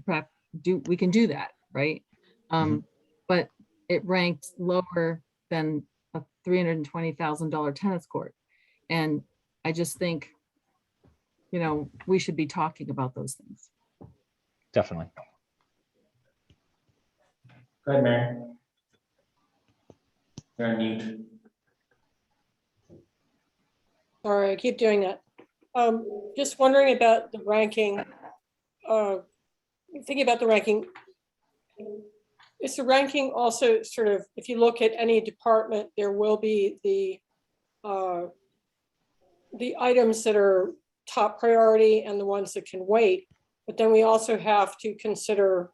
can do that, right? But it ranked lower than a $320,000 tennis court. And I just think, you know, we should be talking about those things. Definitely. Go ahead, Mary. You're on mute. Sorry, I keep doing that. Just wondering about the ranking. Thinking about the ranking. Is the ranking also sort of, if you look at any department, there will be the items that are top priority and the ones that can wait, but then we also have to consider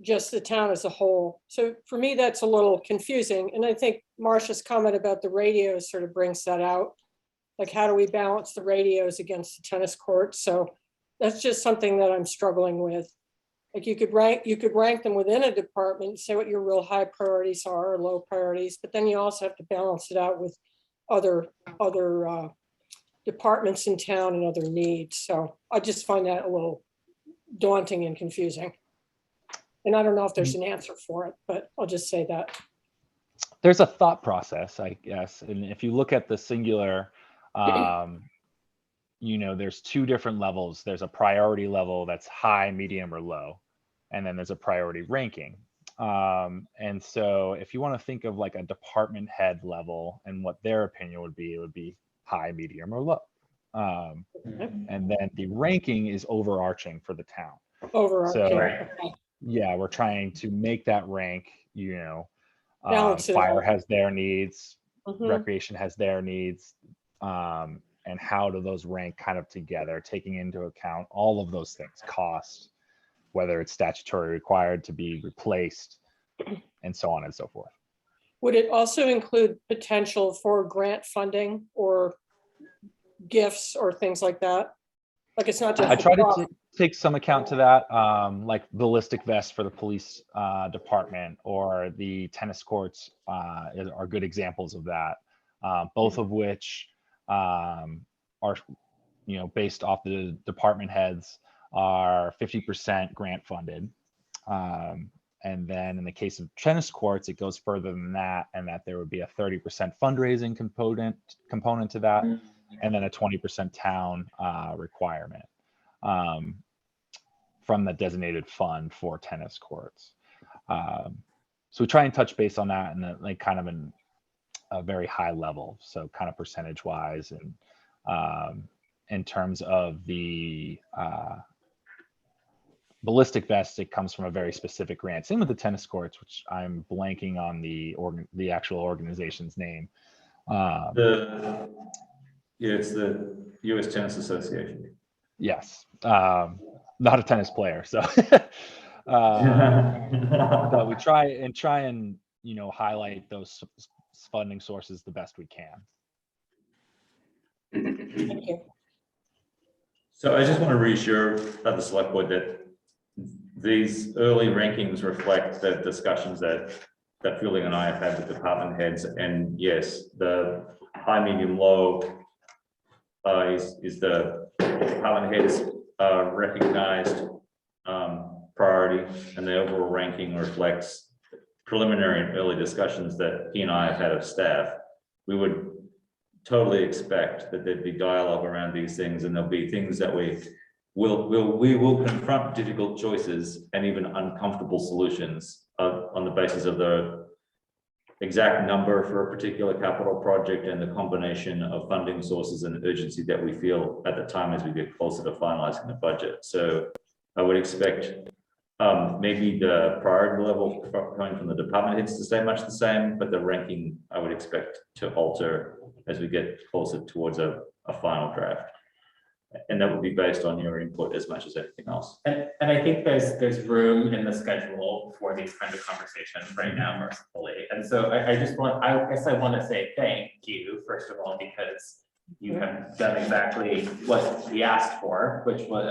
just the town as a whole. So for me, that's a little confusing. And I think Marcia's comment about the radios sort of brings that out. Like, how do we balance the radios against the tennis court? So that's just something that I'm struggling with. Like you could rank them within a department, say what your real high priorities are or low priorities, but then you also have to balance it out with other departments in town and other needs. So I just find that a little daunting and confusing. And I don't know if there's an answer for it, but I'll just say that. There's a thought process, I guess. And if you look at the singular, you know, there's 2 different levels. There's a priority level that's high, medium, or low. And then there's a priority ranking. And so if you want to think of like a department head level and what their opinion would be, it would be high, medium, or low. And then the ranking is overarching for the town. Overarching. So yeah, we're trying to make that rank, you know, Balance it fire out. has their needs, Mhm. recreation has their needs, and how do those rank kind of together, taking into account all of those things, cost, whether it's statutory required to be replaced, and so on and so forth. Would it also include potential for grant funding or gifts or things like that? Like it's not just. I the try to cost. take some account to that, like ballistic vests for the police department or the tennis courts are good examples of that. Both of which are, based off the department heads, are 50% grant funded. And then in the case of tennis courts, it goes further than that, and that there would be a 30% fundraising component to that, and then a 20% town requirement from the designated fund for tennis courts. So we try and touch base on that, and like kind of in a very high level, so kind of percentage wise, and in terms of the ballistic vests, it comes from a very specific grant. Same with the tennis courts, which I'm blanking on the actual organization's name. It's the U.S. Tennis Association. Yes, not a tennis player, so but we try and highlight those funding sources the best we can. Thank you. So I just want to reassure the select board that these early rankings reflect the discussions that Fielding and I have had with department heads. And yes, the high, medium, low is the department heads recognized priority, and the overall ranking reflects preliminary and early discussions that he and I have had of staff. We would totally expect that there'd be dialogue around these things, and there'll be things that we will confront difficult choices and even uncomfortable solutions on the basis of the exact number for a particular capital project and the combination of funding sources and urgency that we feel at the time as we get closer to finalizing the budget. So I would expect maybe the priority level coming from the department heads to stay much the same, but the ranking I would expect to alter as we get closer towards a final draft. And that would be based on your input as much as anything else. And I think there's room in the schedule for these kinds of conversations right now, mercifully. And so I guess I want to say thank you, first of all, because you have done exactly what we asked for, which was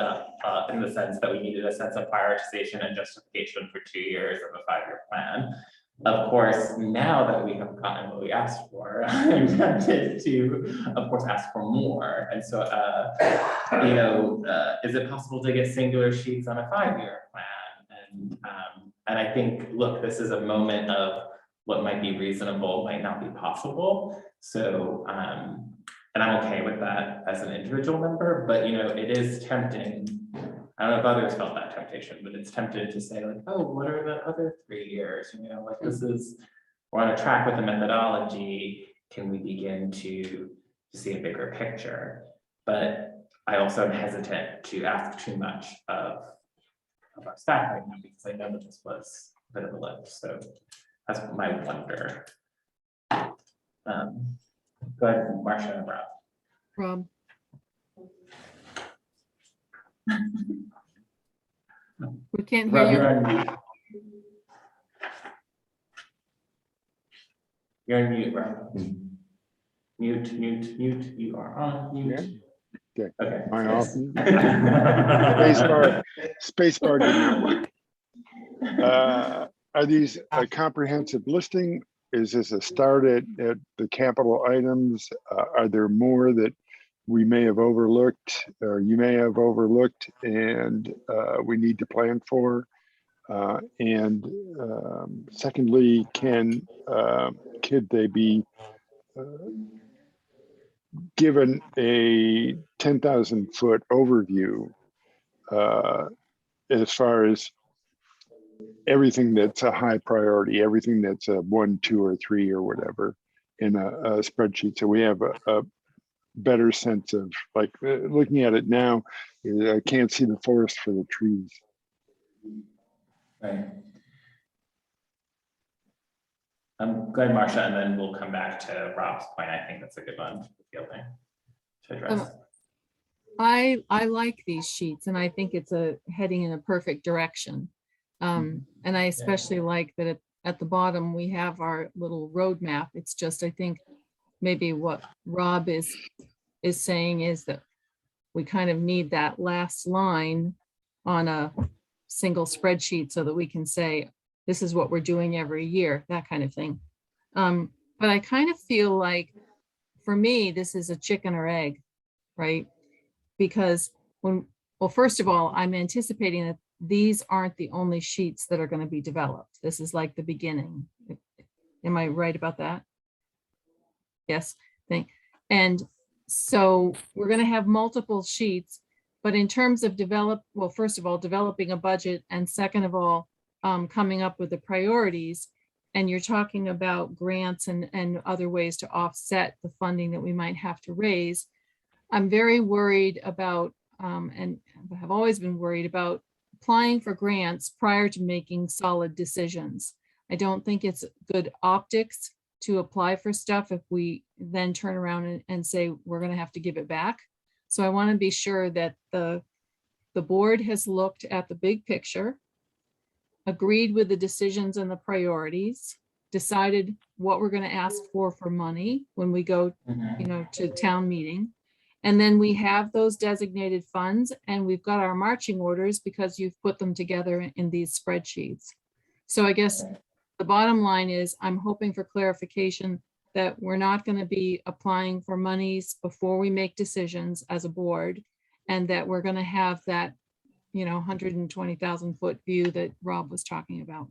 in the sense that we needed a sense of prioritization and justification for 2 years of a 5-year plan. Of course, now that we have gotten what we asked for, I'm tempted to, of course, ask for more. And so, is it possible to get singular sheets on a 5-year plan? And I think, look, this is a moment of what might be reasonable, might not be possible. So, and I'm okay with that as an individual member, but it is tempting. I don't know if others felt that temptation, but it's tempting to say like, oh, what are the other 3 years? Like we're on a track with the methodology. Can we begin to see a bigger picture? But I also am hesitant to ask too much of our staff right now, because I know that this was a bit of a lift. So that's my wonder. Go ahead, Marcia and Rob. Rob. We can't hear Rob, you. you're on mute. You're on mute, Rob. Mute. You are on mute. Okay. Okay. Mine off. Yes. Spacebar did not work. Are these a comprehensive listing? Is this a start at the capital items? Are there more that we may have overlooked, or you may have overlooked, and we need to plan for? And secondly, could they be given a 10,000 foot overview as far as everything that's a high priority, everything that's a 1, 2, or 3 or whatever in a spreadsheet, so we have a better sense of, like, looking at it now, I can't see the forest for the trees. Right. Go ahead, Marcia, and then we'll come back to Rob's point. I think that's a good one to address. I like these sheets and I think it's heading in a perfect direction. And I especially like that at the bottom, we have our little roadmap. It's just, I think maybe what Rob is saying is that we kind of need that last line on a single spreadsheet so that we can say, this is what we're doing every year, that kind of thing. But I kind of feel like, for me, this is a chicken or egg, right? Because well, first of all, I'm anticipating that these aren't the only sheets that are going to be developed. This is like the beginning. Am I right about that? Yes. And so we're going to have multiple sheets, but in terms of well, first of all, developing a budget, and second of all, coming up with the priorities, and you're talking about grants and other ways to offset the funding that we might have to raise. I'm very worried about, and have always been worried about, applying for grants prior to making solid decisions. I don't think it's good optics to apply for stuff if we then turn around and say we're going to have to give it back. So I want to be sure that the board has looked at the big picture, agreed with the decisions and the priorities, decided what we're going to ask for money when we go, to town meeting. And then we have those designated funds, and we've got our marching orders because you've put them together in these spreadsheets. So I guess the bottom line is I'm hoping for clarification that we're not going to be applying for monies before we make decisions as a board, and that we're going to have that, 120,000 foot view that Rob was talking about.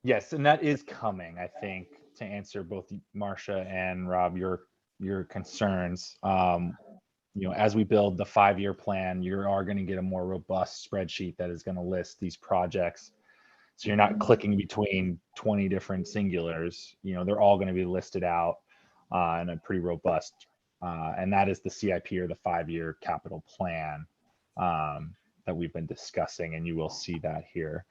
Yes, and that is coming, I think, to answer both Marcia and Rob, your concerns. As we build the 5-year plan, you are going to get a more robust spreadsheet that is going to list these projects. So you're not clicking between 20 different singulars. They're all going to be listed out in a pretty robust, and that is the CIP, or the 5-year capital plan, that we've been discussing, and you will see that here.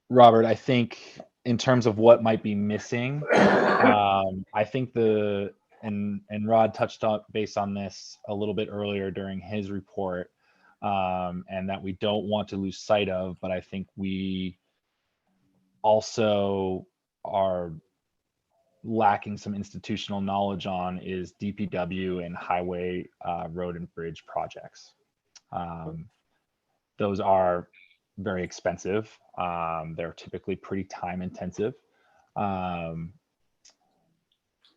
Robert, I think in terms of what might be missing, I think and Rod touched on base on this a little bit earlier during his report, and that we don't want to lose sight of, but I think we also are lacking some institutional knowledge on, is DPW and highway, road and bridge projects. Those are very expensive. They're typically pretty time intensive.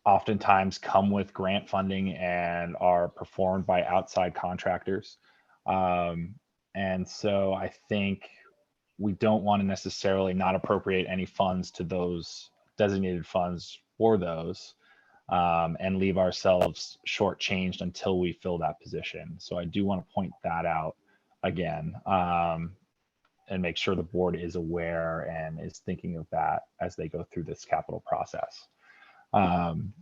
Oftentimes come with grant funding and are performed by outside contractors. And so I think we don't want to necessarily not appropriate any funds to those designated funds for those, and leave ourselves shortchanged until we fill that position. So I do want to point that out again, and make sure the board is aware and is thinking of that as they go through this capital process. And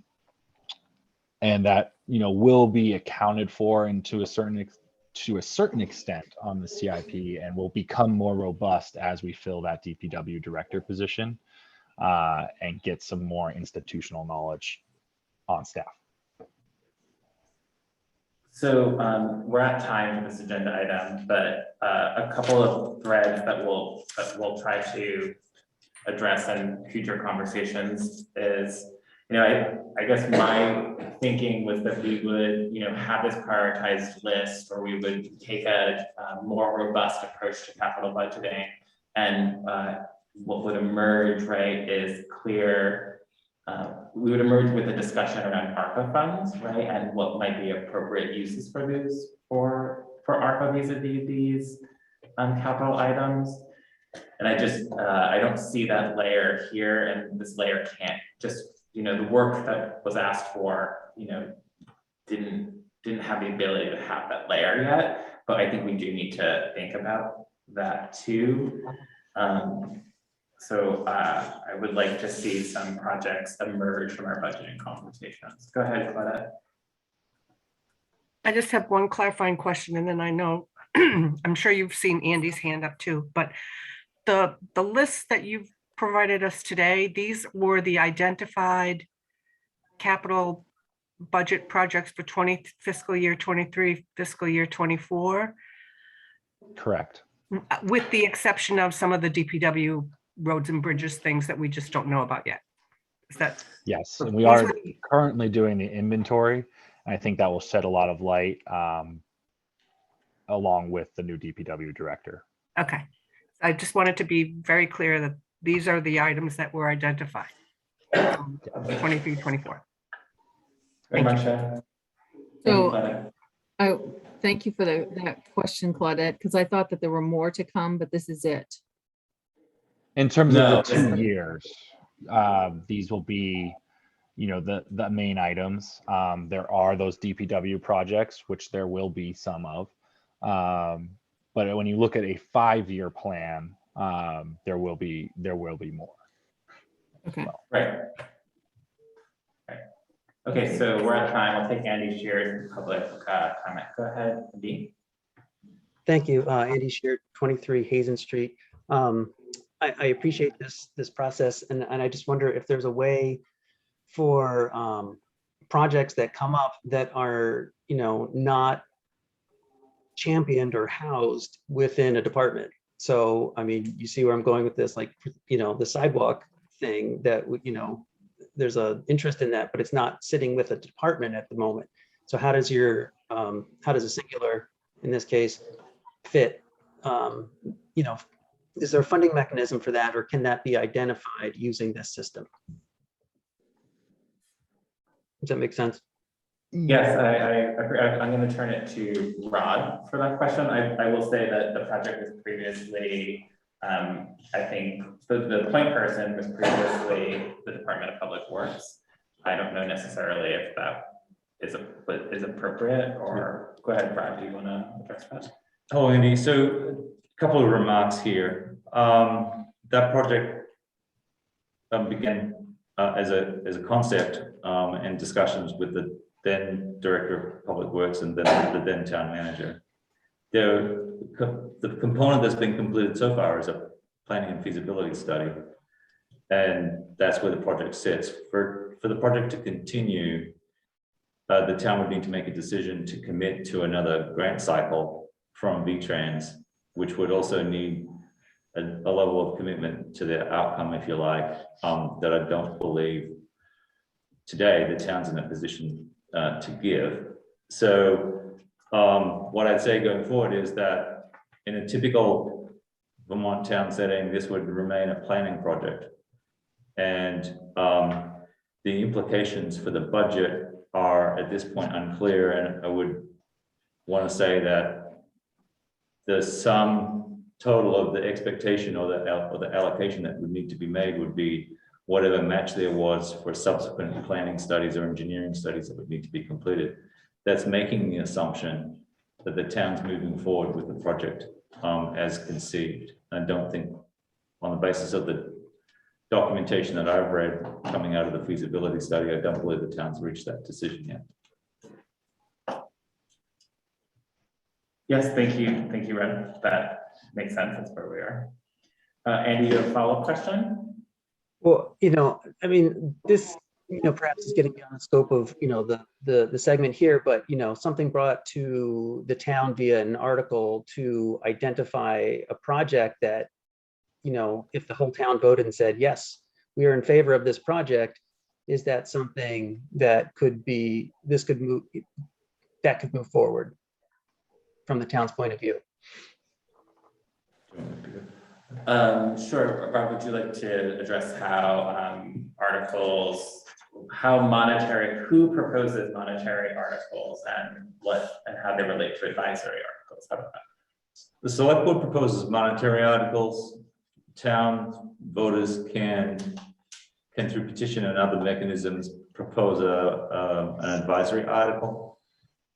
that, will be accounted for, and to a certain extent on the CIP, and will become more robust as we fill that DPW director position, and get some more institutional knowledge on staff. So we're at time for this agenda item, but a couple of threads that we'll try to address in future conversations is, I guess my thinking was that we would, have this prioritized list, or we would take a more robust approach to capital budgeting, and what would emerge, right, is clear. We would emerge with a discussion around ARPA funds, right, and what might be appropriate uses for those for ARPA vis-a-vis these capital items. And I don't see that layer here, and this layer can't just, the work that was asked for, didn't have the ability to have that layer yet, but I think we do need to think about that too. So I would like to see some projects emerge from our budgeting conversations. Go ahead, Claudette. I just have one clarifying question, and then I know, I'm sure you've seen Andy's hand up too, but the lists that you've provided us today, these were the identified capital budget projects for fiscal year 23, fiscal year 24, Correct. with the exception of some of the DPW roads and bridges things that we just don't know about yet. Is that? Yes, and we are currently doing the inventory. I think that will shed a lot of light along with the new DPW director. Okay. I just wanted to be very clear that these are the items that were identified. 23, 24. Very much. So, thank you for that question, Claudette, because I thought that there were more to come, but this is it. In terms No, of the 2 years, these will be, you know, the main items. There are those DPW projects, which there will be some of. But when you look at a 5-year plan, there will be more. Okay. Well. Right. Okay, so we're at time. We'll take Andy Shear's public comment. Go ahead, Andy. Thank you, Andy Shear, 23 Hazen Street. I appreciate this process, and I just wonder if there's a way for projects that come up that are, you know, not championed or housed within a department. So, I mean, you see where I'm going with this, like, you know, the sidewalk thing that, you know, there's a interest in that, but it's not sitting with a department at the moment. So how does a singular, in this case, fit? You know, is there a funding mechanism for that, or can that be identified using this system? Does that make sense? Yes, I agree. I'm going to turn it to Rod for that question. I will say that the project was previously, I think the point person was previously the Department of Public Works. I don't know necessarily if that is appropriate, or go ahead, Brad, do you want to address that? Oh, Andy, so a couple of remarks here. That project began as a concept and discussions with the then Director of Public Works and then the then Town Manager. The component that's been completed so far is a planning and feasibility study, and that's where the project sits. For the project to continue, the town would need to make a decision to commit to another grant cycle from VTrans, which would also need a level of commitment to the outcome, if you like, that I don't believe today the town's in a position to give. So what I'd say going forward is that in a typical Vermont town setting, this would remain a planning project. And the implications for the budget are at this point unclear. And I would want to say that the sum total of the expectation or the allocation that would need to be made would be whatever match there was for subsequent planning studies or engineering studies that would need to be completed. That's making the assumption that the town's moving forward with the project as conceived. I don't think, on the basis of the documentation that I've read coming out of the feasibility study, I don't believe the town's reached that decision yet. Yes, thank you. Thank you, Red. That makes sense. That's where we are. Andy, you have a follow-up question? Well, you know, I mean, this, you know, perhaps is getting beyond the scope of, you know, the segment here, but, you know, something brought to the town via an article to identify a project that, you know, if the whole town voted and said, yes, we are in favor of this project, is that something that could be, that could move forward from the town's point of view? Sure. Rob, would you like to address how articles, who proposes monetary articles and how they relate to advisory articles? How about that? The select board proposes monetary articles. Town voters can through petition and other mechanisms propose an advisory article.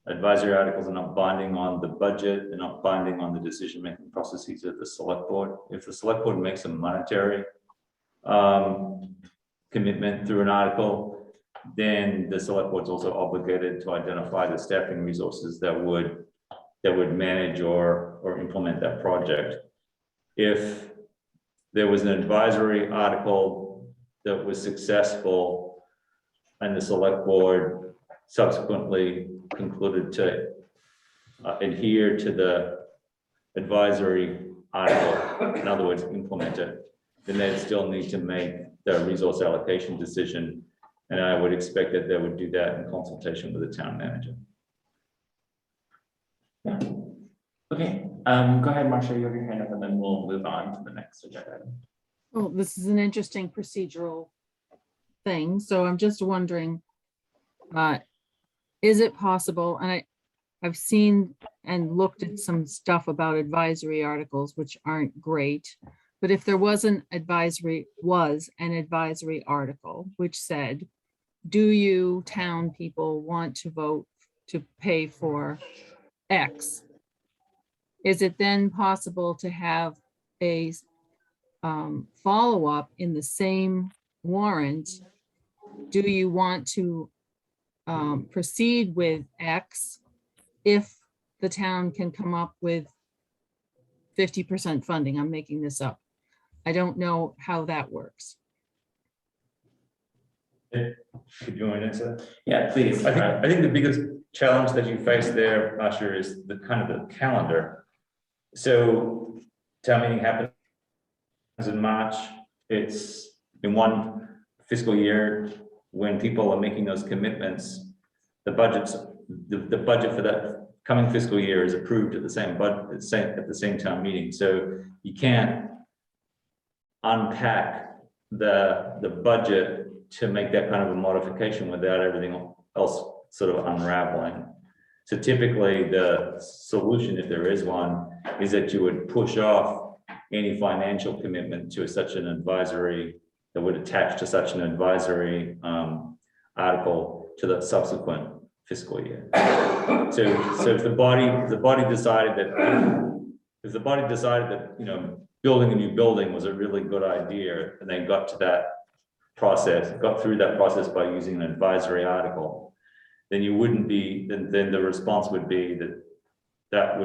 Advisory articles are not binding on the budget, they're not binding on the decision-making processes of the select board. If the select board makes a monetary commitment through an article, then the select board's also obligated to identify the staffing resources that would manage or implement that project. If there was an advisory article that was successful and the select board subsequently concluded to adhere to the advisory article, in other words, implement it, then they'd still need to make the resource allocation decision. And I would expect that they would do that in consultation with the town manager. Yeah. Okay, go ahead, Marcia, you have your hand up and then we'll move on to the next agenda item. Well, this is an interesting procedural thing, so I'm just wondering, is it possible, and I've seen and looked at some stuff about advisory articles, which aren't great, but if there was an advisory article which said, do you town people want to vote to pay for X? Is it then possible to have a follow-up in the same warrant? Do you want to proceed with X if the town can come up with 50% funding? I'm making this up. I don't know how that works. Could you answer? Yeah, please. I think the biggest challenge that you face there, Usher, is the kind of the calendar. So town meeting happens in March. It's in one fiscal year. When people are making those commitments, the budget for that coming fiscal year is approved at the same town meeting. So you can't unpack the budget to make that kind of a modification without everything else sort of unraveling. So typically the solution, if there is one, is that you would push off any financial commitment to such an advisory that would attach to such an advisory article to the subsequent fiscal year. So if the body decided that, you know, building a new building was a really good idea, and they got through that process by using an advisory article, then you wouldn't be, then the response would be that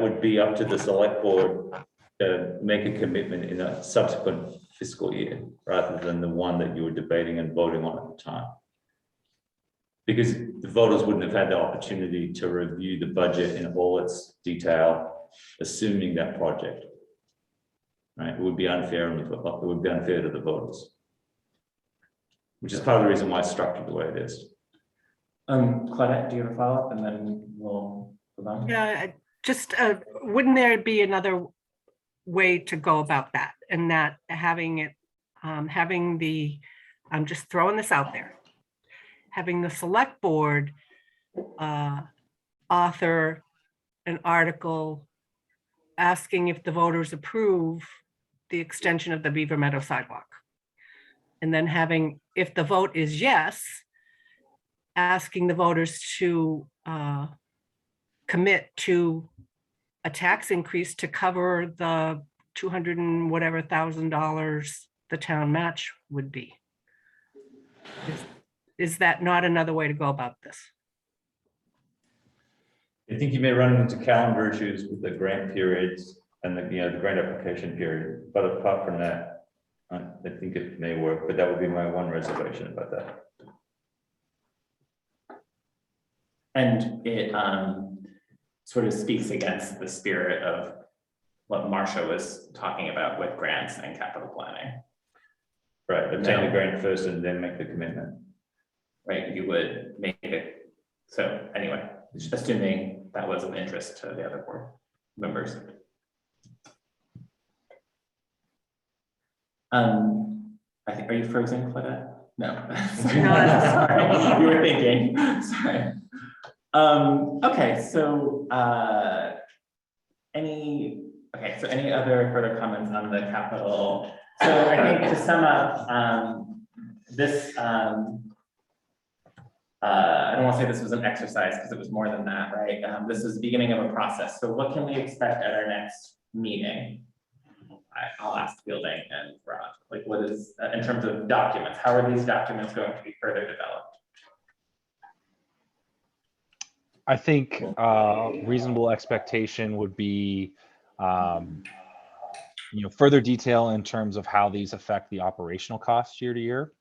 would be up to the select board to make a commitment in a subsequent fiscal year, rather than the one that you were debating and voting on at the time. Because the voters wouldn't have had the opportunity to review the budget in all its detail, assuming that project. Right? It would be unfair, to the voters. Which is part of the reason why it's structured the way it is. Claudette, do you have a follow-up, and then we'll move on? Yeah, just wouldn't there be another way to go about that? And that having it, I'm just throwing this out there, having the select board author an article asking if the voters approve the extension of the Beaver Meadow sidewalk. And then having, if the vote is yes, asking the voters to commit to a tax increase to cover the 200 and whatever $1,000 the town match would be. Is that not another way to go about this? I think you may run into calendar issues with the grant periods and the grant application period. But apart from that, I think it may work, but that would be my one reservation about that. And it sort of speaks against the spirit of what Marcia was talking about with grants and capital planning. Right, obtain the grant first and then make the commitment. Right, you would make it. So anyway, assuming that was of interest to the other board members. I think, are you frozen, Claudette? No. Sorry. You were thinking. Sorry. Okay, so any other further comments on the capital? So I think to sum up, this I don't want to say this was an exercise because it was more than that, right? This is the beginning of a process. So what can we expect at our next meeting? I'll ask Fielding and Rod, like what is, in terms of documents, how are these documents going to be further developed? I think reasonable expectation would be, further detail in terms of how these affect the operational costs year to year.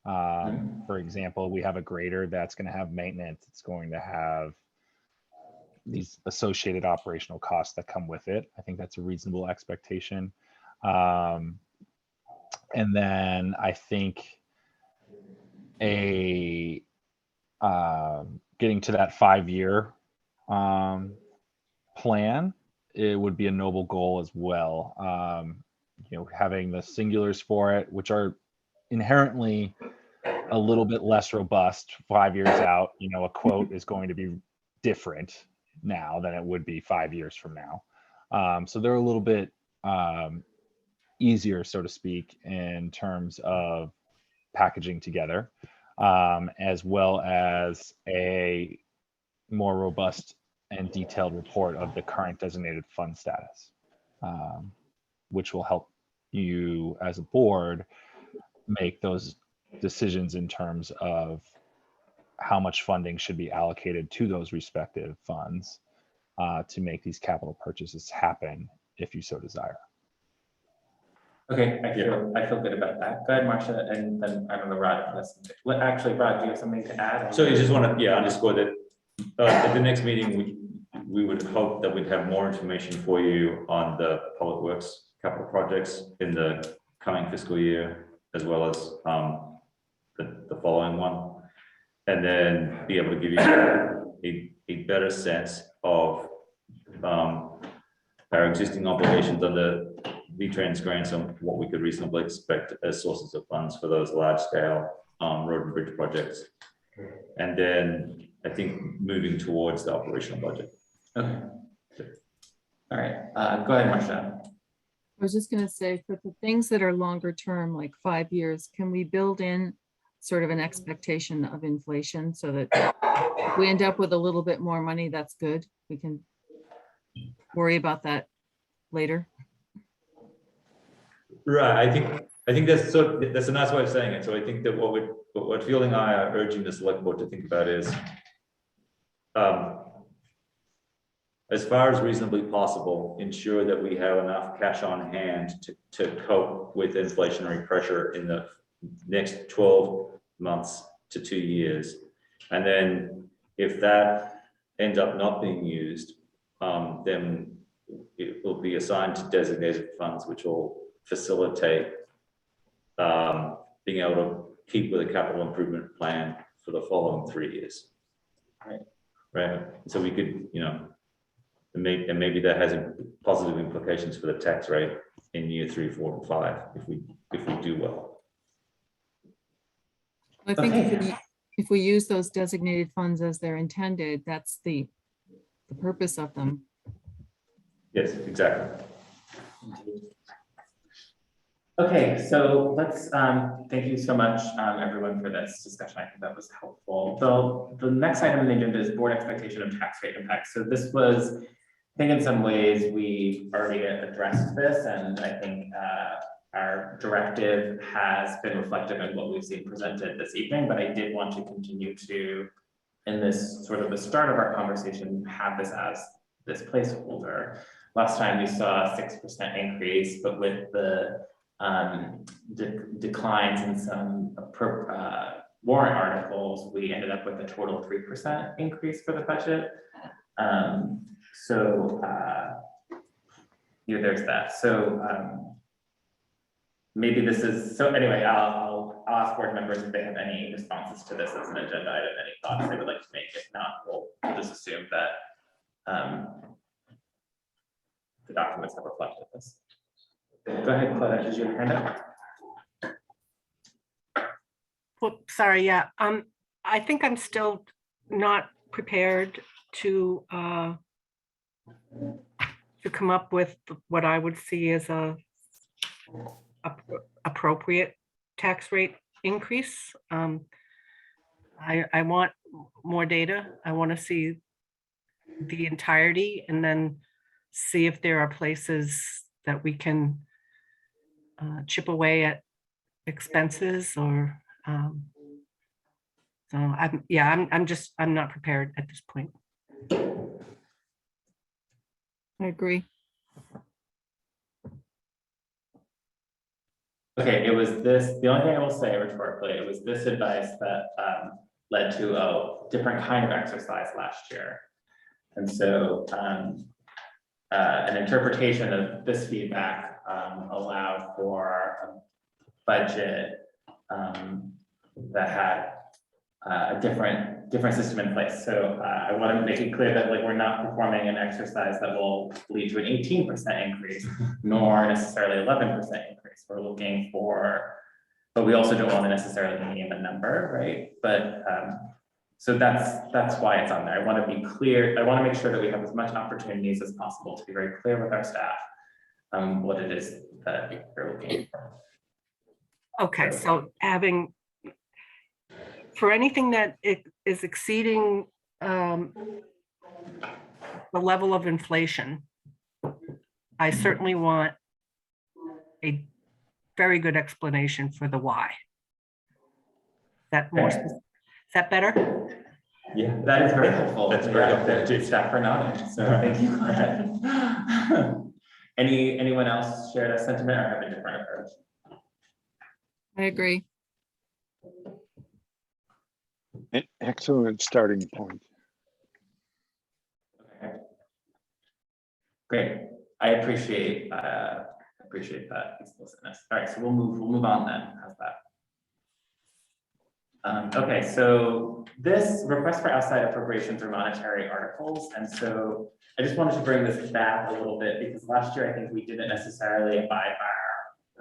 For example, we have a grader that's going to have maintenance. It's going to have these associated operational costs that come with it. I think that's a reasonable expectation. And then I think getting to that 5-year plan, it would be a noble goal as well. Having the singulars for it, which are inherently a little bit less robust 5 years out. A quote is going to be different now than it would be 5 years from now. So they're a little bit easier, so to speak, in terms of packaging together, as well as a more robust and detailed report of the current designated fund status, which will help you as a board make those decisions in terms of how much funding should be allocated to those respective funds to make these capital purchases happen if you so desire. Okay, I feel good about that. Go ahead, Marcia, and then I don't know, Rod. Actually, Rod, do you have something to add? So you just want to, underscore that at the next meeting, we would hope that we'd have more information for you on the public works capital projects in the coming fiscal year, as well as the following one, and then be able to give you a better sense of our existing obligations under V-Trans grants and what we could reasonably expect as sources of funds for those large scale road and bridge projects. And then I think moving towards the operational budget. Okay. All right. Go ahead, Marcia. I was just going to say, for the things that are longer term, like 5 years, can we build in sort of an expectation of inflation so that if we end up with a little bit more money, that's good. We can worry about that later. Right. I think that's a nice way of saying it. So I think that what Field and I are urging the select board to think about is, as far as reasonably possible, ensure that we have enough cash on hand to cope with inflationary pressure in the next 12 months to 2 years. And then if that ends up not being used, then it will be assigned to designated funds, which will facilitate being able to keep with a capital improvement plan for the following 3 years. Right. So we could, and maybe that has positive implications for the tax rate in year 3, 4, and 5 if we do well. I think if we use those designated funds as they're intended, that's the purpose of them. Yes, exactly. Okay, so let's thank you so much, everyone, for this discussion. I think that was helpful. The next item on the agenda is board expectation of tax rate impacts. So this was, I think in some ways we already addressed this, and I think our directive has been reflective in what we've seen presented this evening, but I did want to continue to, in this sort of the start of our conversation, have this as this placeholder. Last time we saw a 6% increase, but with the declines in some warrant articles, we ended up with a total 3% increase for the budget. There's that. So maybe this is, so anyway, I'll ask board members if they have any responses to this as an agenda item, any thoughts they would like to make. If not, we'll just assume that the documents have reflected this. Go ahead, Claudia, did you have your hand up? Well, sorry, yeah. I think I'm still not prepared to come up with what I would see as a appropriate tax rate increase. I want more data. I want to see the entirety and then see if there are places that we can chip away at expenses or so I'm not prepared at this point. I agree. Okay, it was this, the only thing I will say rhetorically, it was this advice that led to a different kind of exercise last year. And so an interpretation of this feedback allowed for a budget that had a different system in place. So I want to make it clear that like we're not performing an exercise that will lead to an 18% increase, nor necessarily 11% increase. We're looking for, but we also don't want to necessarily name a number, right? But so that's why it's on there. I want to be clear. I want to make sure that we have as much opportunities as possible to be very clear with our staff what it is that we're looking for. Okay, so having, for anything that is exceeding the level of inflation, I certainly want a very good explanation for the why. That more, is that better? Yeah, that is very helpful. That's very helpful. To staff for knowledge. So thank you. Anyone else share that sentiment or have a different approach? I agree. An excellent starting point. Okay. Great. I appreciate that explicitness. All right, so we'll move on then. How's that? Okay, so this request for outside appropriations are monetary articles. And so I just wanted to bring this back a little bit because last year I think we didn't necessarily abide by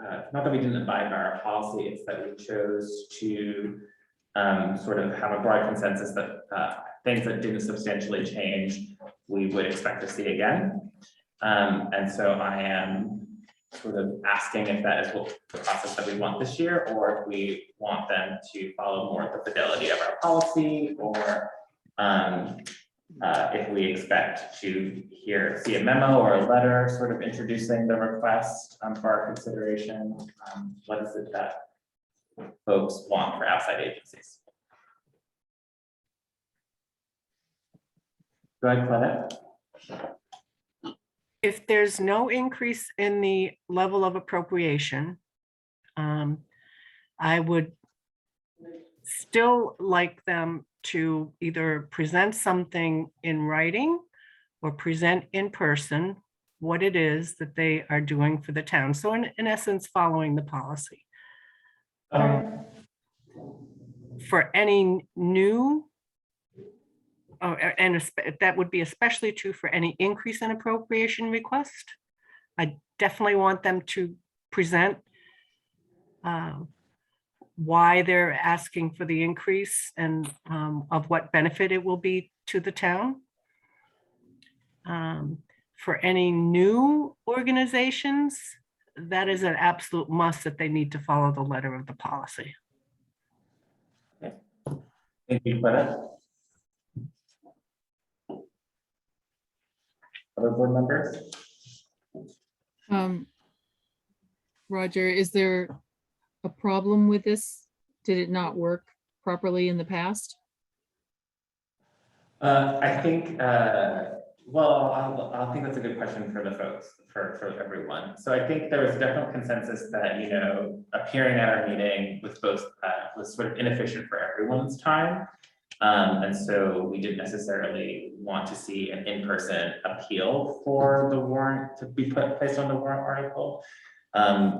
our, not that we didn't abide by our policy, it's that we chose to sort of have a broad consensus that things that didn't substantially change, we would expect to see again. And so I am sort of asking if that is what the process that we want this year, or if we want them to follow more the fidelity of our policy, or if we expect to see a memo or a letter sort of introducing the request for our consideration. What is it that folks want for outside agencies? Go ahead, Claudette. If there's no increase in the level of appropriation, I would still like them to either present something in writing or present in person what it is that they are doing for the town. So in essence, following the policy. For any new, and that would be especially true for any increase in appropriation request. I definitely want them to present why they're asking for the increase and of what benefit it will be to the town. For any new organizations, that is an absolute must that they need to follow the letter of the policy. Okay. Thank you, Claudette. Other board members? Roger, is there a problem with this? Did it not work properly in the past? I think, well, I think that's a good question for the folks, for everyone. So I think there was definitely consensus that, you know, appearing at our meeting was both, was sort of inefficient for everyone's time. And so we didn't necessarily want to see an in-person appeal for the warrant to be placed on the warrant article,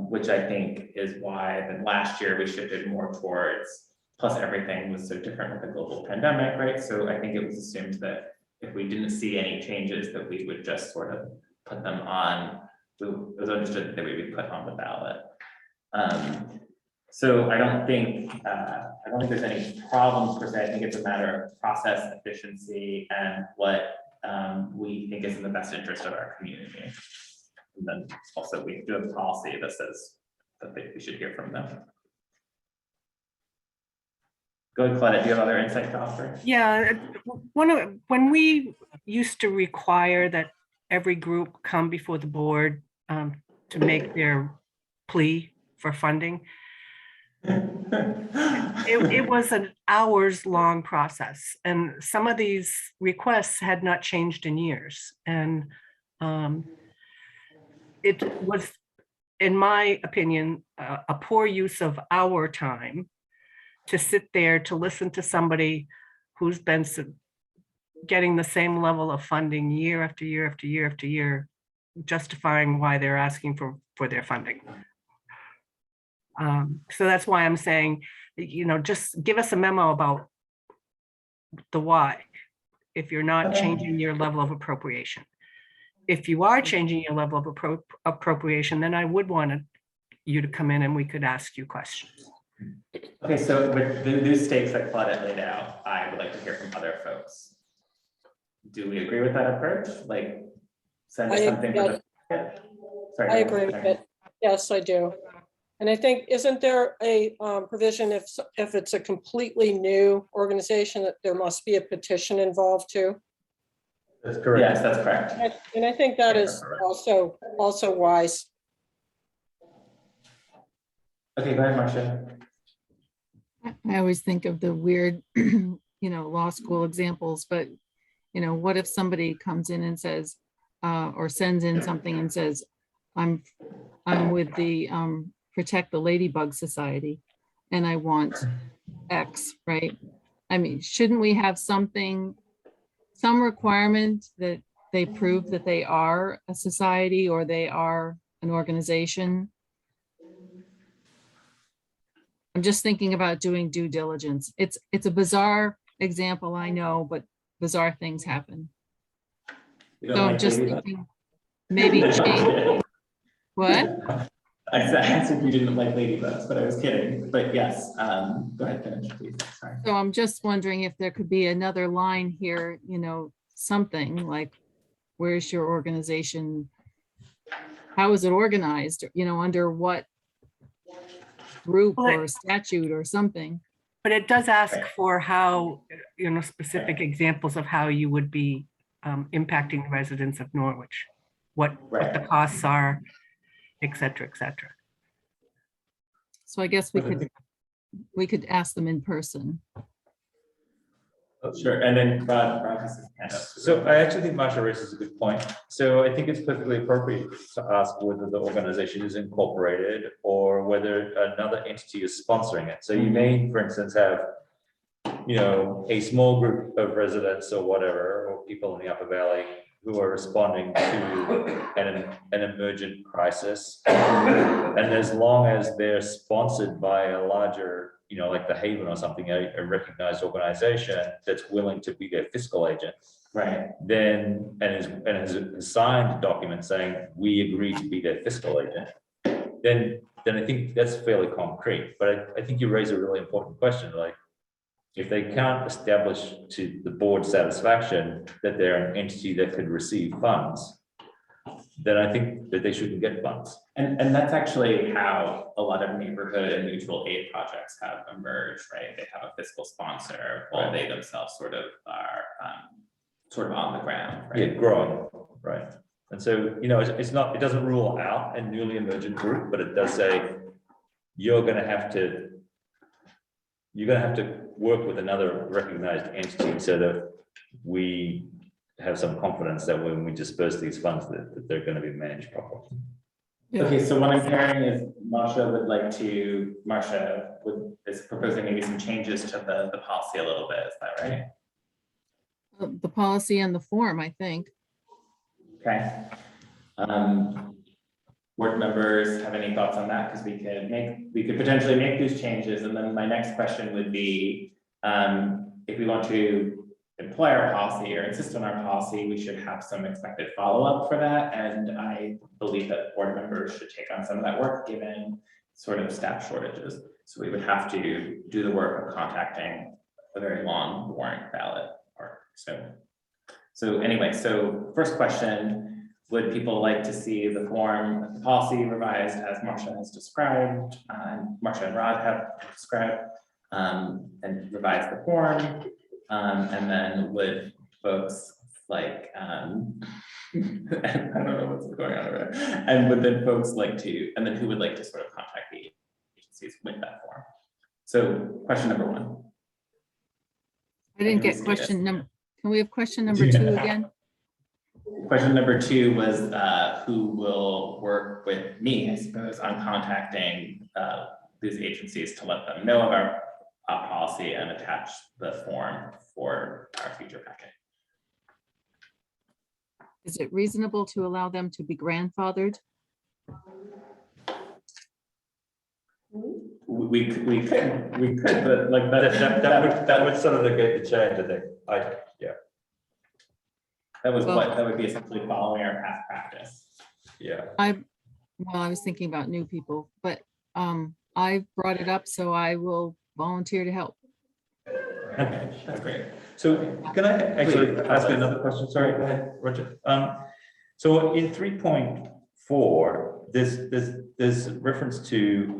which I think is why then last year we shifted more towards, plus everything was so different with the global pandemic, right? So I think it was assumed that if we didn't see any changes that we would just sort of put them on, it was understood that we would put on the ballot. So I don't think there's any problems per se. I think it's a matter of process efficiency and what we think is in the best interest of our community. And then also we do have a policy that says that we should hear from them. Go ahead, Claudette, do you have other insight to offer? Yeah, when we used to require that every group come before the board to make their plea for funding, it was an hours-long process, and some of these requests had not changed in years, and it was in my opinion, a poor use of our time to sit there to listen to somebody who's been getting the same level of funding year after year after year after year, justifying why they're asking for their funding. So that's why I'm saying, just give us a memo about the why, if you're not changing your level of appropriation. If you are changing your level of appropriation, then I would want you to come in and we could ask you questions. Okay, so with those stakes that Claudette laid out, I would like to hear from other folks. Do we agree with that approach? Like, send us something for the. Sorry, I agree with it. Yes, I do. And I think, isn't there a provision if it's a completely new organization that there must be a petition involved too? That's correct. Yes, that's correct. And I think that is also wise. Okay, go ahead, Marcia. I always think of the weird, law school examples, but, what if somebody comes in and says, or sends in something and says, I'm with the Protect the Ladybug Society and I want X, right? I mean, shouldn't we have some requirement that they prove that they are a society or they are an organization? I'm just thinking about doing due diligence. It's a bizarre example, I know, but bizarre things happen. So I'm just thinking maybe change. What? I said you didn't like ladybugs, but I was kidding. But yes, go ahead, finish, please. Sorry. So I'm just wondering if there could be another line here, something like, where's your organization? How is it organized? Under what group or statute or something. But it does ask for how, specific examples of how you would be impacting the residents of Norwich, what the costs are, et cetera, et cetera. So I guess we could ask them in person. Sure, and then Rod has his hand up. So I actually think Marsha raises a good point. So I think it's perfectly appropriate to ask whether the organization is incorporated or whether another entity is sponsoring it. So you may, for instance, have, a small group of residents or whatever, or people in the Upper Valley who are responding to an emergent crisis. And as long as they're sponsored by a larger, like the Haven or something, a recognized organization that's willing to be their fiscal agent, right? Then and has signed a document saying we agree to be their fiscal agent, then I think that's fairly concrete. But I think you raise a really important question, like if they can't establish to the board's satisfaction that they're an entity that could receive funds, then I think that they shouldn't get funds. And that's actually how a lot of neighborhood and mutual aid projects have emerged, right? They have a fiscal sponsor while they themselves sort of are on the ground, right? Yeah, growing, right? And so, it doesn't rule out a newly emergent group, but it does say you're going to have to work with another recognized entity so that we have some confidence that when we disperse these funds that they're going to be managed properly. Yeah. Okay, so what I'm hearing is Marcia is proposing maybe some changes to the policy a little bit, is that right? The policy and the form, I think. Okay. Board members have any thoughts on that? Because we could potentially make these changes. And then my next question would be, if we want to employ our policy or insist on our policy, we should have some expected follow-up for that. And I believe that board members should take on some of that work given sort of staff shortages. So we would have to do the work of contacting a very long warrant ballot or so. So anyway, so first question, would people like to see the policy revised as Marcia has described, Marcia and Rod have described, and revise the form? And then would folks like, I don't know what's going on over there. And would then folks like to, and then who would like to sort of contact the agencies with that form? So question number one. I didn't get question number. Can we have question number 2 again? Question number 2 was who will work with me, I suppose, on contacting these agencies to let them know of our policy and attach the form for our future packet. Is it reasonable to allow them to be grandfathered? We could, but like That would sort of negate the change, I think. Yeah. That would be essentially following our past practice. Yeah. I was thinking about new people, but I brought it up, so I will volunteer to help. Okay, that's great. So can I actually Please, ask another question? Sorry, go ahead, Roger. So in 3.4, there's reference to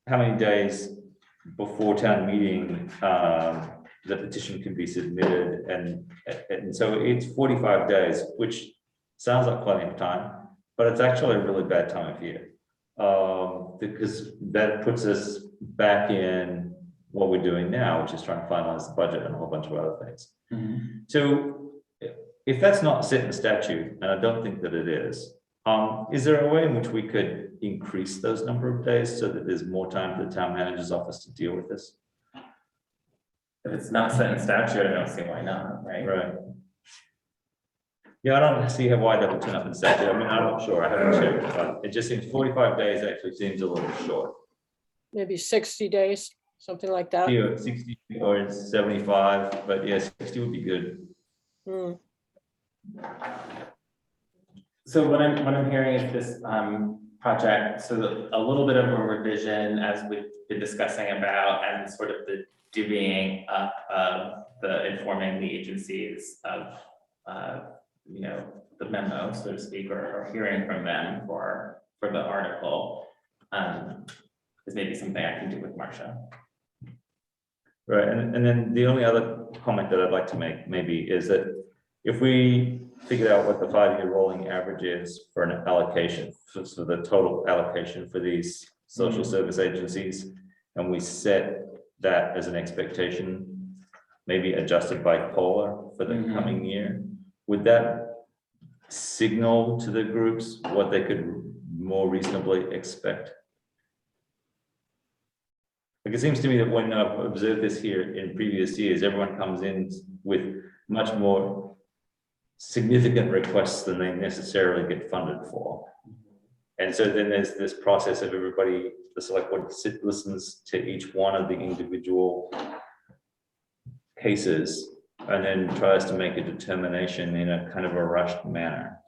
how many days before town meeting the petition can be submitted, and so it's 45 days, which sounds like plenty of time, but it's actually a really bad time of year, because that puts us back in what we're doing now, which is trying to finalize the budget and a whole bunch of other things. So if that's not set in statute, and I don't think that it is there a way in which we could increase those number of days so that there's more time for the town manager's office to deal with this? If it's not set in statute, I don't see why not, right? Right. Yeah, I don't see why that would turn up in statute. I mean, I'm not sure. I haven't checked, but it just seems 45 days actually seems a little short. Maybe 60 days, something like that. Yeah, 60 or 75, but yeah, 60 would be good. Hmm. So what I'm hearing is this project, so a little bit of a revision as we've been discussing about, and sort of the divvying up of the informing the agencies of you know, the memo, so to speak, or hearing from them for the article is maybe something I can do with Marcia. Right, and then the only other comment that I'd like to make maybe is that if we figured out what the 5-year rolling average is for an allocation, so the total allocation for these social service agencies, and we set that as an expectation, maybe adjusted by COLA for the coming year, would that signal to the groups what they could more reasonably expect? Like, it seems to me that when I've observed this here in previous years, everyone comes in with much more significant requests than they necessarily get funded for. And so then there's this process of everybody, the select board listens to each one of the individual cases and then tries to make a determination in a kind of a rushed manner.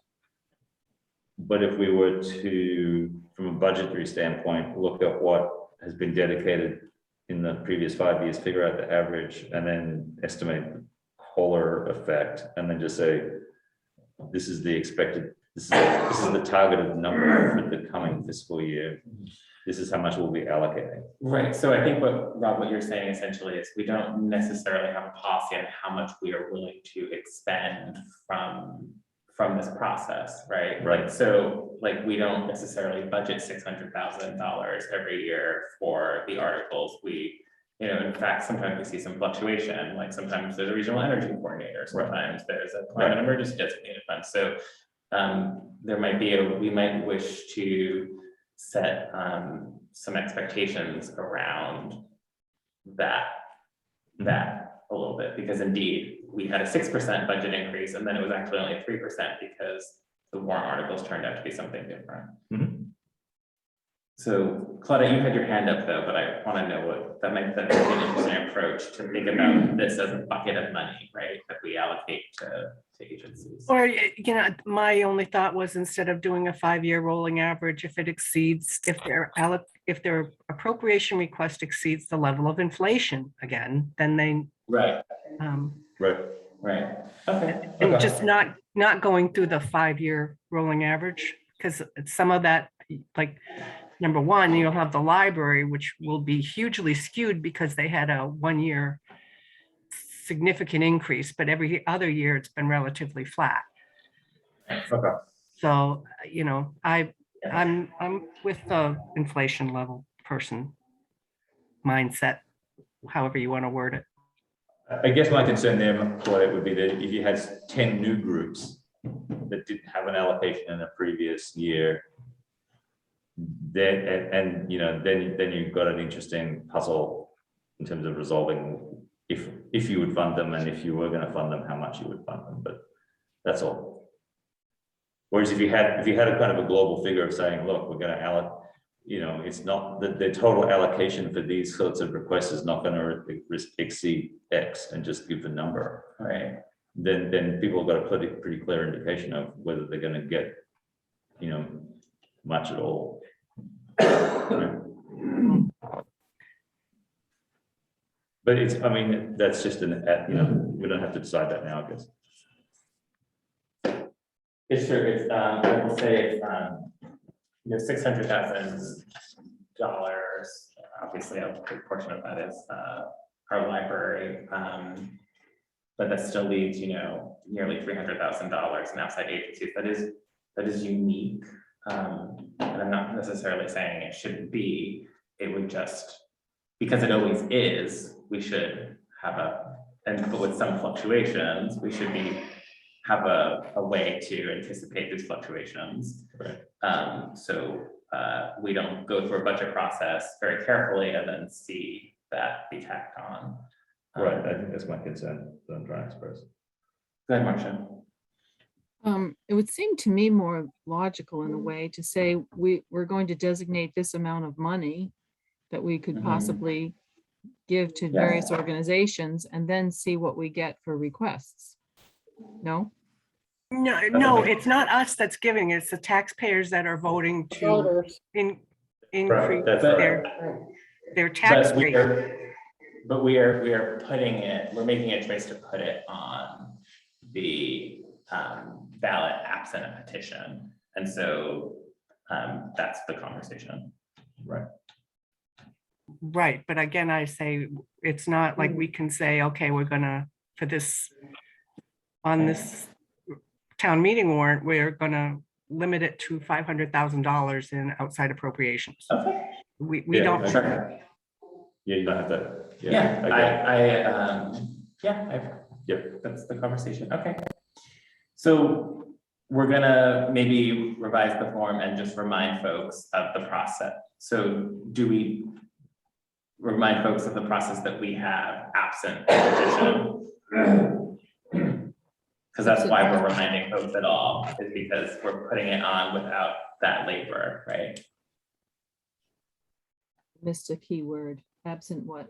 But if we were to, from a budgetary standpoint, look at what has been dedicated in the previous 5 years, figure out the average, and then estimate the COLA effect, and then just say, this is the expected, this is the targeted number for the coming fiscal year. This is how much we'll be allocating. Right, so I think Rob, what you're saying essentially is we don't necessarily have a policy on how much we are willing to expend from this process, right? Right. Like, so like we don't necessarily budget $600,000 every year for the articles. We, you know, in fact, sometimes we see some fluctuation, like sometimes there's a regional energy coordinator, sometimes there's a climate emergency designated fund. So there might be we might wish to set some expectations around that a little bit, because indeed we had a 6% budget increase, and then it was actually only 3% because the warrant articles turned out to be something different. So Claudia, you had your hand up though, but I want to know what that might be an interesting approach to think about this as a bucket of money, right? That we allocate to agencies. Or, you know, my only thought was, instead of doing a 5-year rolling average, if it exceeds, if their appropriation request exceeds the level of inflation again, then they. Right. Right. Okay. And just not going through the 5-year rolling average, because some of that, like, number one, you'll have the library, which will be hugely skewed because they had a 1-year significant increase, but every other year it's been relatively flat. Okay. So, you know, I'm with the inflation level person mindset, however you want to word it. I guess my concern there, Claudia, would be that if you had 10 new groups that didn't have an allocation in a previous year, then, and you know, then you've got an interesting puzzle in terms of resolving if you would fund them, and if you were going to fund them, how much you would fund them. But that's all. Whereas if you had a kind of a global figure of saying, look, we're going to allocate, you know, it's not the total allocation for these sorts of requests is not going to exceed X, and just give the number, right? Then people have got a pretty clear indication of whether they're going to get, you know, much at all. Right? But it's, I mean, that's just an, you know, we don't have to decide that now, I guess. It's true, it's, I will say it's, you know, $600,000. Obviously, a big portion of that is our library, but that still leaves, you know, nearly $300,000 in outside agencies. That is unique, and I'm not necessarily saying it shouldn't be. It would just, because it always is, we should have but with some fluctuations, we should have a way to anticipate these fluctuations. Right. So we don't go through a budget process very carefully and then see that be tacked on. Right, I think that's my concern that I'm trying to express. Go ahead, Marcia. It would seem to me more logical in a way to say we're going to designate this amount of money that we could possibly give to various organizations and then see what we get for requests. No? No, it's not us that's giving, it's the taxpayers that are voting to Voters. increase that's their tax rate. But we are we're making a choice to put it on the ballot absent a petition. And so that's the conversation. Right. Right, but again, I say, it's not like we can say, okay, we're gonna, for this, on this town meeting warrant, we're gonna limit it to $500,000 in outside appropriations. Okay. We Yeah, don't. okay. Yeah, you don't have that. Yeah, that's the conversation. Okay. So we're gonna maybe revise the form and just remind folks of the process. So do we remind folks of the process that we have absent petition? Because that's why we're reminding folks at all, is because we're putting it on without that labor, right? Missed a key word. Absent what?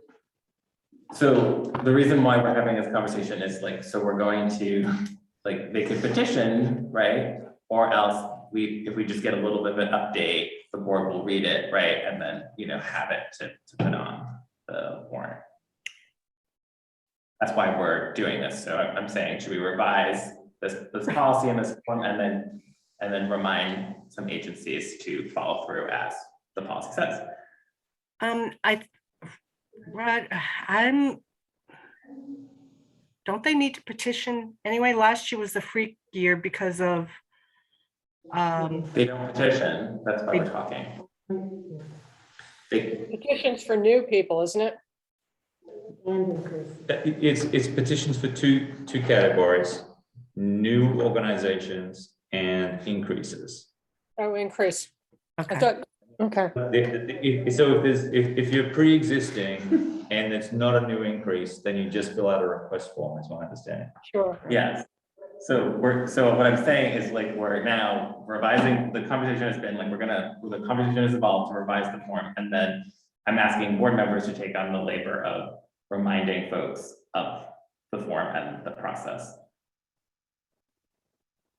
So the reason why we're having this conversation is like, so we're going to, like, they could petition, right? Or else if we just get a little bit of an update, the board will read it, right? And then, you know, have it to put on the warrant. That's why we're doing this. So I'm saying, should we revise this policy in this form and then remind some agencies to follow through as the policy says? Don't they need to petition anyway? Last year was the freak year because of. They don't petition, that's why we're talking. Petitions for new people, isn't it? It's petitions for two categories: new organizations and increases. Oh, increase. Okay. I thought, okay. So if you're pre-existing and it's not a new increase, then you just fill out a request form, is my understanding. Sure. Yes. So what I'm saying is, like, we're now revising, the conversation has been like, the conversation has evolved to revise the form, and then I'm asking board members to take on the labor of reminding folks of the form and the process.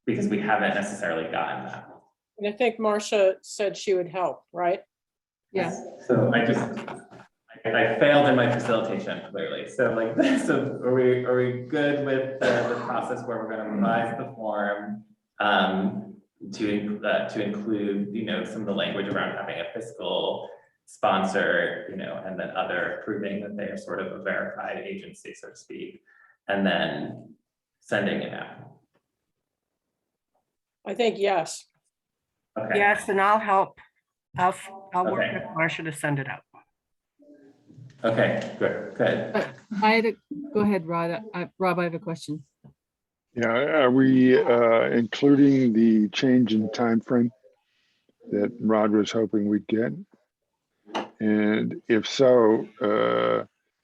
Because we haven't necessarily gotten that. And I think Marcia said she would help, right? Yes. So I failed in my facilitation, clearly. So like, so are we good with the process where we're going to revise the form to include, you know, some of the language around having a fiscal sponsor, you know, and then other proving that they are sort of a verified agency, so to speak, and then sending it out? I think yes. Okay. Yes, and I'll help. I'll work Okay. with Marcia to send it out. Okay, good. Go ahead, Rod. Rob, I have a question. Yeah, are we including the change in time frame that Rod was hoping we'd get? And if so,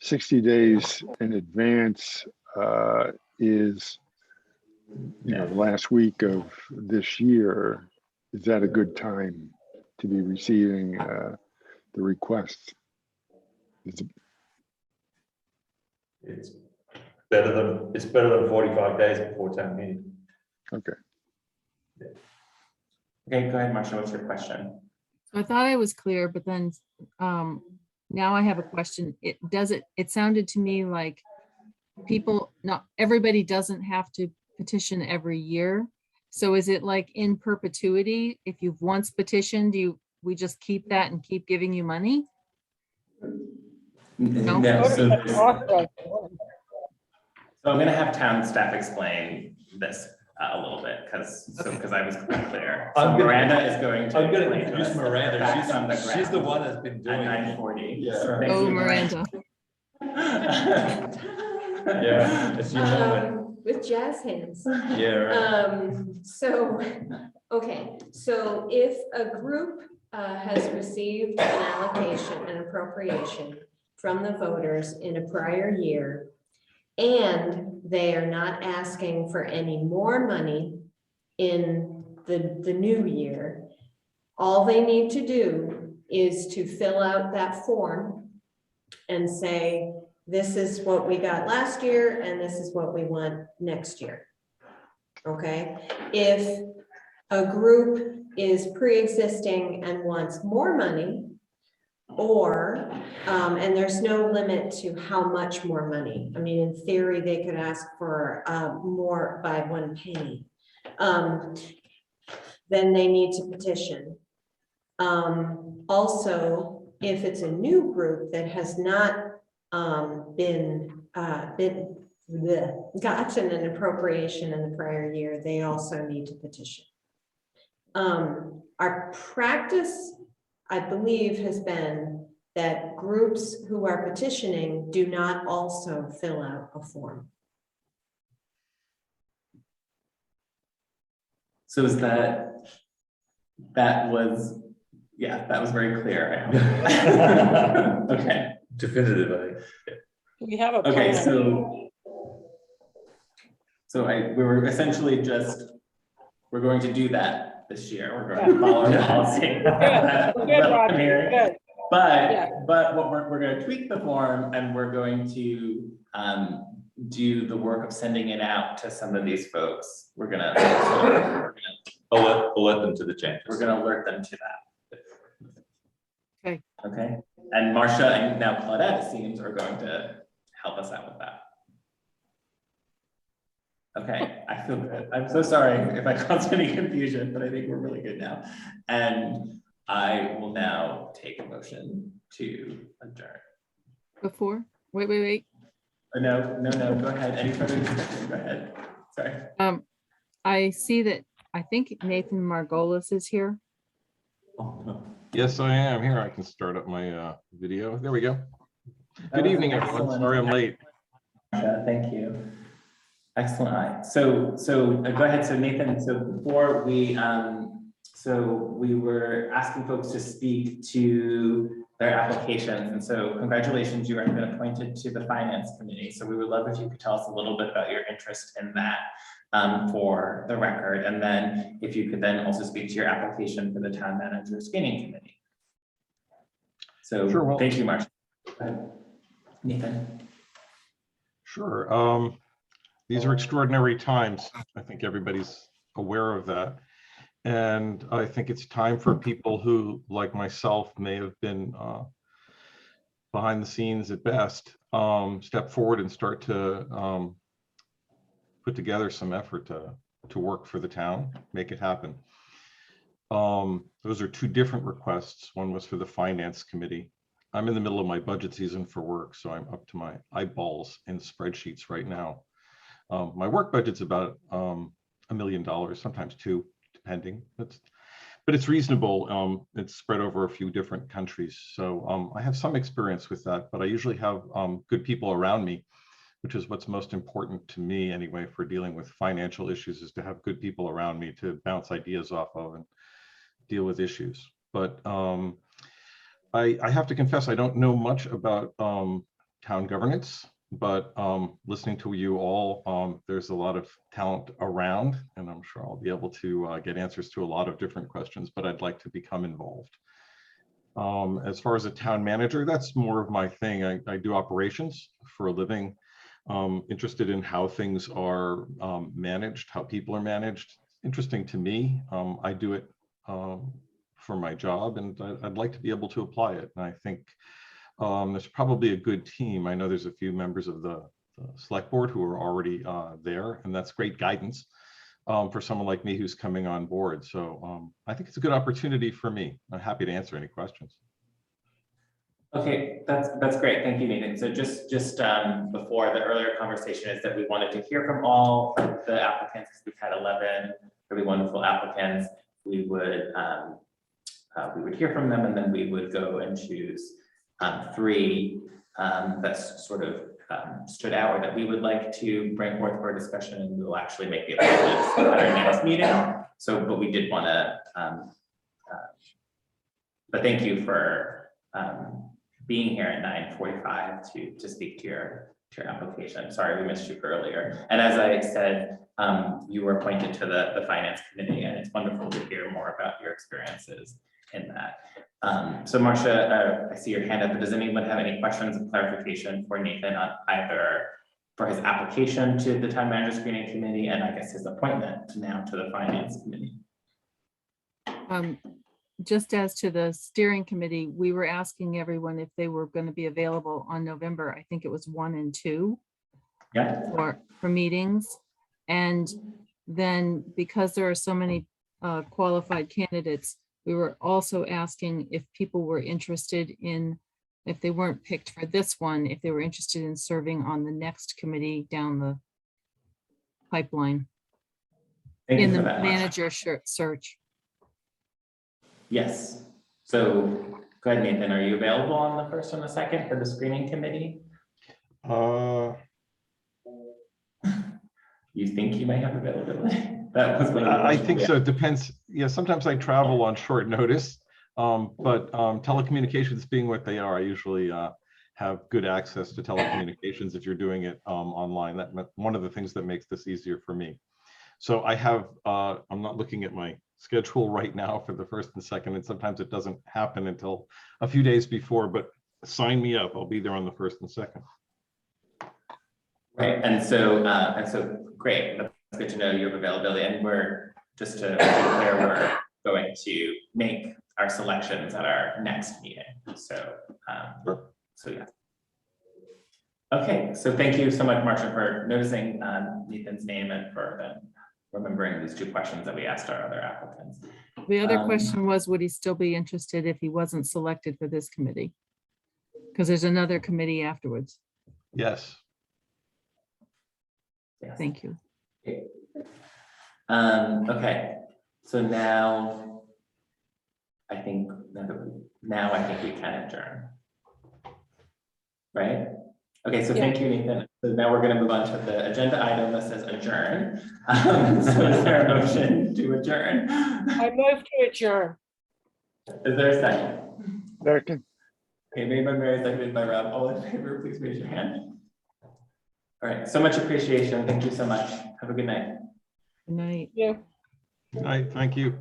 60 days in advance is, the last week of this year. Is that a good time to be receiving the requests? It's better than 45 days before town meeting. Okay. Okay, go ahead, Marcia, what's your question? So I thought I was clear, but then now I have a question. It sounded to me like not everybody doesn't have to petition every year. So is it like in perpetuity? If you've once petitioned, we just keep that and keep giving you money? No? So I'm gonna have town staff explain this a little bit, because I was clear. So Miranda is going to. I'm gonna explain to introduce us Miranda. facts on the She's the ground one that's been doing at it. 9:40. Yeah. So thank Oh, you, Miranda. Yeah, it's your moment. With jazz hands. Yeah, right. So if a group has received an allocation, an appropriation from the voters in a prior year, and they are not asking for any more money in the new year, all they need to do is to fill out that form and say, this is what we got last year and this is what we want next year. Okay, if a group is pre-existing and wants more money, or and there's no limit to how much more money. I mean, in theory, they could ask for more by 1 penny. Then they need to petition. Also, if it's a new group that has not gotten an appropriation in the prior year, they also need to petition. Our practice, I believe, has been that groups who are petitioning do not also fill out a form. So is that was very clear. Okay. Definitive. We have a Okay, plan. so we were essentially we're going to do that this year. We're going to follow the policy. Good, Roger, good. But what we're going to tweak the form, and we're going to do the work of sending it out to some of these folks. We're gonna alert them to the changes. We're gonna alert them to that. Okay. Okay. And Marcia and now Claudette, it seems, are going to help us out with that. Okay, I feel good. I'm so sorry if I caused any confusion, but I think we're really good now. And I will now take a motion to adjourn. Wait. No, go ahead. Any further discussion? Go ahead. Sorry. I see that, I think Nathan Margolis is here. Oh, no. Yes, I am here. I can start up my video. There we go. Good evening, everyone. Sorry I'm late. Thank you. Excellent. So go ahead. So Nathan, so before we were asking folks to speak to their applications. And so congratulations, you have been appointed to the Finance Committee. So we would love if you could tell us a little bit about your interest in that for the record. And then if you could then also speak to your application for the Town Manager Screening Committee. So sure, well, thank you, Marcia. Nathan. Sure. These are extraordinary times. I think everybody's aware of that. And I think it's time for people who, like myself, may have been behind the scenes at best, step forward and start to put together some effort to work for the town, make it happen. Those are two different requests. One was for the Finance Committee. I'm in the middle of my budget season for work, so I'm up to my eyeballs in spreadsheets right now. My work budget's about $1 million, sometimes two, depending. but it's reasonable. It's spread over a few different countries. So I have some experience with that, but I usually have good people around me, which is what's most important to me anyway for dealing with financial issues, is to have good people around me to bounce ideas off of and deal with issues. But I have to confess, I don't know much about town governance, but listening to you all, there's a lot of talent around, and I'm sure I'll be able to get answers to a lot of different questions, but I'd like to become involved. As far as a town manager, that's more of my thing. I do operations for a living, interested in how things are managed, how people are managed. Interesting to me. I do it for my job, and I'd like to be able to apply it. And I think there's probably a good team. I know there's a few members of the select board who are already there, and that's great guidance for someone like me who's coming on board. So I think it's a good opportunity for me. I'm happy to answer any questions. Okay, that's great. Thank you, Nathan. So just before, the earlier conversation is that we wanted to hear from all the applicants. We've had 11 really wonderful applicants. We would hear from them, and then we would go and choose 3 that sort of stood out, or that we would like to bring forth for discussion, and we'll actually make the appointments at our next meeting. So, but we did want to, but thank you for being here at 9:45 to speak to your application. Sorry we missed you earlier. And as I said, you were appointed to the finance committee, and it's wonderful to hear more about your experiences in that. So Marcia, I see your hand up, but does anyone have any questions of clarification for Nathan on either for his application to the town manager screening committee, and I guess his appointment now to the finance committee? Just as to the steering committee, we were asking everyone if they were going to be available on November, I think it was 1 and 2. Yeah. For meetings. And then because there are so many qualified candidates, we were also asking if people were interested in, if they weren't picked for this one, if they were interested in serving on the next committee down the pipeline. Thank you in for the that, Marcia. manager search. Yes. So go ahead, Nathan. Are you available on the 1st and the 2nd for the screening committee? You think you may have availability? That was one of the I think so. It depends. Yeah, sometimes I travel on short notice, but telecommunications being what they are, I usually have good access to telecommunications if you're doing it online. That's one of the things that makes this easier for me. So I have, I'm not looking at my schedule right now for the 1st and 2nd, and sometimes it doesn't happen until a few days before, but sign me up. I'll be there on the 1st and 2nd. Right, and so great. That's good to know you have availability, and we're just to be clear, we're going to make our selections at our next meeting. So, so yeah. Okay, so thank you so much, Marcia, for noticing Nathan's name and for remembering these 2 questions that we asked our other applicants. The other question was, would he still be interested if he wasn't selected for this committee? Because there's another committee afterwards. Yes. Yes. Thank you. Okay, so now I think we can adjourn. Right? Okay, so thank you, Nathan. So now we're going to move on to the agenda item that says adjourn. So is there a motion to adjourn? I move to adjourn. Is there a second? Second. Okay, made by Mary, seconded by Rob. All in favor, please raise your hand. All right, so much appreciation. Thank you so much. Have a good night. Good night. Yeah. Good night. Thank you.